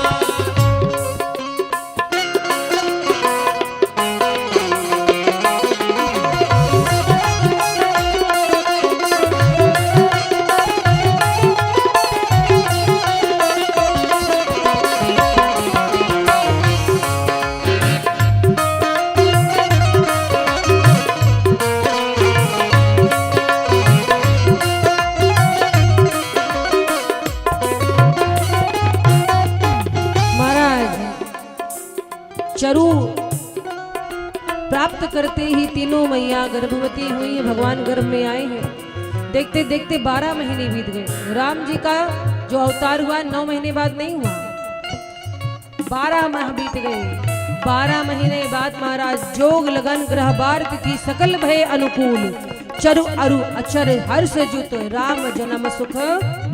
चरु प्राप्त करते ही तीनों मैया गर्भवती हुई है, भगवान गर्भ में आए हैं। देखते देखते 12 महीने बीत गए। राम जी का जो अवतार हुआ 9 महीने बाद नहीं हुआ, 12 माह बीत गए। 12 महीने बाद महाराज जोग लगन ग्रह बार तिथि सकल भय अनुकूल, चरु अरु अचर हर्ष जुत राम जन्म सुख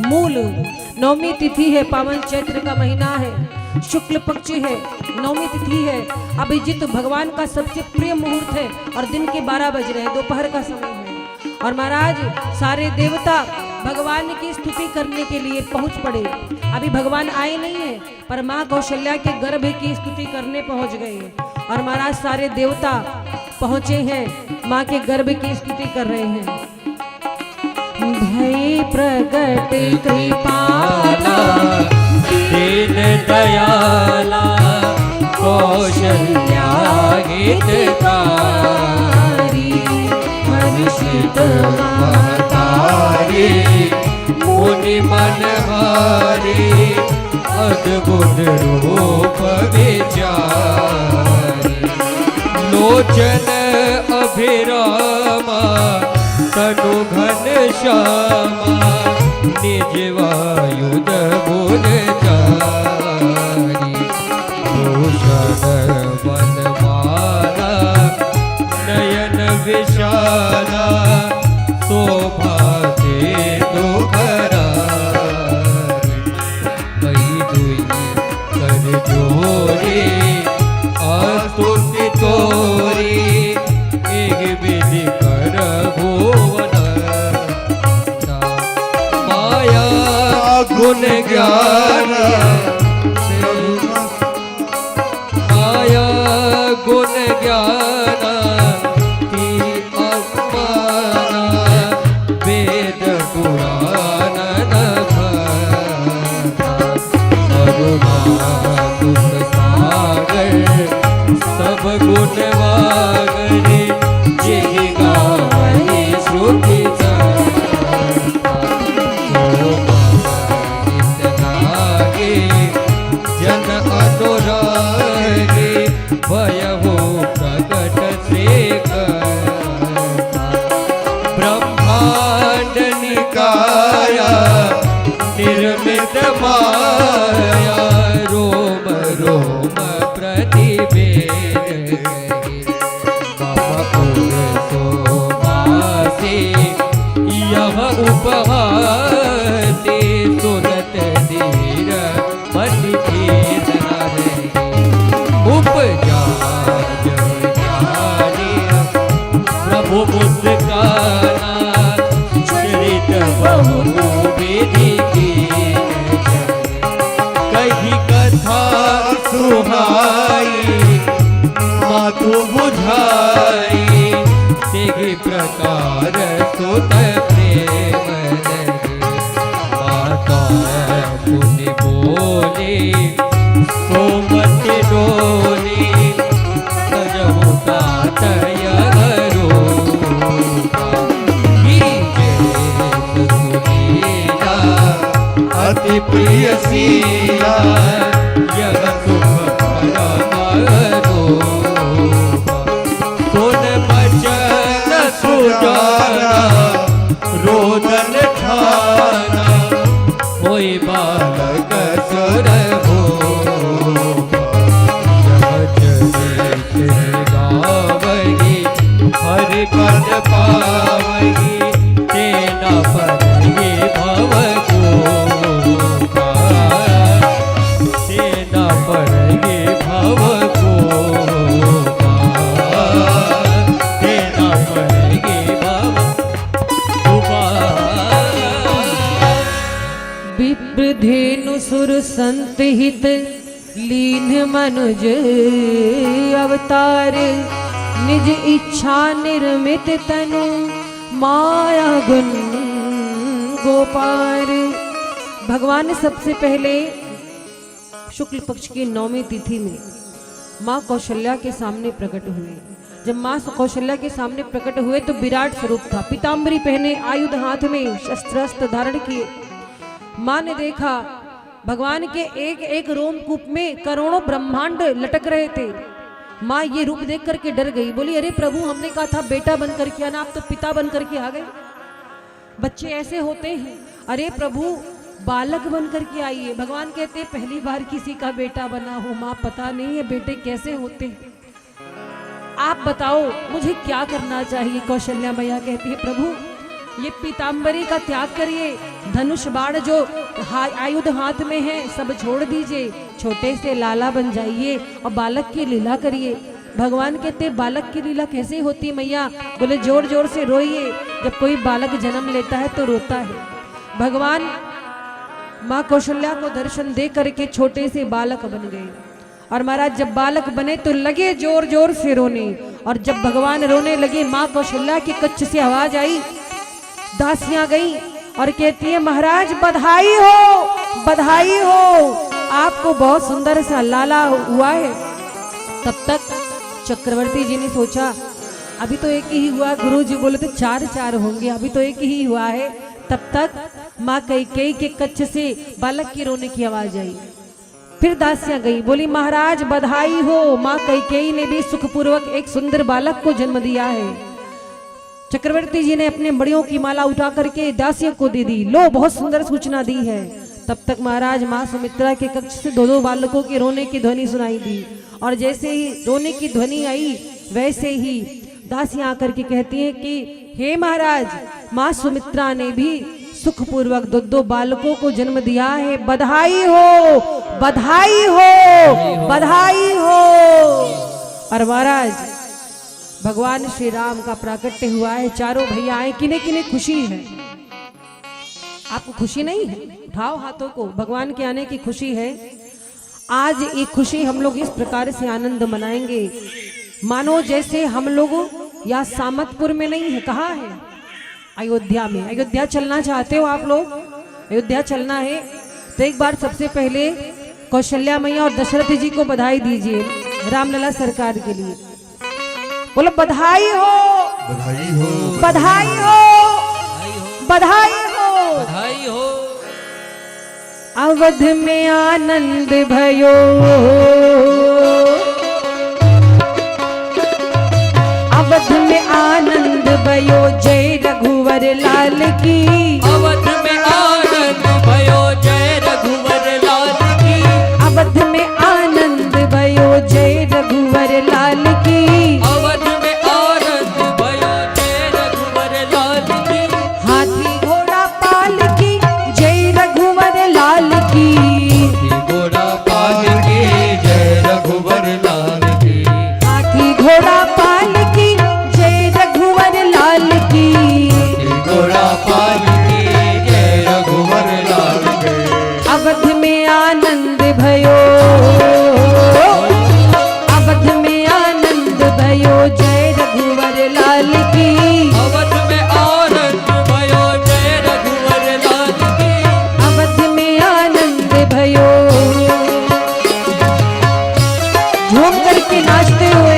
मूल। 9वीं तिथि है, पावन चैत्र का महीना है, शुक्ल पक्ष है, 9वीं तिथि है, अभिजित भगवान का सबसे प्रिय मुहूर्त है और दिन के 12 बज रहे हैं, दोपहर का समय है। और महाराज सारे देवता भगवान की स्तुति करने के लिए पहुंच पड़े। अभी भगवान आए नहीं है पर माँ कौशल्या के गर्भ की स्तुति करने पहुंच गए। और महाराज सारे देवता पहुंचे हैं, माँ के गर्भ की स्तुति कर रहे हैं। भय प्रगट कृपाला दीन दयाला कौशल्या हितकारी, हर्षित महतारी मुनि मनहारी, अद्भुत रूप विचारी। लोचन अभिरामा तनु घन श्यामा, निज वायुध बुध चारी। भूषण वनमाला नयन विशाला, शोभा से दुखरा। कई दुई कर जोरी आस्तुति तोरी, एक विधि कर भुवन। माया गुण ज्ञान माया गुण ज्ञान की आत्माना, वेद पुराण सब गुण वागरे, जिहि गावहि श्रुति लागे, जन अनुरागे, भयहु प्रकट से ब्रह्मांड निकाया, निर्मित माया, रोम रोम प्रतिभेद बाबा सोमासे, यह उपहासे, सुरत धीर मति खेदना रहे। उपजा जानी प्रभु मुस्काना, चरित बहु विधि की प्रकार सुत प्रेम लगे माता पुनि बोले सोमति डोली सजहु तात अति प्रिय सीला यह सुख सुन बचन सुजाना रोदन ठाना होई बालक सुर गावगी हरि पद पावगी तेना पद भव विप्रधेनु सुर संत हित लीन मनुज अवतार निज इच्छा निर्मित तनु माया गुण गोपार। भगवान ने सबसे पहले शुक्ल पक्ष की 9वीं तिथि में माँ कौशल्या के सामने प्रकट हुए। जब माँ कौशल्या के सामने प्रकट हुए तो विराट स्वरूप था, पीताम्बरी पहने, आयुध हाथ में, शस्त्रास्त्र धारण किए। माँ ने देखा भगवान के एक एक रोमकूप में करोड़ों ब्रह्मांड लटक रहे थे। माँ ये रूप देख करके डर गई, बोली अरे प्रभु हमने कहा था बेटा बन करके आना, आप तो पिता बन करके आ गए। बच्चे ऐसे होते हैं, अरे प्रभु बालक बन करके आइए। भगवान कहते पहली बार किसी का बेटा बना हो माँ, पता नहीं है बेटे कैसे होते हैं, आप बताओ मुझे क्या करना चाहिए। कौशल्या मैया कहती है प्रभु ये पीताम्बरी का त्याग करिए, धनुष बाण जो आयुध हाथ में है सब छोड़ दीजिए, छोटे से लाला बन जाइए और बालक की लीला करिए। भगवान कहते बालक की लीला कैसे होती मैया? बोले जोर जोर से रोइए, जब कोई बालक जन्म लेता है तो रोता है। भगवान माँ कौशल्या को दर्शन दे करके छोटे से बालक बन गए। और महाराज जब बालक बने तो लगे जोर जोर से रोने, और जब भगवान रोने लगे माँ कौशल्या की कच्छ से आवाज आई, दासियां गई और कहती है महाराज बधाई हो, बधाई हो, आपको बहुत सुंदर सा लाला हुआ है। तब तक चक्रवर्ती जी ने सोचा अभी तो एक ही हुआ, गुरु जी बोले तो 4 होंगे, अभी तो एक ही हुआ है। तब तक माँ कैकेयी के कच्छ से बालक के रोने की आवाज आई। फिर दासियां गई, बोली महाराज बधाई हो, माँ कैकेयी ने भी सुखपूर्वक एक सुंदर बालक को जन्म दिया है। चक्रवर्ती जी ने अपने मड़ियों की माला उठा करके दासियों को दे दी, लो बहुत सुंदर सूचना दी है। तब तक महाराज माँ सुमित्रा के कक्ष से 2 बालकों के रोने की ध्वनि सुनाई दी, और जैसे ही रोने की ध्वनि आई वैसे ही दासियां आकर के कहती हैं कि हे महाराज माँ सुमित्रा ने भी सुखपूर्वक 2 बालकों को जन्म दिया है, बधाई हो, बधाई हो, बधाई हो। और महाराज भगवान श्री राम का प्राकट्य हुआ है, चारों भैया आए, किन्हें किन्हें खुशी है? आपको खुशी नहीं है? उठाओ हाथों को, भगवान के आने की खुशी है। आज ये खुशी हम लोग इस प्रकार से आनंद मनाएंगे मानो जैसे हम लोग या सामतपुर में नहीं है, कहाँ है? अयोध्या में। अयोध्या चलना चाहते हो आप लोग? अयोध्या चलना है तो एक बार सबसे पहले कौशल्या मैया और दशरथ जी को बधाई दीजिए रामलला सरकार के लिए। बोलो बधाई हो, बधाई हो, बधाई हो, बधाई हो, बधाई हो। अवध में आनंद भयो, अवध में आनंद भयो, जय रघुवर लाल की। अवध में आनंद भयो, जय रघुवर लाल की। अवध में आनंद भयो, जय रघुवर लाल की। अवध में आनंद भयो, जय रघुवर लाल की। हाथी घोड़ा पाल की, जय रघुवर लाल की। घोड़ा पाल के जय रघुवर झूम करके नाचते हुए।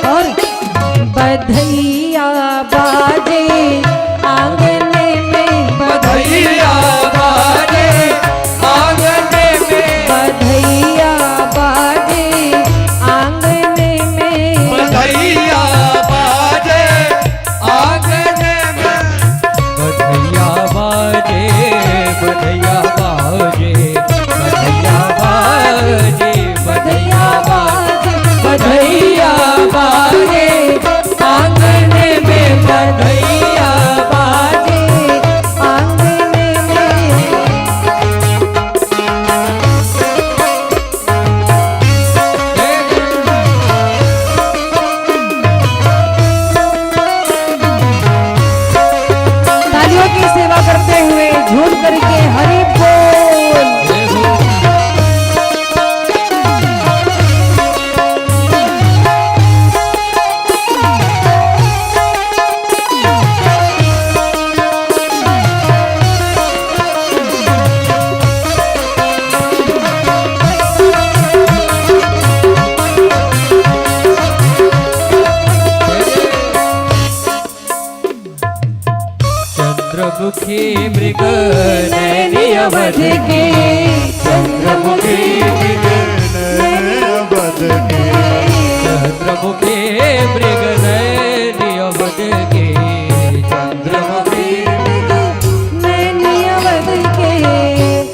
और बधैया बाजे आंगने में, बधैया बाजे आंगने में, बधैया बाजे आंगने में, बधैया बाजे आंगने में, बधैया बाजे बधैया बाजे बधैया बाजे बधैया बाजे, बधैया बाजे आंगने में, बधैया बाजे आंगने में। तालियों की सेवा करते हुए झूम करके हरि बोल। चंद्रमुखी मृग नैनी अवध के, चंद्रमुखी अवध के चंद्रमुखी मृग नैनी अवध के चंद्रमुखी नैनी अवध के।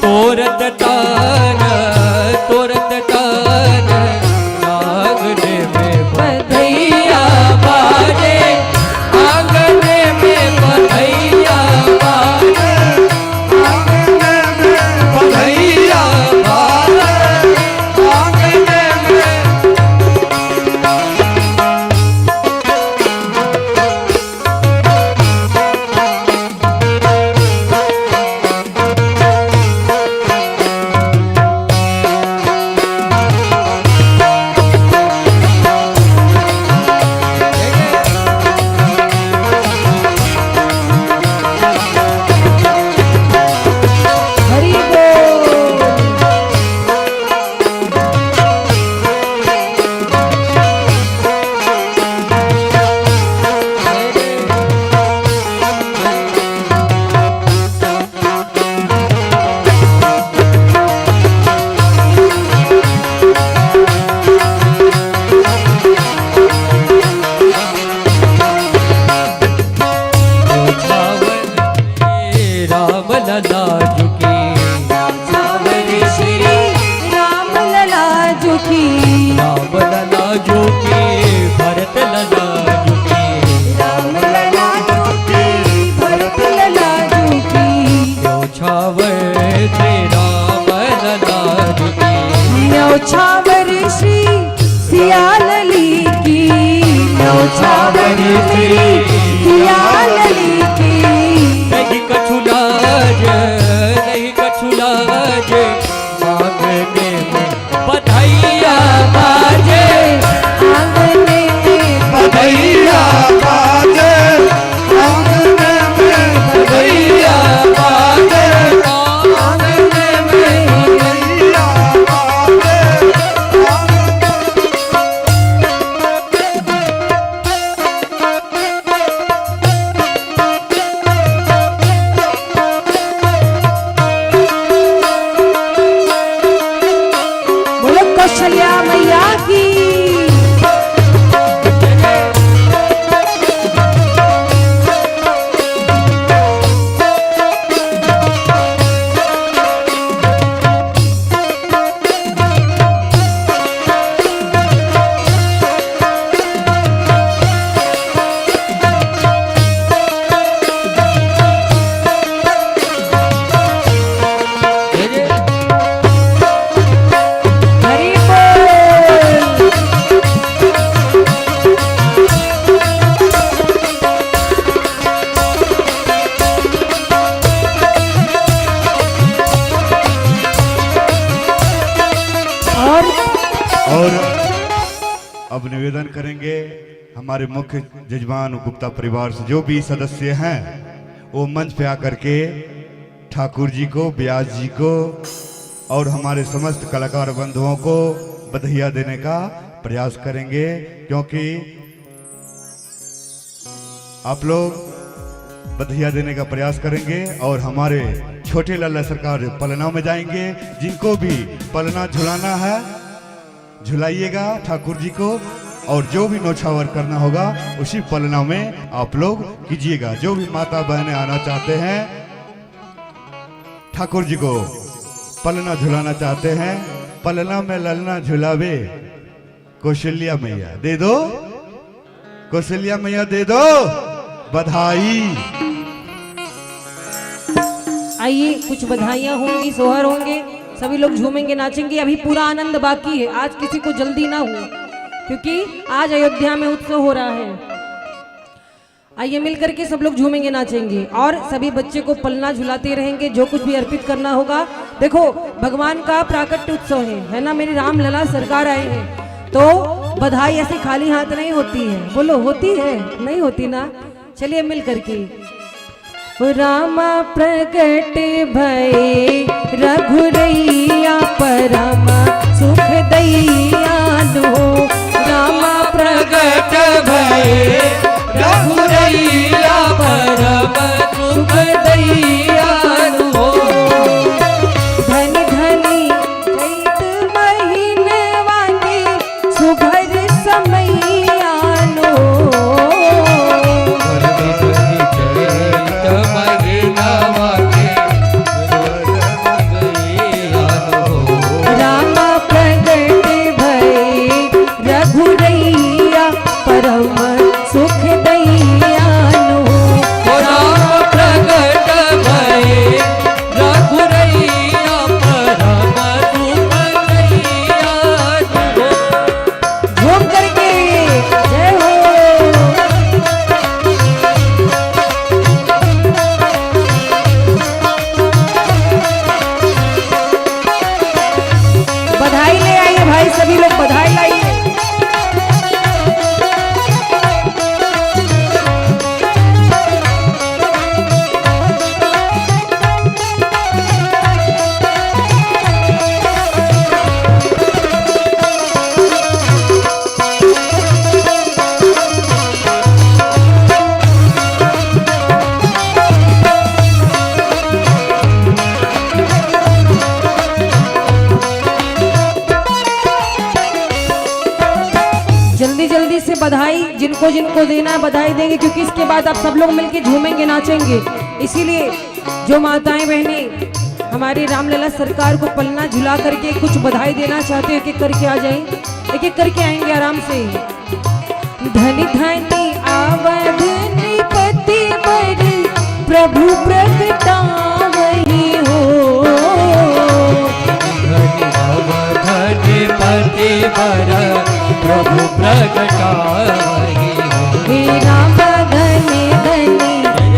तोरत तान नागने में बधैया बाजे आंगने में, बधैया बाजे आंगने में, बधैया बाजे आंगने में। हरि बोल। राम लला झुकी सावरी श्री राम लला झुकी, राम लला झुकी भरत लला झुकी राम लला झुकी, भरत लला झुकी। न्योछावर श्री राम लला झुकी न्योछावर श्री सियालली की, न्योछावर श्री सियालली की। नहीं कछु लाज नहीं कछु लाज मांगने में बधाइया बाजे आंगने में, बधैया बाजे आंगने में, बधैया बाजे आंगने में, बधैया बाजे आंगने में। अब निवेदन करेंगे हमारे मुख्य जजमान गुप्ता परिवार से जो भी सदस्य हैं वो मंच पे आकर के ठाकुर जी को, ब्यास जी को और हमारे समस्त कलाकार बंधुओं को बधाइयाँ देने का प्रयास करेंगे, क्योंकि आप लोग बधाइयाँ देने का प्रयास करेंगे और हमारे छोटे लाला सरकार पलना में जाएंगे। जिनको भी पलना झुलाना है झुलाइएगा ठाकुर जी को, और जो भी नौछावर करना होगा उसी पलना में आप लोग कीजिएगा। जो भी माता बहनें आना चाहते हैं ठाकुर जी को पलना झुलाना चाहते हैं, पलना में ललना झुलावे कौशल्या मैया दे दो, कौशल्या मैया दे दो बधाई। आइए कुछ बधाइयाँ होंगी, सोहर होंगे, सभी लोग झूमेंगे नाचेंगे। अभी पूरा आनंद बाकी है, आज किसी को जल्दी ना हो, क्योंकि आज अयोध्या में उत्सव हो रहा है। आइए मिलकर के सब लोग झूमेंगे नाचेंगे और सभी बच्चे को पलना झुलाते रहेंगे। जो कुछ भी अर्पित करना होगा, देखो भगवान का प्राकट्य उत्सव है ना, मेरे राम लला सरकार आए हैं, तो बधाई ऐसे खाली हाथ नहीं होती है। बोलो होती है? नहीं होती ना। चलिए मिल करके रामा प्रकट भय रघुरैया परम सुख दैयानु, रामा प्रकट भय रघुरैया परम सुख दैयानु। धन धनी चैत महीनवानी सुभर समैयानु, रामा प्रगट भय रघुरैया परम सुख दैयानु, राम प्रगट भय रघुरैया परम सुख दैयानु। झूम करके जय हो। बधाई ले आइए भाई, सभी लोग बधाई लाइए। जल्दी जल्दी से बधाई जिनको जिनको देना है बधाई देंगे, क्योंकि इसके बाद आप सब लोग मिलके झूमेंगे नाचेंगे। इसीलिए जो माताएं बहनें हमारे रामलला सरकार को पलना झुला करके कुछ बधाई देना चाहते हैं, एक एक करके आ जाएं, एक एक करके आएंगे आराम से। धनी धनी आवध निपति बर प्रभु प्रगटावहि हो, धनी पति बर प्रभु प्रगटावहि हो। हे राम धनी धनी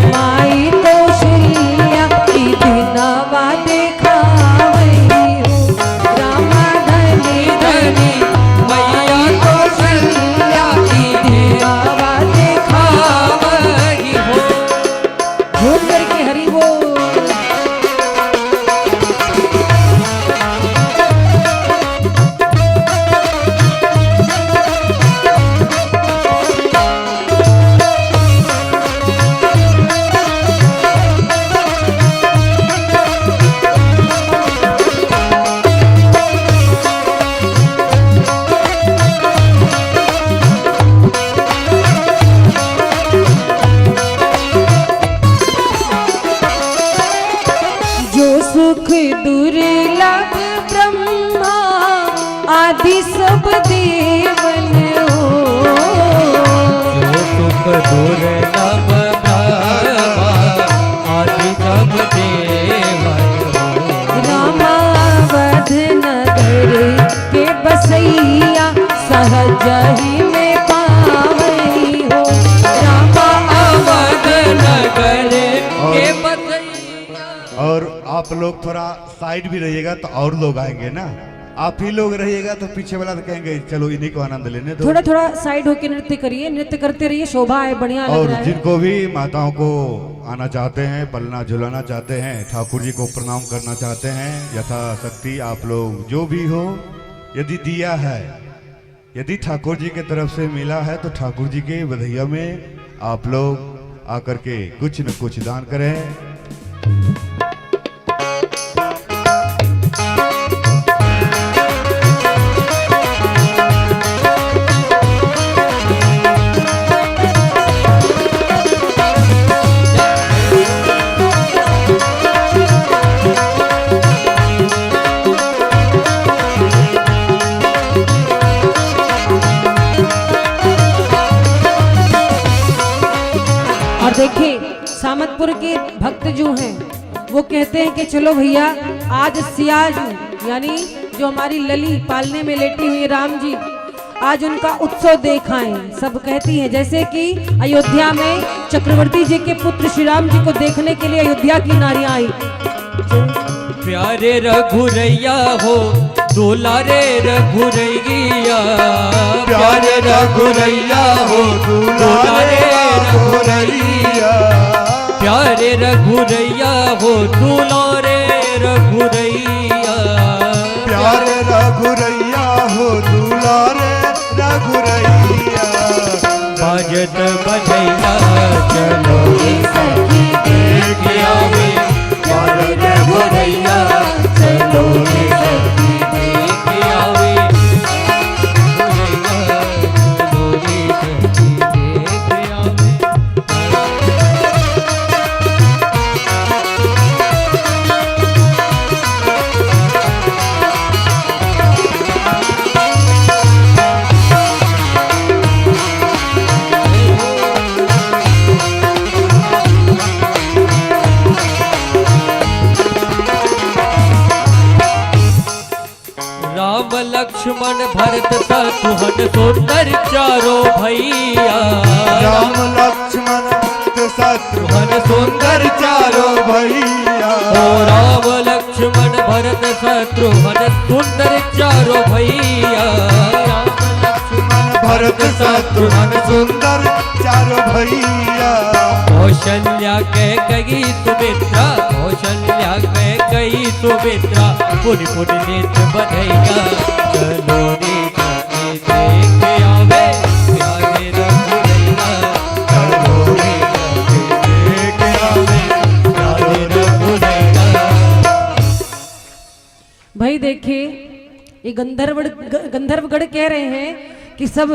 माई कौशल्या की दिनवा देखावहि हो, राम धनी धनी मैया कौशल्या की दिनवा देखावहि हो। झूम करके हरि बोल। जो सुख दुर्लभ ब्रह्मा आदि सब देवन हो, जो सुख दुर्लभ ब्रह्मा आदि सब देवन हो। रामावध नगर के बसैया सहज ही में पावई हो, रामावध नगर के बसैया। और आप लोग थोड़ा साइड भी रहिएगा तो और लोग आएंगे ना, आप ही लोग रहिएगा तो पीछे वाला तो कहेंगे चलो इन्हीं को आनंद लेने दो। थोड़ा थोड़ा साइड होके नृत्य करिए, नृत्य करते रहिए, शोभा है, बढ़िया लग और रहा है। जिनको भी माताओं को आना चाहते हैं, पलना झुलाना चाहते हैं, ठाकुर जी को प्रणाम करना चाहते हैं, यथाशक्ति आप लोग जो भी हो, यदि दिया है, यदि ठाकुर जी की तरफ से मिला है तो ठाकुर जी के बधैया में आप लोग आकर के कुछ न कुछ दान करें। और देखिए सामतपुर के भक्त जो हैं वो कहते हैं कि चलो भैया आज सियाज यानी जो हमारी लली पालने में लेटी हुई राम जी, आज उनका उत्सव देखाएं। सब कहती हैं जैसे कि अयोध्या में चक्रवर्ती जी के पुत्र श्री राम जी को देखने के लिए अयोध्या की नारियां आई। प्यारे रघुरैया हो दुलारे रघुरैया, प्यारे रघुरैया हो दुलारे रघुरैया, प्यारे रघुरैया हो दुलारे रघुरैया, प्यारे रघुरैया हो दुलारे रघुरैया। बाजत बजैया चलो सखी देख आवे, प्यारे रघुरैया चलो सखी देख आवे, राम लक्ष्मण भरत शत्रुघ्न सुंदर चारों भैया, राम लक्ष्मण शत्रुघ्न सुंदर चारों भैया, ओ राम लक्ष्मण भरत शत्रुघ्न सुंदर चारों भैया, राम लक्ष्मण भरत शत्रुघ्न सुंदर चारों भैया। कौशल्या कह गई सुमित्रा, कौशल्या कह गई सुमित्रा, पुनि पुनि नेत्र बधैया चलो रे सखी देख आवे, प्यारे रघुरैया चलो रे सखी देख आवे, प्यारे रघुरैया। भाई देखिए ये गंधर्वगढ़ कह रहे हैं कि सब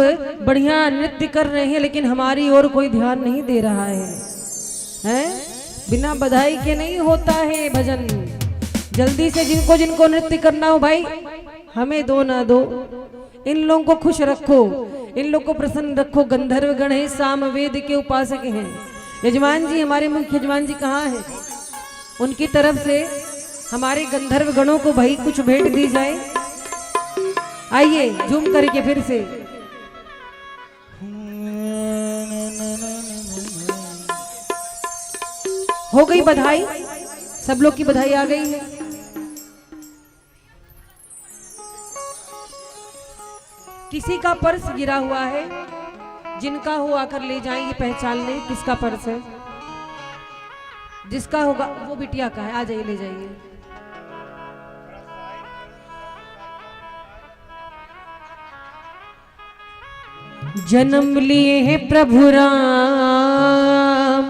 बढ़िया नृत्य कर रहे हैं लेकिन हमारी ओर कोई ध्यान नहीं दे रहा है? बिना बधाई के नहीं होता है भजन। जल्दी से जिनको जिनको नृत्य करना हो भाई हमें दो ना दो, इन लोगों को खुश रखो, इन लोगों को प्रसन्न रखो। गंधर्वगण है, सामवेद के उपासक हैं। यजमान जी, हमारे मुख्य यजमान जी कहाँ हैं? उनकी तरफ से हमारे गंधर्व गणों को भाई कुछ भेंट दी जाए। आइए झूम करके फिर से। हो गई बधाई, सब लोग की बधाई आ गई है। किसी का पर्स गिरा हुआ है, जिनका हो आकर ले जाएंगे, पहचान लें किसका पर्स है। जिसका होगा वो बिटिया का है, आ जाइए ले जाइए। जन्म लिए हैं प्रभु राम,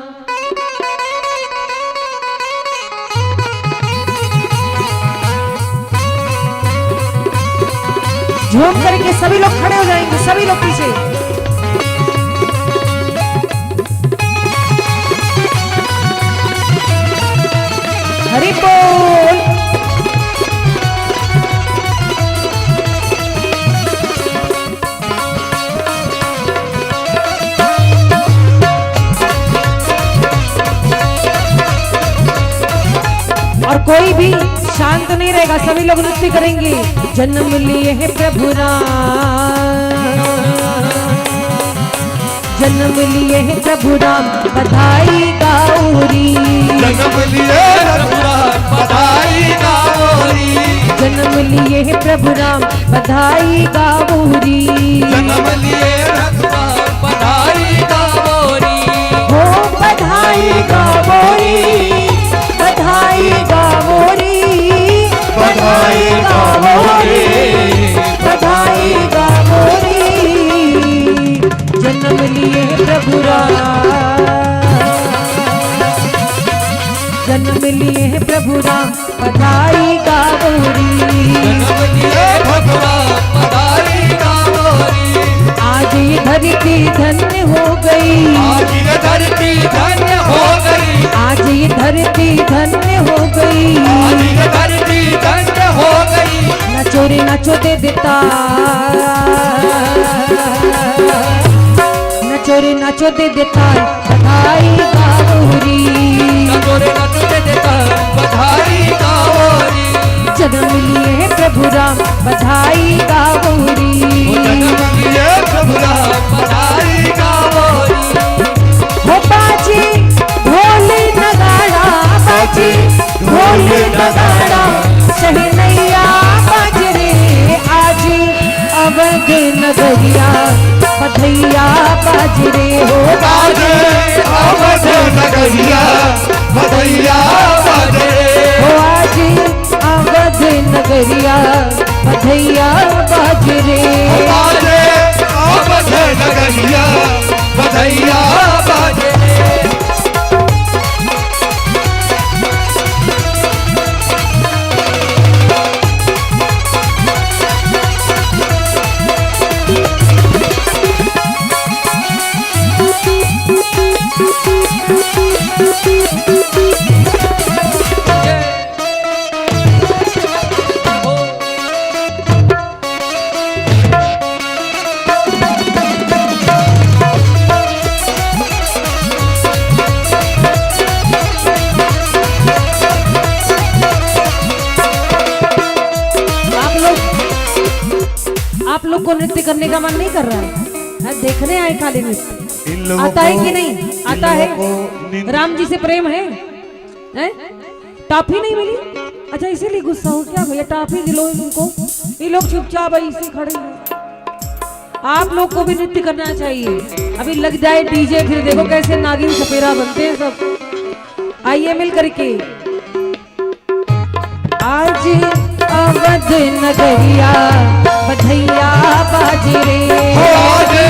झूम करके सभी लोग खड़े हो जाएंगे, सभी लोग पीछे। हरि बोल। और कोई भी शांत नहीं रहेगा, सभी लोग नृत्य करेंगे। जन्म लिए हैं प्रभु राम, जन्म लिए हैं प्रभु राम, बधाई गाओरी। जन्म लिए प्रभु राम, बधाई गाओरी। जन्म लिए हैं प्रभु राम बधाई गावोरी। जन्म लिए रघुराम बधाई गावोरी। हो बधाई गावोरी, बधाई गावोरी, बधाई गावोरी, बधाई गावोरी। जन्म लिए प्रभु राम, जन्म लिए प्रभु राम बधाई गावोरी। जन्म लिए भगवान बधाई गावोरी। आज ये धरती धन्य हो गई, आज ये धरती धन्य हो गई। आज ये धरती धन्य हो गई। आज ये धरती धन्य हो गई। नाचो रे नाचो दे देता, नाचो रे नाचो दे देता बधाई गावोरी। नगोरे नचो दे देता बधाई गावोरी। जन्म लिए प्रभु राम बधाई गावोरी। जन्म लिए प्रभुराम बधाई गावोरी। हो बाजी ढोल नगाड़ा, बाजी ढोल नगाड़ा, शहनैया बाज रे आज अवध नगरिया बधैया बाज रे। हो बाजे अवध नगरिया बधैया बाजे। हो आज अवध नगरिया बधैया बाज रे। बाजे अवध नगरिया बधैया बाजे। आप लोग को नृत्य करने का मन नहीं कर रहा है? देखने आए खाली नृत्य? इन लोगों आता है को- कि नहीं? इन आता लोगों है? को नींद- राम जी से प्रेम है? टॉफी नहीं मिली? अच्छा इसीलिए गुस्सा हो क्या भैया? टॉफी दिलो इनको। ये लोग चुपचाप ऐसे खड़े हैं। आप लोग को भी नृत्य करना चाहिए। अभी लग जाए डीजे, फिर देखो कैसे नागिन सपेरा बनते हैं सब। आइए मिल करके। आज अवध नगरिया बधैया बाज रे। बाजे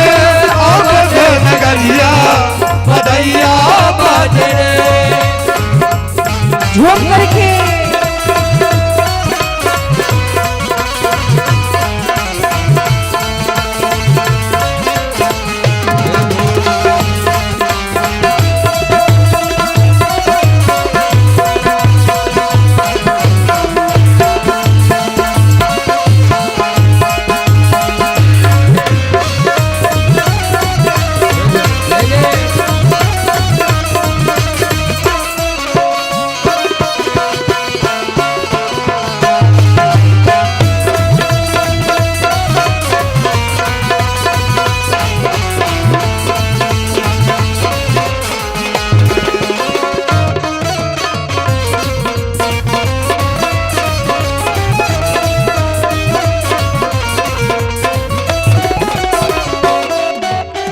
अवध नगरिया बधैया बाजे। झूम करके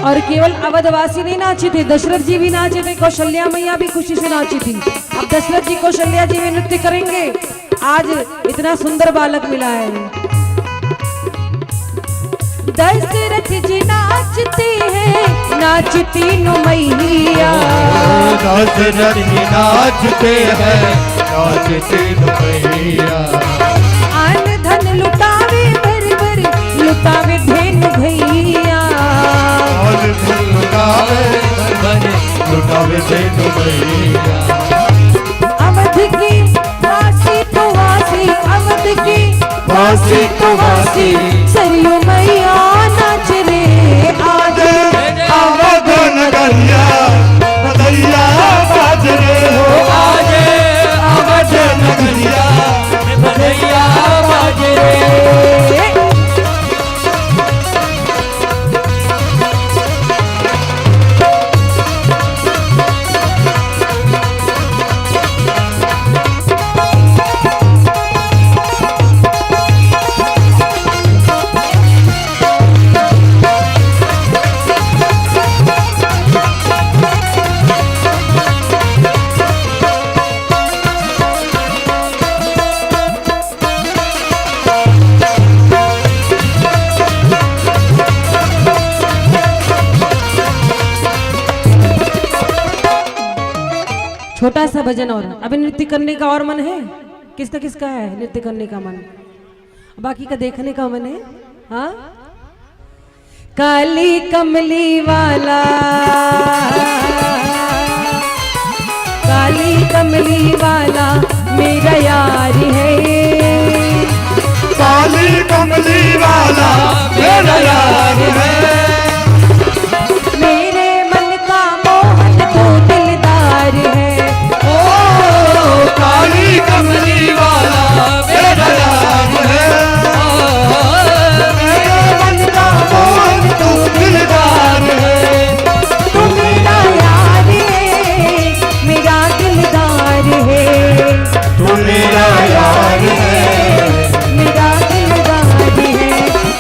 और केवल अवधवासी नहीं नाचे थे, दशरथ जी भी नाचे थे, कौशल्या मैया भी खुशी से नाची थी। अब दशरथ जी कौशल्या जी भी नृत्य करेंगे। आज इतना सुंदर बालक मिला है। दशरथ जी नाचते हैं, नाचती नो मैया। दशरथ जी नाचते हैं, नाचते मैया। आन धन लुटावे भर भर, लुटावे धेनु भैया। लुटावे धेनु मैया। अवध की वासी तो वासी, अवध की वासी तो वासी, सरयू मैया नाच रे आज अवध नगरिया बधैया बाज रे। हो बाजे अवध नगरिया बधैया बाजे। भजन और अभी नृत्य करने का और मन है? किसका किसका है नृत्य करने का मन? बाकी का देखने का मन है? हाँ, काली कमली वाला, काली कमली वाला मेरा यार है, काली कमली वाला मेरा यार है, मेरे मन का मोहन तो दिलदार है, ओ काली कमली वाला मेरा यार है, मेरे मन का मोहन तू दिलदार है, तू मेरा यार है, मेरा दिलदार है, तू मेरा यार है, मेरा दिलदार है,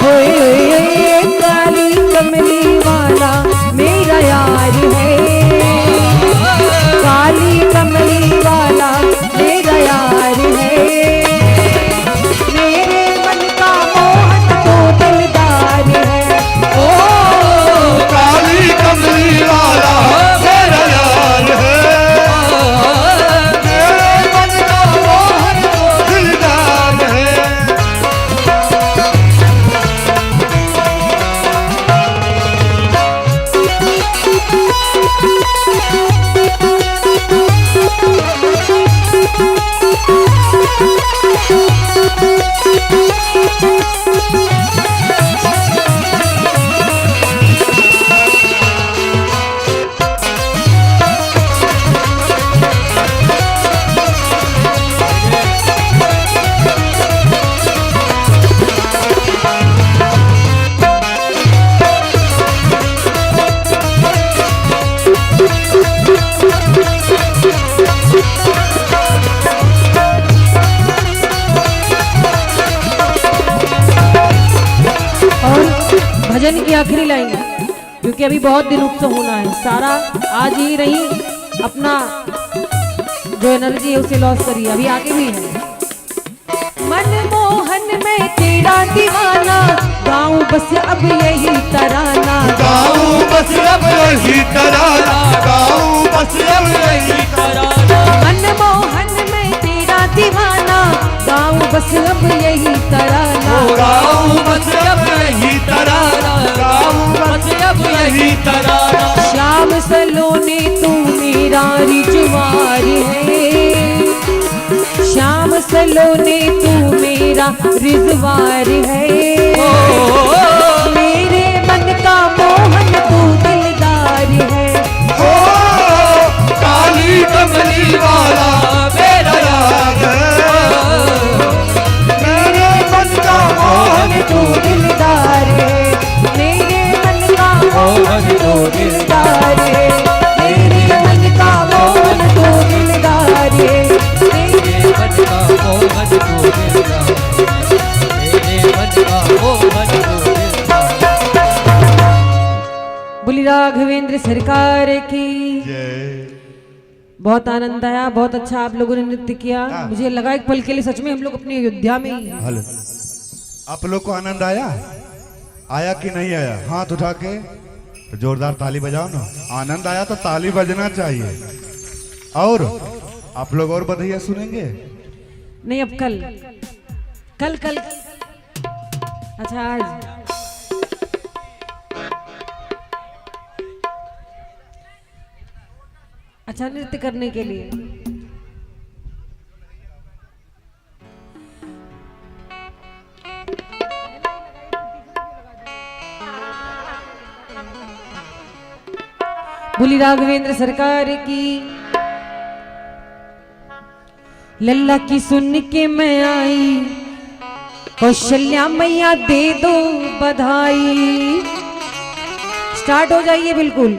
ओए ओए ओए काली कमली वाला मेरा यार है, काली कमली वाला मेरा यार है, मेरे मन का मोहन तो दिलदार है, ओ काली कमली वाला मेरा यार है, मेरे मन का मोहन तो दिलदार है। भजन की आखिरी लाइन है, क्योंकि अभी बहुत दिन उत्सव होना है, सारा आज ही नहीं अपना जो एनर्जी है उसे लॉस करिए, अभी आगे भी है। मनमोहन में तेरा दीवाना, गाऊं बस अब यही तराना, गाऊं बस अब यही तराना, गाऊं बस अब यही तराना, मनमोहन में तेरा दीवाना, गाऊं बस अब यही तराना, गाऊं बस अब यही तराना, गाऊं बस अब यही तराना, श्याम सलोने तू मेरा रिजवार है, श्याम सलोने तू मेरा रिजवार है, मेरे मन का मोहन तू दिलदार है, ओ काली कमली वाला मेरा यार है, मेरे मन का मोहन तू दिलदार है, मेरे मन का मोहन तू दिलदार है, मेरे मन का मोहन तू दिलदार है, मेरे मन का मोहन तू दिलदार, मेरे मन का मोहन तू दिलदार। बोली राघवेंद्र सरकार की। जय। बहुत आनंद आया, बहुत अच्छा आप लोगों ने नृत्य किया, मुझे लगा एक पल के लिए सच में हम लोग अपनी अयोध्या में ही हैं। हेलो, आप लोग को आनंद आया? आया कि नहीं आया? हाथ उठा के तो जोरदार ताली बजाओ ना। आनंद आया तो ताली बजना चाहिए। और आप लोग और बधाइयाँ सुनेंगे? नहीं, अब कल कल कल अच्छा आज अच्छा नृत्य करने के लिए बोली राघवेंद्र सरकार की। लल्ला की सुन के मैं आई, कौशल्या मैया दे दो बधाई। स्टार्ट हो जाइए बिल्कुल।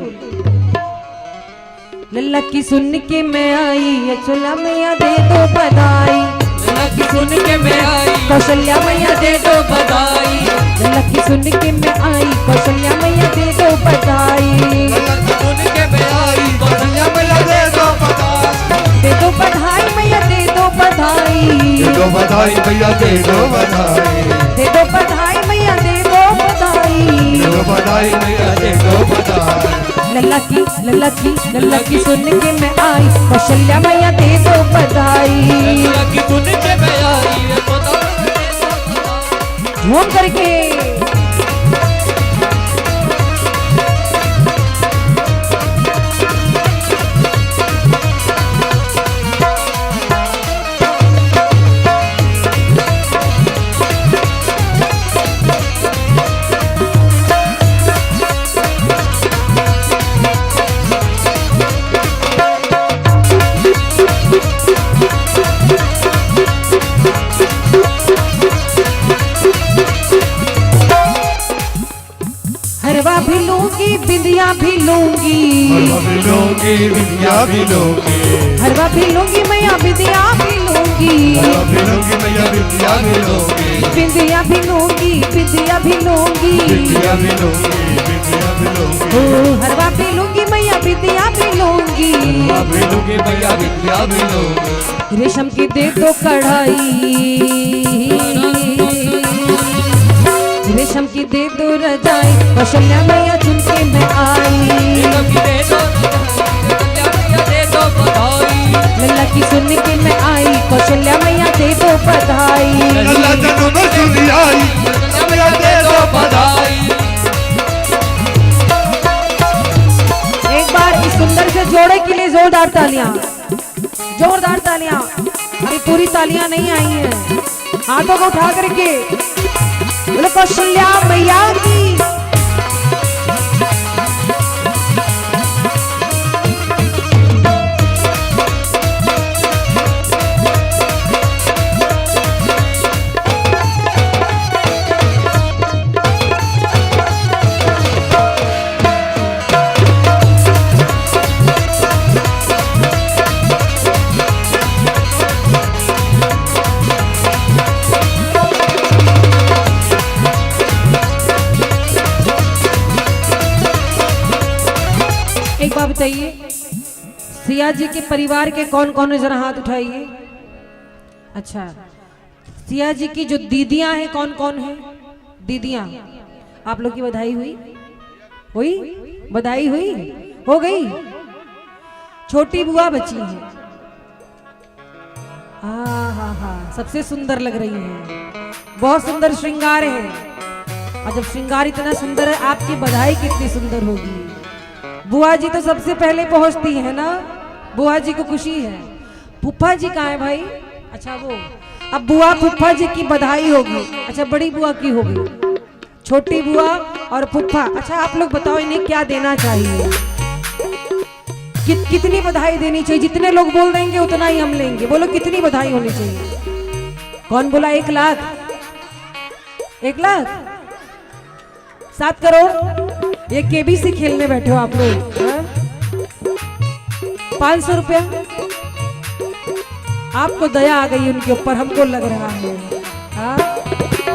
लल्ला की सुन के मैं आई, कौशल्या मैया दे दो बधाई। लल्ला की सुन के मैं आई, कौशल्या मैया दे दो बधाई। लल्ला की सुन के मैं आई, कौशल्या मैया दे दो बधाई। सुन के मैं आई, कौशल्या मैया दे दो बधाई। दे दो बधाई मैया दे दो बधाई। दे दो बधाई भैया, दे दो बधाई। दे दो बधाई मैया दे दो बधाई। दे दो बधाई भैया, दे दो बधाई। लल्ला की सुन के मैं आई, कौशल्या मैया दे दो बधाई। लल्ला की सुन के मैं आई, बधाई। झूम करके हरवा भी लूंगी, बिंदिया भी लूंगी, हरवा भी लूंगी, बिंदिया भी लूंगी, हरवा भी लूंगी मैया बिंदिया भी लूंगी, हरवा भी लूंगी मैया बिंदिया भी लूंगी, बिंदिया भी लूंगी, बिंदिया भी लूंगी, बिंदिया भी लूंगी, बिंदिया भी लूंगी, ओ हरवा भी लूंगी मैया बिंदिया भी लूंगी, हरवा भी लूंगी मैया बिंदिया भी लूंगी। रेशम की दे दो कढ़ाई, रेशम की दे दो रजाई, कौशल्या मैया चुन के मैं आई। लल्ला की सुन के मैं आई, कौशल्या मैया दे दो बधाई। लल्ला जन्म में सुनी आई, मैया दे दो बधाई। एक बार इस सुंदर से जोड़े के लिए जोरदार तालियां, जोरदार तालियां। अभी पूरी तालियां नहीं आई हैं, हाथों को उठा करके बोलो कौशल्या मैया की। एक बात बताइए, सिया जी के परिवार के कौन कौन है, जरा हाथ उठाइए। अच्छा, सिया जी की जो दीदियां हैं कौन कौन है? दीदियां, आप लोग की बधाई हुई? हुई? बधाई हुई? हो गई? छोटी बुआ बची है। हाँ, सबसे सुंदर लग रही है, बहुत सुंदर श्रृंगार है। और जब श्रृंगार इतना सुंदर है, आपकी बधाई कितनी सुंदर होगी। बुआ जी तो सबसे पहले पहुंचती है ना, बुआ जी को खुशी है। फूफा जी कहाँ है भाई? अच्छा वो, अब बुआ फूफा जी की बधाई होगी। अच्छा, बड़ी बुआ की होगी, छोटी बुआ और फूफा। अच्छा, आप लोग बताओ इन्हें क्या देना चाहिए, कितनी बधाई देनी चाहिए? जितने लोग बोल देंगे उतना ही हम लेंगे। बोलो कितनी बधाई होनी चाहिए? कौन बोला 1 लाख? 1 लाख? 7 करोड़? ये केबीसी खेलने बैठे हो आप लोग? 500 रुपया? आपको दया आ गई उनके ऊपर, हमको लग रहा है। हाँ,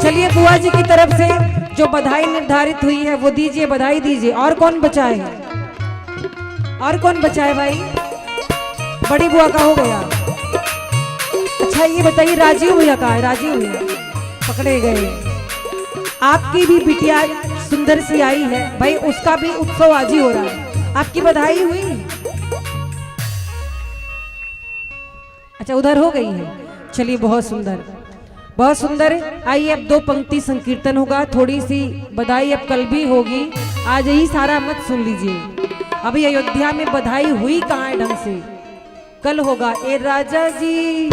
चलिए बुआ जी की तरफ से जो बधाई निर्धारित हुई है वो दीजिए, बधाई दीजिए। और कौन बचा है? और कौन बचा है भाई? बड़ी बुआ का हो गया। अच्छा ये बताइए, राजीव भैया कहाँ है? राजीव भैया पकड़े गए। आपकी भी बिटिया सुंदर सी आई है भाई, उसका भी उत्सव आज ही हो रहा है। आपकी बधाई हुई? अच्छा, उधर हो गई है। चलिए, बहुत सुंदर, बहुत सुंदर। आइए अब 2 पंक्ति संकीर्तन होगा, थोड़ी सी बधाई अब कल भी होगी, आज ही सारा मत सुन लीजिए। अभी अयोध्या में बधाई हुई कहाँ है ढंग से? कल होगा। ए राजा जी,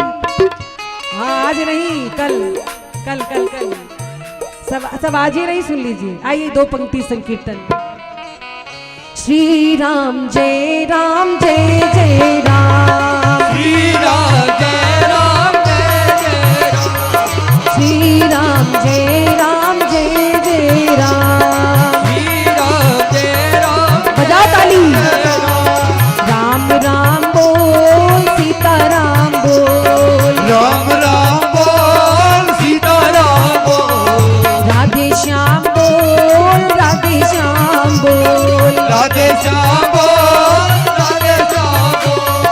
हाँ आज नहीं, कल कल कल कल सब आज ही नहीं, सुन लीजिए। आइए 2 पंक्ति संकीर्तन। श्री राम जय राम जय जय राम, श्री राम जय राम जय जय राम, श्री राम जय राम जय जय राम, श्री राम जय राम बजाओ ताली। राम राम बोल, सीता राम बोल, राम राम बोल, सीता राम बोल, राधे श्याम बोल, राधे श्याम बोल, राधे श्याम बोल, राधे श्याम बोल,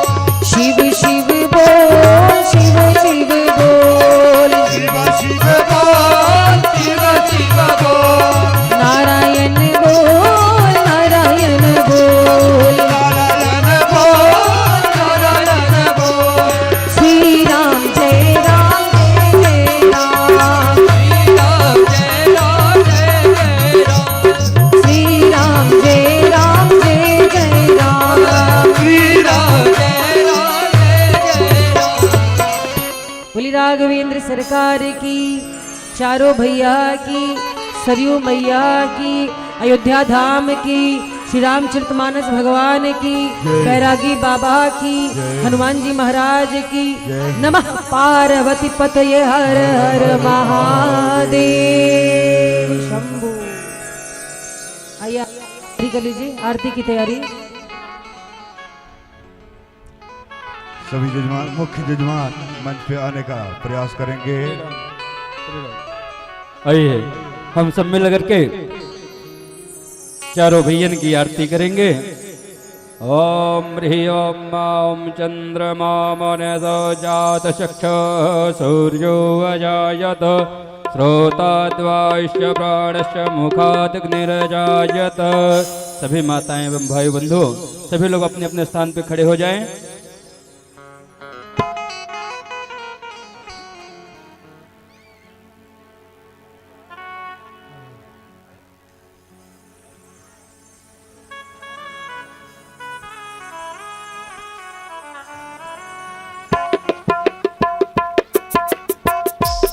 बोली राघवेंद्र सरकार की, चारों भैया की, सरयू मैया की, अयोध्या धाम की, श्री रामचरितमानस भगवान की, बैरागी बाबा की, हनुमान जी महाराज की। नमः पार्वती पतये हर हर महादेव शंभू। आइए आरती कर लीजिए, आरती की तैयारी। सभी जजमान, मुख्य जजमान मंच पे आने का प्रयास करेंगे। आइए हम सब मिल करके चारों भैयन की आरती करेंगे। ओम ह्रीं ओम चंद्रमा मनसो जात चक्षु सूर्यो अजायत श्रोताद्वाश्य प्राणश्च मुखात् अग्निरजायत। सभी माताएं एवं भाई बंधु सभी लोग अपने अपने स्थान पे खड़े हो जाएं।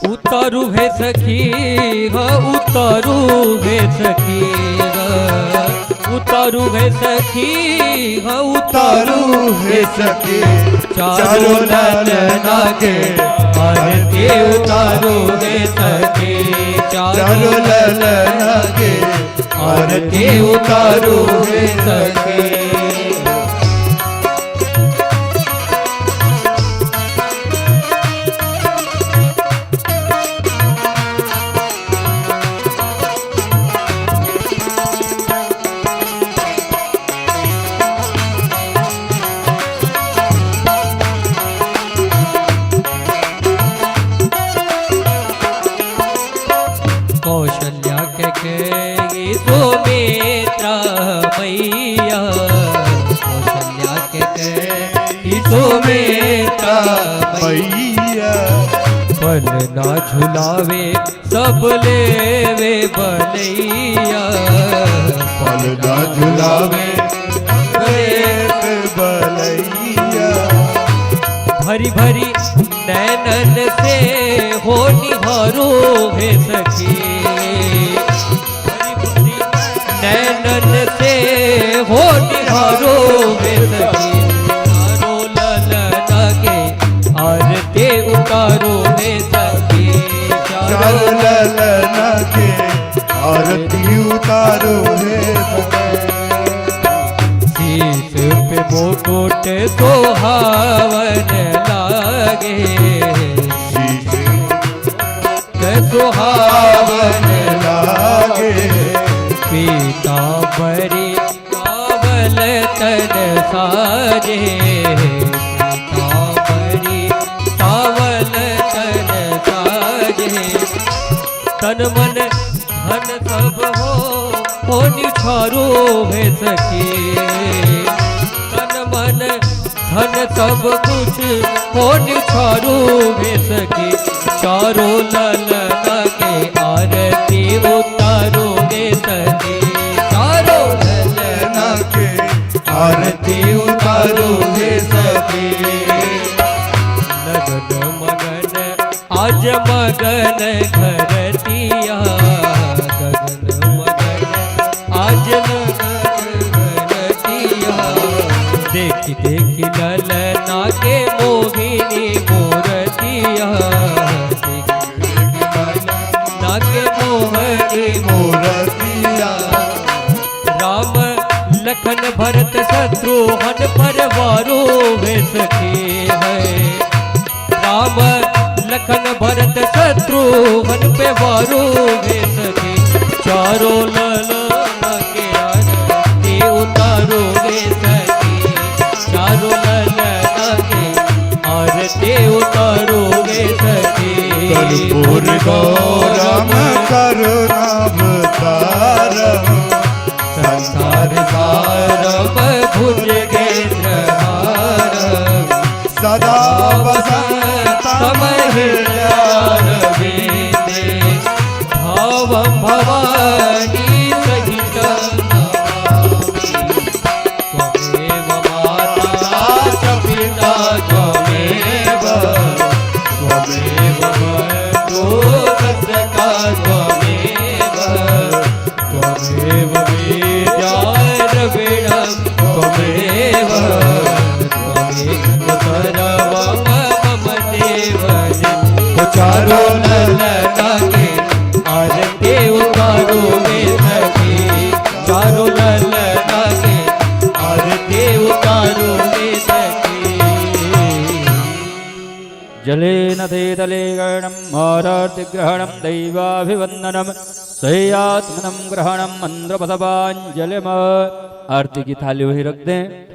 उतारू है सखी उतारू है सखी उतारू है सखी उतारू है सखी चारों ललना के आरती उतारू है सखी चारों ललना के आरती उतारू है सखी। कौशल्या के सुमित्रा मैया कौशल्या के सुमित्रा मैया बल ना झुलावे सब लेवे बलैया बल ना झुलावे बलैया भरी भरी नैनन से हो निहारो है सखी भरी भरी नैनन से हो निहारो है सखी चारों ललना के आरती उतारो है सखी चारों ललना के आरती उतारो है सखी। शीश पे मुकुट सोहावन लागे सुहावन लागे पीतांबरी कावल तन साजे पीतांबरी कावल तन साजे तन मन धन सब हो निछारो है सखी तन मन धन सब कुछ हो निछारो है सखी चारों ललना के आरती उतारो गे सखी चारों ललना के आरती उतारो गे सखी। लगन मगन आज मगन घरतिया गगन मगन आज लगन घरतिया देखी देखी ललना के मोहिनी मूर्तिया नाके मोहनी मूर्तिया राम लखन भरत शत्रुघ्न परवारो वे सखी है राम लखन भरत शत्रुघ्न पे वारो वे सखी चारों ललना के आरती उतारो वे सखी चारों ललना के आरती उतारो वे सखी। कर्पूर गौरम करुणावतारम संसार सारम भुजगेन्द्रहारम सदा वसंतम हृदयारविंदे भावं भवानी सहितं त्वमेव माता च पिता त्वमेव चारों ललना के आरती उतारो वे सखी चारों ललना के आरती उतारो वे सखी जलेन तेतले गणं मारार्तिग्रहणं दैवाभिवन्दनं सह्यात्मनं ग्रहणं मंद्रपदपांजलिम। आरती की थाली वही रख दें।